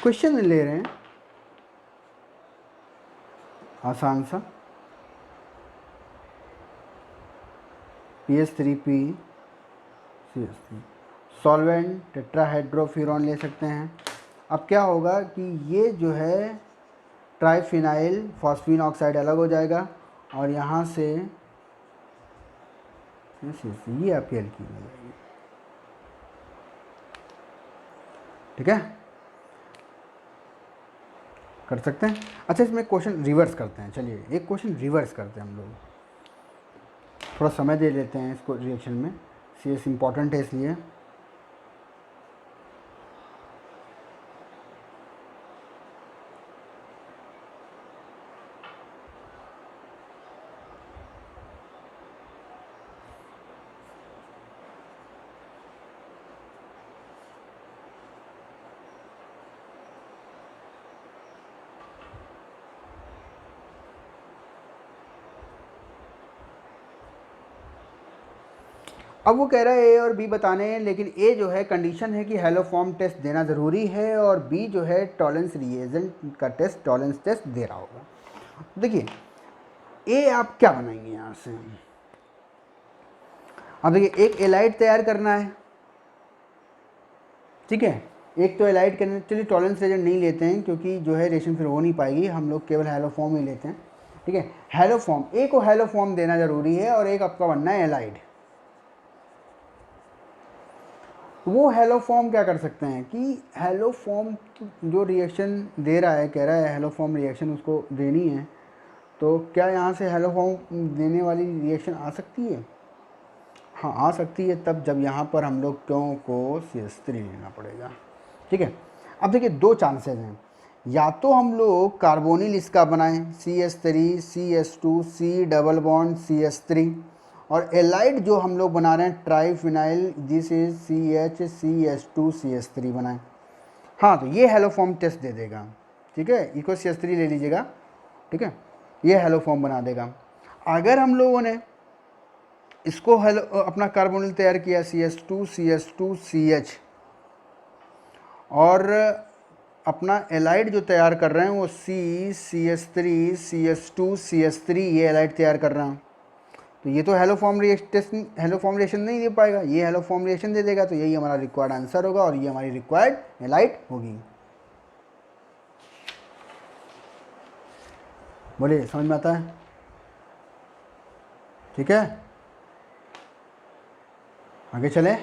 क्वेश्चन ले रहे हैं आसान सा, PH3P CH3 सॉल्वेंट टेट्राहाइड्रोफ्यूरॉन ले सकते हैं। अब क्या होगा कि ये जो है ट्राईफिनाइल फॉस्फीन ऑक्साइड अलग हो जाएगा, और यहाँ से ये आपकी एल्कीन हो जाएगी। ठीक है, कर सकते हैं। अच्छा, इसमें क्वेश्चन रिवर्स करते हैं। चलिए एक क्वेश्चन रिवर्स करते हैं हम लोग, थोड़ा समय दे लेते हैं इसको रिएक्शन में, CS इम्पॉर्टेंट है इसलिए। अब वो कह रहा है ए और बी बताने हैं, लेकिन ए जो है कंडीशन है कि हेलोफॉर्म टेस्ट देना ज़रूरी है, और बी जो है टॉलेंस रिएजेंट का टेस्ट, टॉलेंस टेस्ट दे रहा होगा। देखिए ए आप क्या बनाएंगे यहाँ से, अब देखिए एक एलाइड तैयार करना है। ठीक है, एक तो एलाइड करने, चलिए टॉलेंस रिएजेंट नहीं लेते हैं क्योंकि जो है रिएक्शन फिर हो नहीं पाएगी, हम लोग केवल हेलोफॉर्म ही लेते हैं। ठीक है, हेलोफॉर्म, ए को हेलोफॉर्म देना ज़रूरी है, और एक आपका बनना है एलाइड। वो हेलोफॉर्म क्या कर सकते हैं कि हेलोफॉर्म जो रिएक्शन दे रहा है, कह रहा है हेलोफॉर्म रिएक्शन उसको देनी है, तो क्या यहाँ से हेलोफॉर्म देने वाली रिएक्शन आ सकती है? हाँ आ सकती है, तब जब यहाँ पर हम लोग क्यों को CH3 लेना पड़ेगा। ठीक है, अब देखिए दो चांसेस हैं, या तो हम लोग कार्बोनिल इसका बनाएं CH3 CH2 C double bond CH3, और एलाइड जो हम लोग बना रहे हैं triphenyl this is CH2 CH3 बनाएं। हाँ, तो ये हेलोफॉर्म टेस्ट दे देगा। ठीक है, इको CH3 ले लीजिएगा। ठीक है, ये हेलोफॉर्म बना देगा। अगर हम लोगों ने इसको अपना कार्बोनिल तैयार किया CH2 CH2 CH, और अपना एलाइड जो तैयार कर रहे हैं वो CH3 CH2 CH3, ये एलाइड तैयार कर रहा हूँ, तो ये तो हेलोफॉर्म रिएक्शन नहीं दे पाएगा, ये हेलोफॉर्म रिएक्शन दे देगा, तो यही हमारा रिक्वायर्ड आंसर होगा, और ये हमारी रिक्वायर्ड एलाइड होगी। बोलिए समझ में आता है? ठीक है, आगे चले।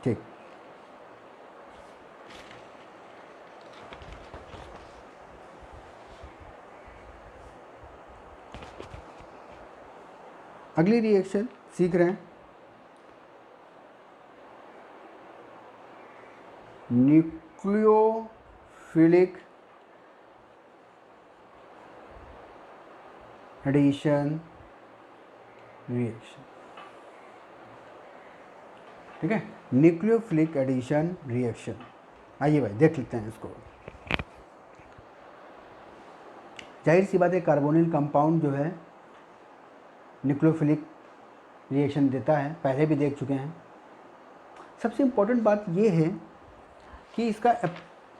ठीक, अगली रिएक्शन सीख रहे हैं, न्यूक्लियोफिलिक एडिशन रिएक्शन। ठीक है, न्यूक्लियोफिलिक एडिशन रिएक्शन, आइए भाई देख लेते हैं इसको। जाहिर सी बात है कार्बोनिल कंपाउंड जो है न्यूक्लियोफिलिक रिएक्शन देता है, पहले भी देख चुके हैं। सबसे इम्पोर्टेंट बात ये है कि इसका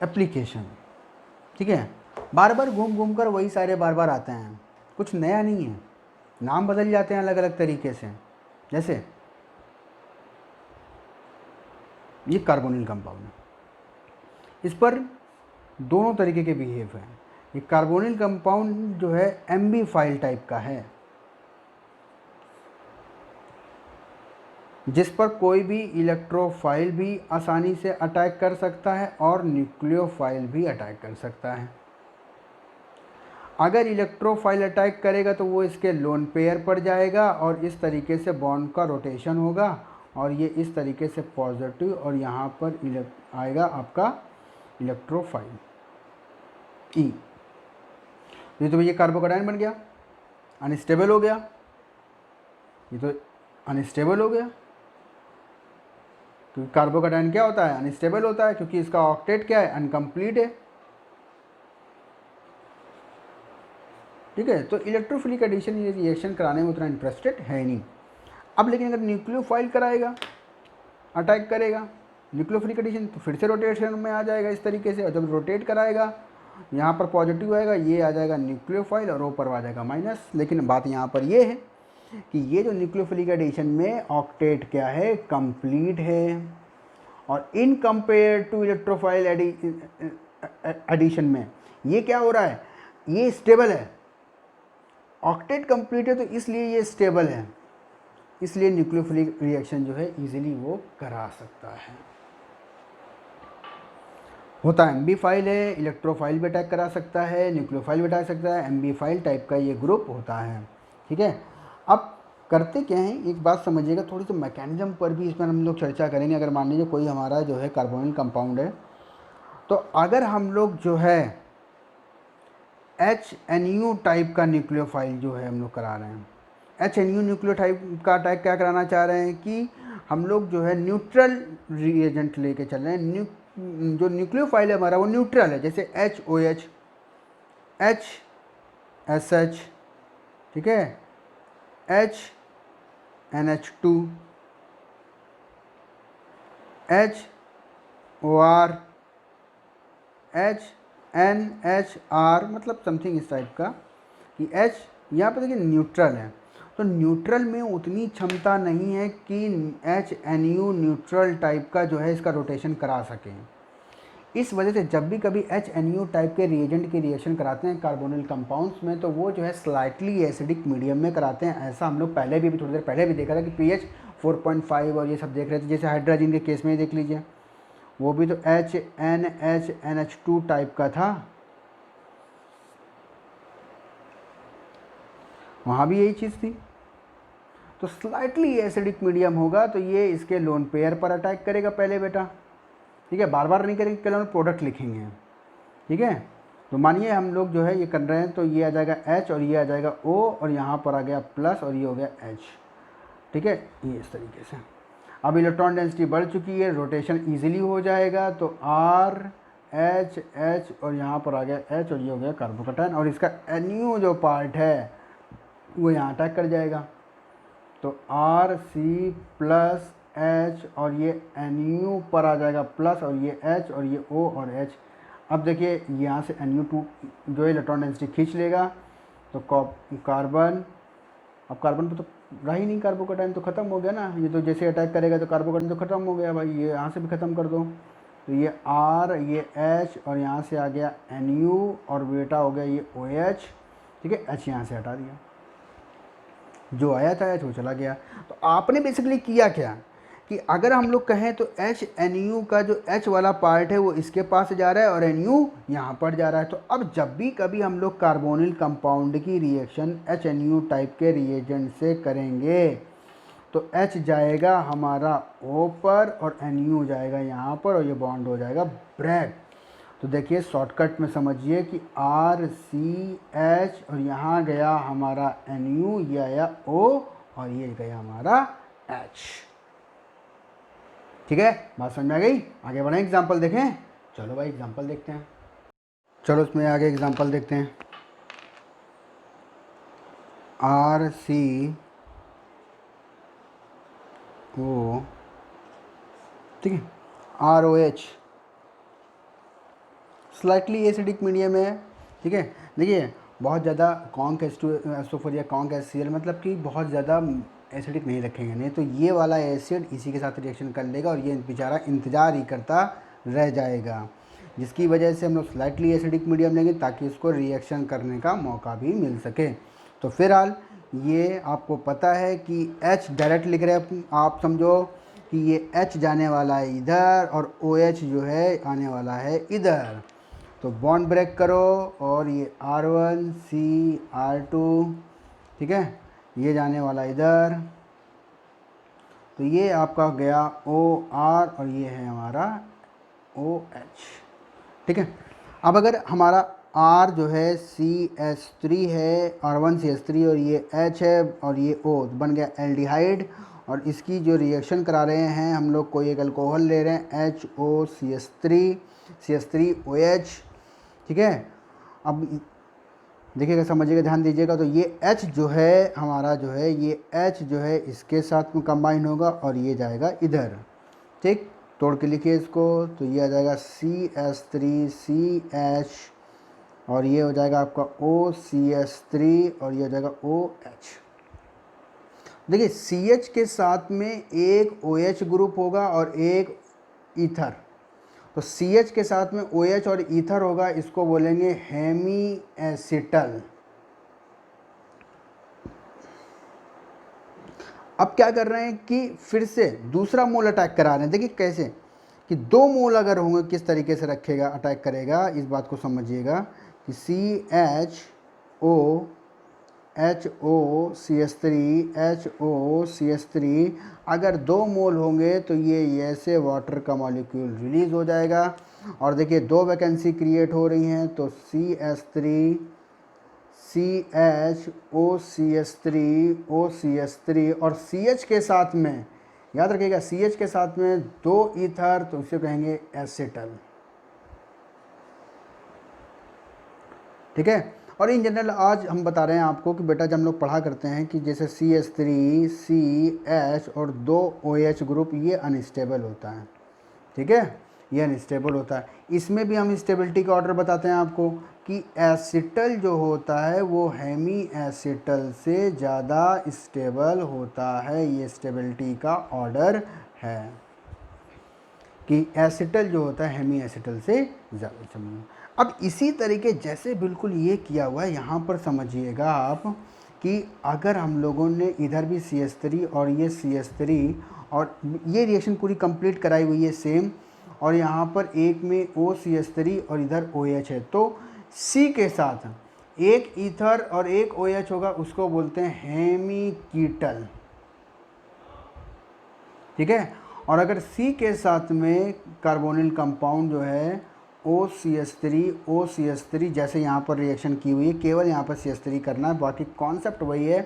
एप्लीकेशन। ठीक है, बार बार घूम घूम कर वही सारे बार बार आते हैं, कुछ नया नहीं है, नाम बदल जाते हैं अलग अलग तरीके से। जैसे ये कार्बोनिल कंपाउंड है, इस पर दोनों तरीके के बिहेव हैं। ये कार्बोनिल कंपाउंड जो है एम्बी फाइल टाइप का है, जिस पर कोई भी इलेक्ट्रोफाइल भी आसानी से अटैक कर सकता है और न्यूक्लियोफाइल भी अटैक कर सकता है। अगर इलेक्ट्रोफाइल अटैक करेगा तो वो इसके लोन पेयर पर जाएगा और इस तरीके से बॉन्ड का रोटेशन होगा और ये इस तरीके से पॉजिटिव और यहाँ पर आएगा आपका इलेक्ट्रोफाइल ई। ये तो ये कार्बोकैटायन बन गया, अनस्टेबल हो गया, ये तो अनस्टेबल हो गया, क्योंकि कार्बोकैटायन क्या होता है, अनस्टेबल होता है, क्योंकि इसका ऑक्टेट क्या है, अनकम्प्लीट है। ठीक है, तो इलेक्ट्रोफिलिक एडिशन ये रिएक्शन कराने में उतना इंटरेस्टेड है नहीं। अब लेकिन अगर न्यूक्लियोफाइल कराएगा, अटैक करेगा न्यूक्लियोफिलिक एडिशन, तो फिर से रोटेशन में आ जाएगा इस तरीके से, और जब रोटेट कराएगा यहाँ पर पॉजिटिव आएगा, ये आ जाएगा न्यूक्लियोफाइल और ऊपर आ जाएगा माइनस। लेकिन बात यहाँ पर ये है कि ये जो न्यूक्लियोफिलिक एडिशन में ऑक्टेट क्या है, कंप्लीट है, और in compare to electrophile addition में ये क्या हो रहा है, ये स्टेबल है। ऑक्टेट कंप्लीट है तो इसलिए ये स्टेबल है, इसलिए न्यूक्लियोफिलिक रिएक्शन जो है इजीली वो करा सकता है। होता है एम्बी फाइल है, इलेक्ट्रोफाइल भी अटैक करा सकता है, न्यूक्लियोफाइल भी अटैक सकता है, एम्बी फाइल टाइप का ये ग्रुप होता है। ठीक है, अब करते क्या है, एक बात समझिएगा, थोड़ी सी मैकेनिज्म पर भी इसमें हम लोग चर्चा करेंगे। अगर मान लीजिए कोई हमारा जो है कार्बोनिल कंपाउंड है, तो अगर हम लोग जो है HNU टाइप का न्यूक्लियोफाइल जो है हम लोग करा रहे हैं, HNU न्यूक्लियो टाइप का अटैक क्या कराना चाह रहे हैं कि हम लोग जो है न्यूट्रल रिएजेंट लेके चल रहे हैं। जो न्यूक्लियोफाइल है हमारा वो न्यूट्रल है, जैसे HOH, HSH, ठीक है, HNH2, HOR, HNHR, मतलब समथिंग इस टाइप का कि H यहाँ पर देखिए न्यूट्रल है, तो न्यूट्रल में उतनी क्षमता नहीं है कि HNU न्यूट्रल टाइप का जो है इसका रोटेशन करा सकें। इस वजह से जब भी कभी HNU टाइप के रिएजेंट के रिएक्शन कराते हैं कार्बोनिल कंपाउंड्स में, तो वो जो है स्लाइटली एसिडिक मीडियम में कराते हैं। ऐसा हम लोग पहले भी थोड़ी देर पहले भी देखा था कि pH 4.5 और ये सब देख रहे थे। जैसे हाइड्रोजन के केस में ही देख लीजिए, वो भी तो HNH2 टाइप का था, वहाँ भी यही चीज़ थी। तो स्लाइटली एसिडिक मीडियम होगा तो ये इसके लोन पेयर पर अटैक करेगा पहले बेटा। ठीक है, बार बार नहीं करेंगे, केवल प्रोडक्ट लिखेंगे। ठीक है, तो मानिए हम लोग जो है ये कर रहे हैं, तो ये आ जाएगा H और ये आ जाएगा O और यहाँ पर आ गया प्लस और ये हो गया H। ठीक है, ये इस तरीके से। अब इलेक्ट्रॉन डेंसिटी बढ़ चुकी है, रोटेशन इजीली हो जाएगा, तो R H H और यहाँ पर आ गया H और ये हो गया कार्बोकैटायन, और इसका NU जो पार्ट है वो यहाँ अटैक कर जाएगा, तो RC प्लस H और ये NU पर आ जाएगा प्लस और ये H और ये O और H। अब देखिए यहाँ से NU2 जो इलेक्ट्रॉन डेंसिटी खींच लेगा, तो कार्बन, अब कार्बन पर तो रहा ही नहीं, कार्बोकैटायन तो ख़त्म हो गया ना। ये तो जैसे अटैक करेगा तो कार्बोकैटायन तो ख़त्म हो गया भाई, ये यहाँ से भी ख़त्म कर दो, तो ये R, ये H और यहाँ से आ गया NU और बेटा हो गया ये OH। ठीक है, H यहाँ से हटा दिया, जो आया था H वो चला गया। तो आपने बेसिकली किया क्या कि अगर हम लोग कहें तो HNU का जो H वाला पार्ट है वो इसके पास जा रहा है और NU यहाँ पर जा रहा है। तो अब जब भी कभी हम लोग कार्बोनिल कंपाउंड की रिएक्शन HNU टाइप के रिएजेंट से करेंगे, तो H जाएगा हमारा O पर और NU जाएगा यहाँ पर और ये बॉन्ड हो जाएगा ब्रेक। तो देखिए शॉर्टकट में समझिए कि RCH और यहाँ गया हमारा NU, ये आया O और ये गया हमारा H। ठीक है, बात समझ में आ गई? आगे बढ़ें, एग्जाम्पल देखें। चलो भाई एग्जाम्पल देखते हैं, चलो उसमें आगे एग्जाम्पल देखते हैं। RCO, ठीक है, ROH स्लाइटली एसिडिक मीडियम है, ठीक है। देखिए बहुत ज़्यादा कॉन्क H2SO4 या कॉन्क HCl मतलब कि बहुत ज़्यादा एसिडिक नहीं रखेंगे, नहीं तो ये वाला एसिड इसी के साथ रिएक्शन कर लेगा और ये बेचारा इंतज़ार ही करता रह जाएगा, जिसकी वजह से हम लोग स्लाइटली एसिडिक मीडियम लेंगे ताकि इसको रिएक्शन करने का मौका भी मिल सके। तो फिलहाल ये आपको पता है कि H डायरेक्ट लिख रहे हैं आप, समझो कि ये H जाने वाला है इधर और OH जो है आने वाला है इधर। तो बॉन्ड ब्रेक करो और ये R1CR2, ठीक है, ये जाने वाला इधर, तो ये आपका गया OR और ये है हमारा OH, ठीक है। अब अगर हमारा R जो है CH3 है, R1CH3 और ये H है और ये O बन गया एल्डिहाइड, और इसकी जो रिएक्शन करा रहे हैं हम लोग कोई एक अल्कोहल ले रहे हैं HOCH3OH, ठीक है। अब देखिएगा, समझिएगा, ध्यान दीजिएगा, तो ये H जो है हमारा जो है ये H जो है इसके साथ में कंबाइन होगा और ये जाएगा इधर, ठीक। तोड़ के लिखिए इसको, तो ये आ जाएगा CH3CH और ये हो जाएगा आपका OCH3 और ये हो जाएगा OH। देखिए CH के साथ में एक OH ग्रुप होगा और एक ईथर, तो CH के साथ में OH और ईथर होगा, इसको बोलेंगे हेमी एसिटल। अब क्या कर रहे हैं कि फिर से दूसरा मोल अटैक करा रहे हैं। देखिए कैसे कि दो मोल अगर होंगे किस तरीके से रखेगा, अटैक करेगा, इस बात को समझिएगा कि CHO CH3 अगर दो मोल होंगे तो ये ऐसे वाटर का मॉलिक्यूल रिलीज हो जाएगा। और देखिए दो वैकेंसी क्रिएट हो रही हैं, तो CH3CHOCH3 और CH के साथ में, याद रखिएगा CH के साथ में दो ईथर, तो इसे कहेंगे एसिटल, ठीक है। और इन जनरल आज हम बता रहे हैं आपको कि बेटा जब हम लोग पढ़ा करते हैं कि जैसे CH3CH और दो OH ग्रुप ये अनस्टेबल होता है, ठीक है, ये अनस्टेबल होता है। इसमें भी हम स्टेबिलिटी का ऑर्डर बताते हैं आपको कि एसिटल जो होता है वो हेमी एसिटल से ज़्यादा स्टेबल होता है, ये स्टेबिलिटी का ऑर्डर है कि एसिटल जो होता है हेमी एसिटल से ज़्यादा समझ। अब इसी तरीके जैसे बिल्कुल ये किया हुआ है यहाँ पर, समझिएगा आप कि अगर हम लोगों ने इधर भी CH3 और ये CH3 और ये रिएक्शन पूरी कंप्लीट कराई हुई है सेम, और यहाँ पर एक में OCH3 और इधर OH है, तो C के साथ एक ईथर और एक OH होगा, उसको बोलते हैं हेमीकीटल, ठीक है। और अगर C के साथ में कार्बोनिल कंपाउंड जो है OCH3 जैसे यहाँ पर रिएक्शन की हुई है, केवल यहाँ पर CH3 करना है, बाकी कॉन्सेप्ट वही है,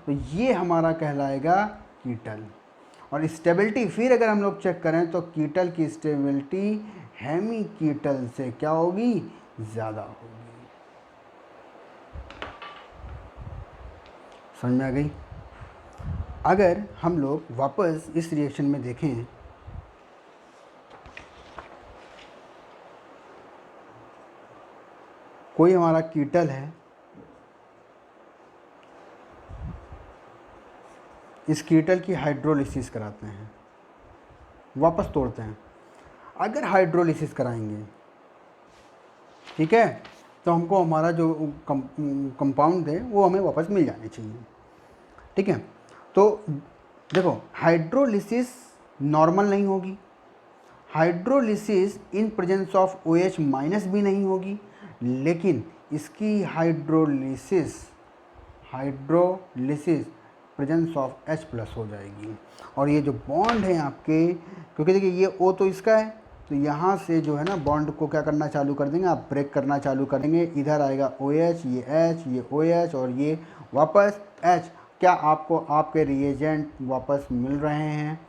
तो ये हमारा कहलाएगा कीटल। और स्टेबिलिटी फिर अगर हम लोग चेक करें तो कीटल की स्टेबिलिटी हेमी कीटल से क्या होगी, ज़्यादा होगी। समझ में आ गई। अगर हम लोग वापस इस रिएक्शन में देखें, कोई हमारा कीटल है, इस कीटल की हाइड्रोलिसिस कराते हैं, वापस तोड़ते हैं। अगर हाइड्रोलिसिस कराएंगे, ठीक है, तो हमको हमारा जो कंपाउंड है वो हमें वापस मिल जाने चाहिए, ठीक है। तो देखो हाइड्रोलिसिस नॉर्मल नहीं होगी, hydrolysis in presence of OH minus भी नहीं होगी, लेकिन इसकी hydrolysis presence of H plus हो जाएगी। और ये जो बॉन्ड है आपके, क्योंकि देखिए ये O तो इसका है, तो यहाँ से जो है ना बॉन्ड को क्या करना चालू कर देंगे, आप ब्रेक करना चालू करेंगे। इधर आएगा OH, ये H, ये OH और ये वापस H। क्या आपको आपके रिएजेंट वापस मिल रहे हैं,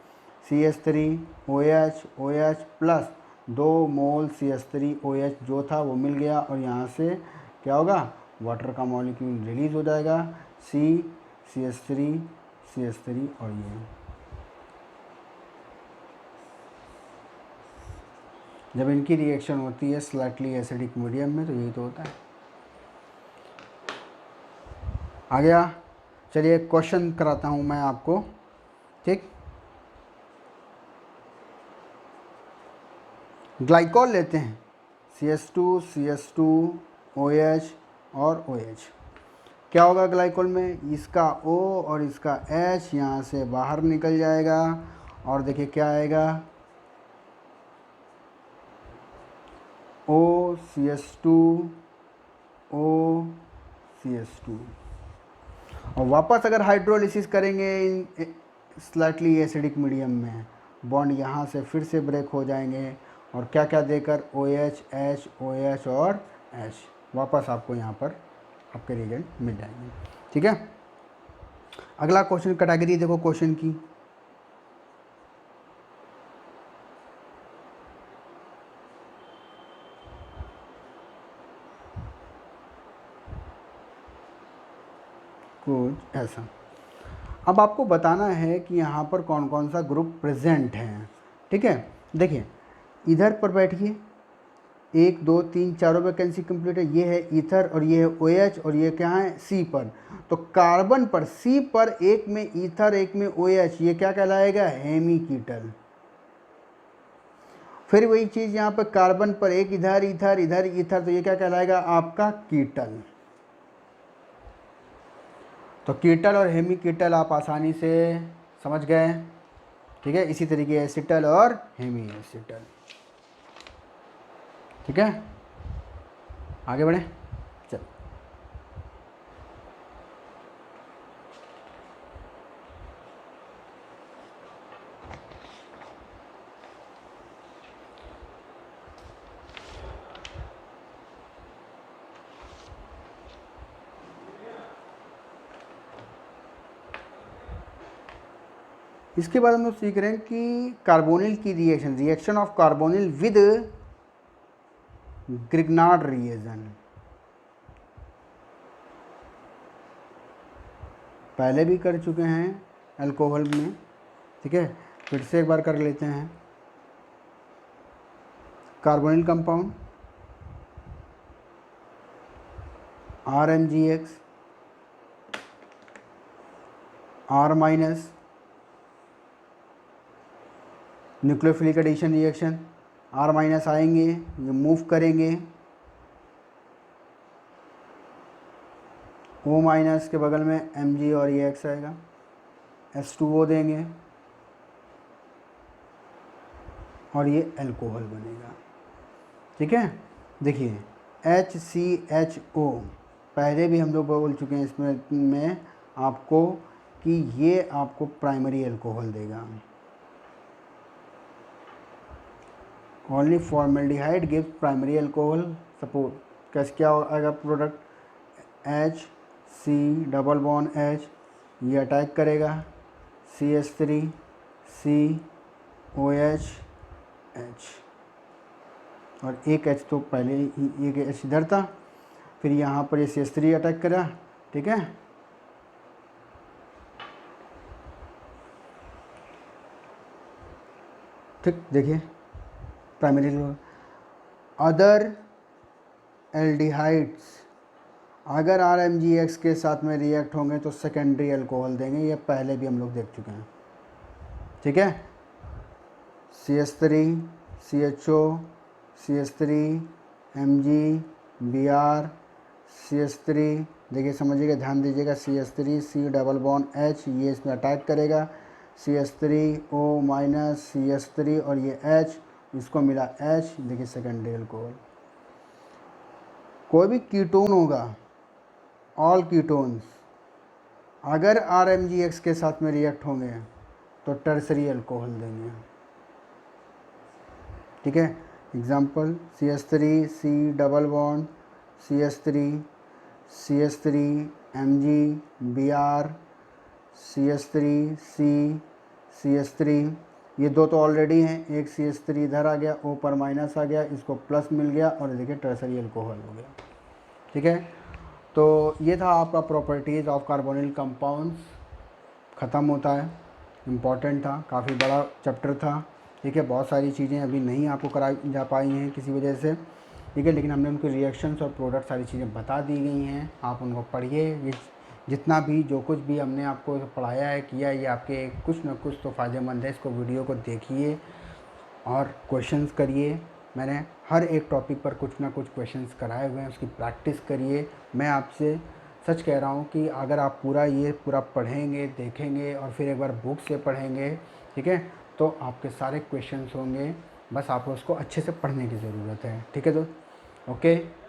CH3OH OH प्लस 2 मोल CH3OH जो था वो मिल गया, और यहाँ से क्या होगा, वाटर का मॉलिक्यूल रिलीज हो जाएगा, CH3 और ये जब इनकी रिएक्शन होती है स्लाइटली एसिडिक मीडियम में, तो यही तो होता है। आ गया। चलिए क्वेश्चन कराता हूँ मैं आपको, ठीक। ग्लाइकॉल लेते हैं, CH2 CH2 OH और OH। क्या होगा ग्लाइकॉल में, इसका O और इसका H यहाँ से बाहर निकल जाएगा और देखिए क्या आएगा, OCH2 OCH2। और वापस अगर हाइड्रोलिसिस करेंगे इन स्लाइटली एसिडिक मीडियम में, बॉन्ड यहाँ से फिर से ब्रेक हो जाएंगे और क्या क्या देकर OH H OH और H, वापस आपको यहाँ पर आपके रिएजेंट मिल जाएंगे, ठीक है। अगला क्वेश्चन कैटेगरी देखो क्वेश्चन की, कुछ ऐसा। अब आपको बताना है कि यहाँ पर कौन कौन सा ग्रुप प्रेजेंट है, ठीक है। देखिए इधर पर बैठिए, 1 2 3 चारों वैकेंसी कंप्लीट है। ये है ईथर और ये है OH और ये क्या है C पर। तो कार्बन पर C पर एक में ईथर एक में OH, ये क्या कहलाएगा, हेमीकीटल। फिर वही चीज़ यहाँ पर कार्बन पर एक इधर ईथर इधर ईथर, तो ये क्या कहलाएगा आपका कीटल। तो कीटल और हेमीकीटल आप आसानी से समझ गए, ठीक है। इसी तरीके एसिटल और हेमी एसिटल, ठीक है। आगे बढ़े, चल। इसके बाद हम लोग सीख रहे हैं कि कार्बोनिल की reaction of carbonyl with Grignard reagent. पहले भी कर चुके हैं अल्कोहल में, ठीक है, फिर से एक बार कर लेते हैं। Carbonyl compound RMgX R minus, nucleophilic addition reaction, R minus आएंगे, ये मूव करेंगे, O माइनस के बगल में Mg और ये X आएगा, H2O देंगे और ये अल्कोहल बनेगा, ठीक है। देखिए HCHO पहले भी हम लोग बोल चुके हैं इसमें में आपको कि ये आपको प्राइमरी अल्कोहल देगा। Only formaldehyde gives primary alcohol support. कैसे क्या आएगा product, HC double bond H, ये अटैक करेगा CH3 COH H, और एक H तो पहले ही एक H इधर था, फिर यहाँ पर ये CH3 अटैक करा, ठीक है। ठीक, देखिए प्राइमरी अदर एल्डिहाइड्स अगर RMgX के साथ में रिएक्ट होंगे तो सेकेंडरी अल्कोहल देंगे, ये पहले भी हम लोग देख चुके हैं, ठीक है। CH3 CHO CH3 Mg Br CH3, देखिए समझिएगा, ध्यान दीजिएगा, CH3 C double bond H, ये इसमें अटैक करेगा, CH3 O माइनस CH3 और ये H, इसको मिला H, देखिए सेकेंडरी अल्कोहल। कोई भी कीटोन होगा, ऑल कीटोन्स अगर RMgX के साथ में रिएक्ट होंगे तो टर्सरी अल्कोहल देंगे, ठीक है। Example CH3 C double bond CH3 CH3 Mg Br CH3 C CH3, ये दो तो ऑलरेडी हैं, एक CH3 इधर आ गया, O पर माइनस आ गया, इसको प्लस मिल गया और देखिए टर्सरी अल्कोहल हो गया, ठीक है। तो ये था आपका प्रॉपर्टीज़ ऑफ कार्बोनिल कंपाउंड्स, ख़त्म होता है। इम्पॉर्टेंट था, काफ़ी बड़ा चैप्टर था, ठीक है। बहुत सारी चीज़ें अभी नहीं आपको कराई जा पाई हैं किसी वजह से, ठीक है, लेकिन हमने उनके रिएक्शंस और प्रोडक्ट सारी चीज़ें बता दी गई हैं, आप उनको पढ़िए। ये जितना भी जो कुछ भी हमने आपको पढ़ाया है किया है, ये आपके कुछ ना कुछ तो फ़ायदेमंद है। इसको वीडियो को देखिए और क्वेश्चंस करिए। मैंने हर एक टॉपिक पर कुछ ना कुछ क्वेश्चंस कराए हुए हैं, उसकी प्रैक्टिस करिए। मैं आपसे सच कह रहा हूँ कि अगर आप पूरा पढ़ेंगे, देखेंगे और फिर एक बार बुक से पढ़ेंगे, ठीक है, तो आपके सारे क्वेश्चंस होंगे। बस आपको उसको अच्छे से पढ़ने की ज़रूरत है। ठीक है दोस्त, ओके।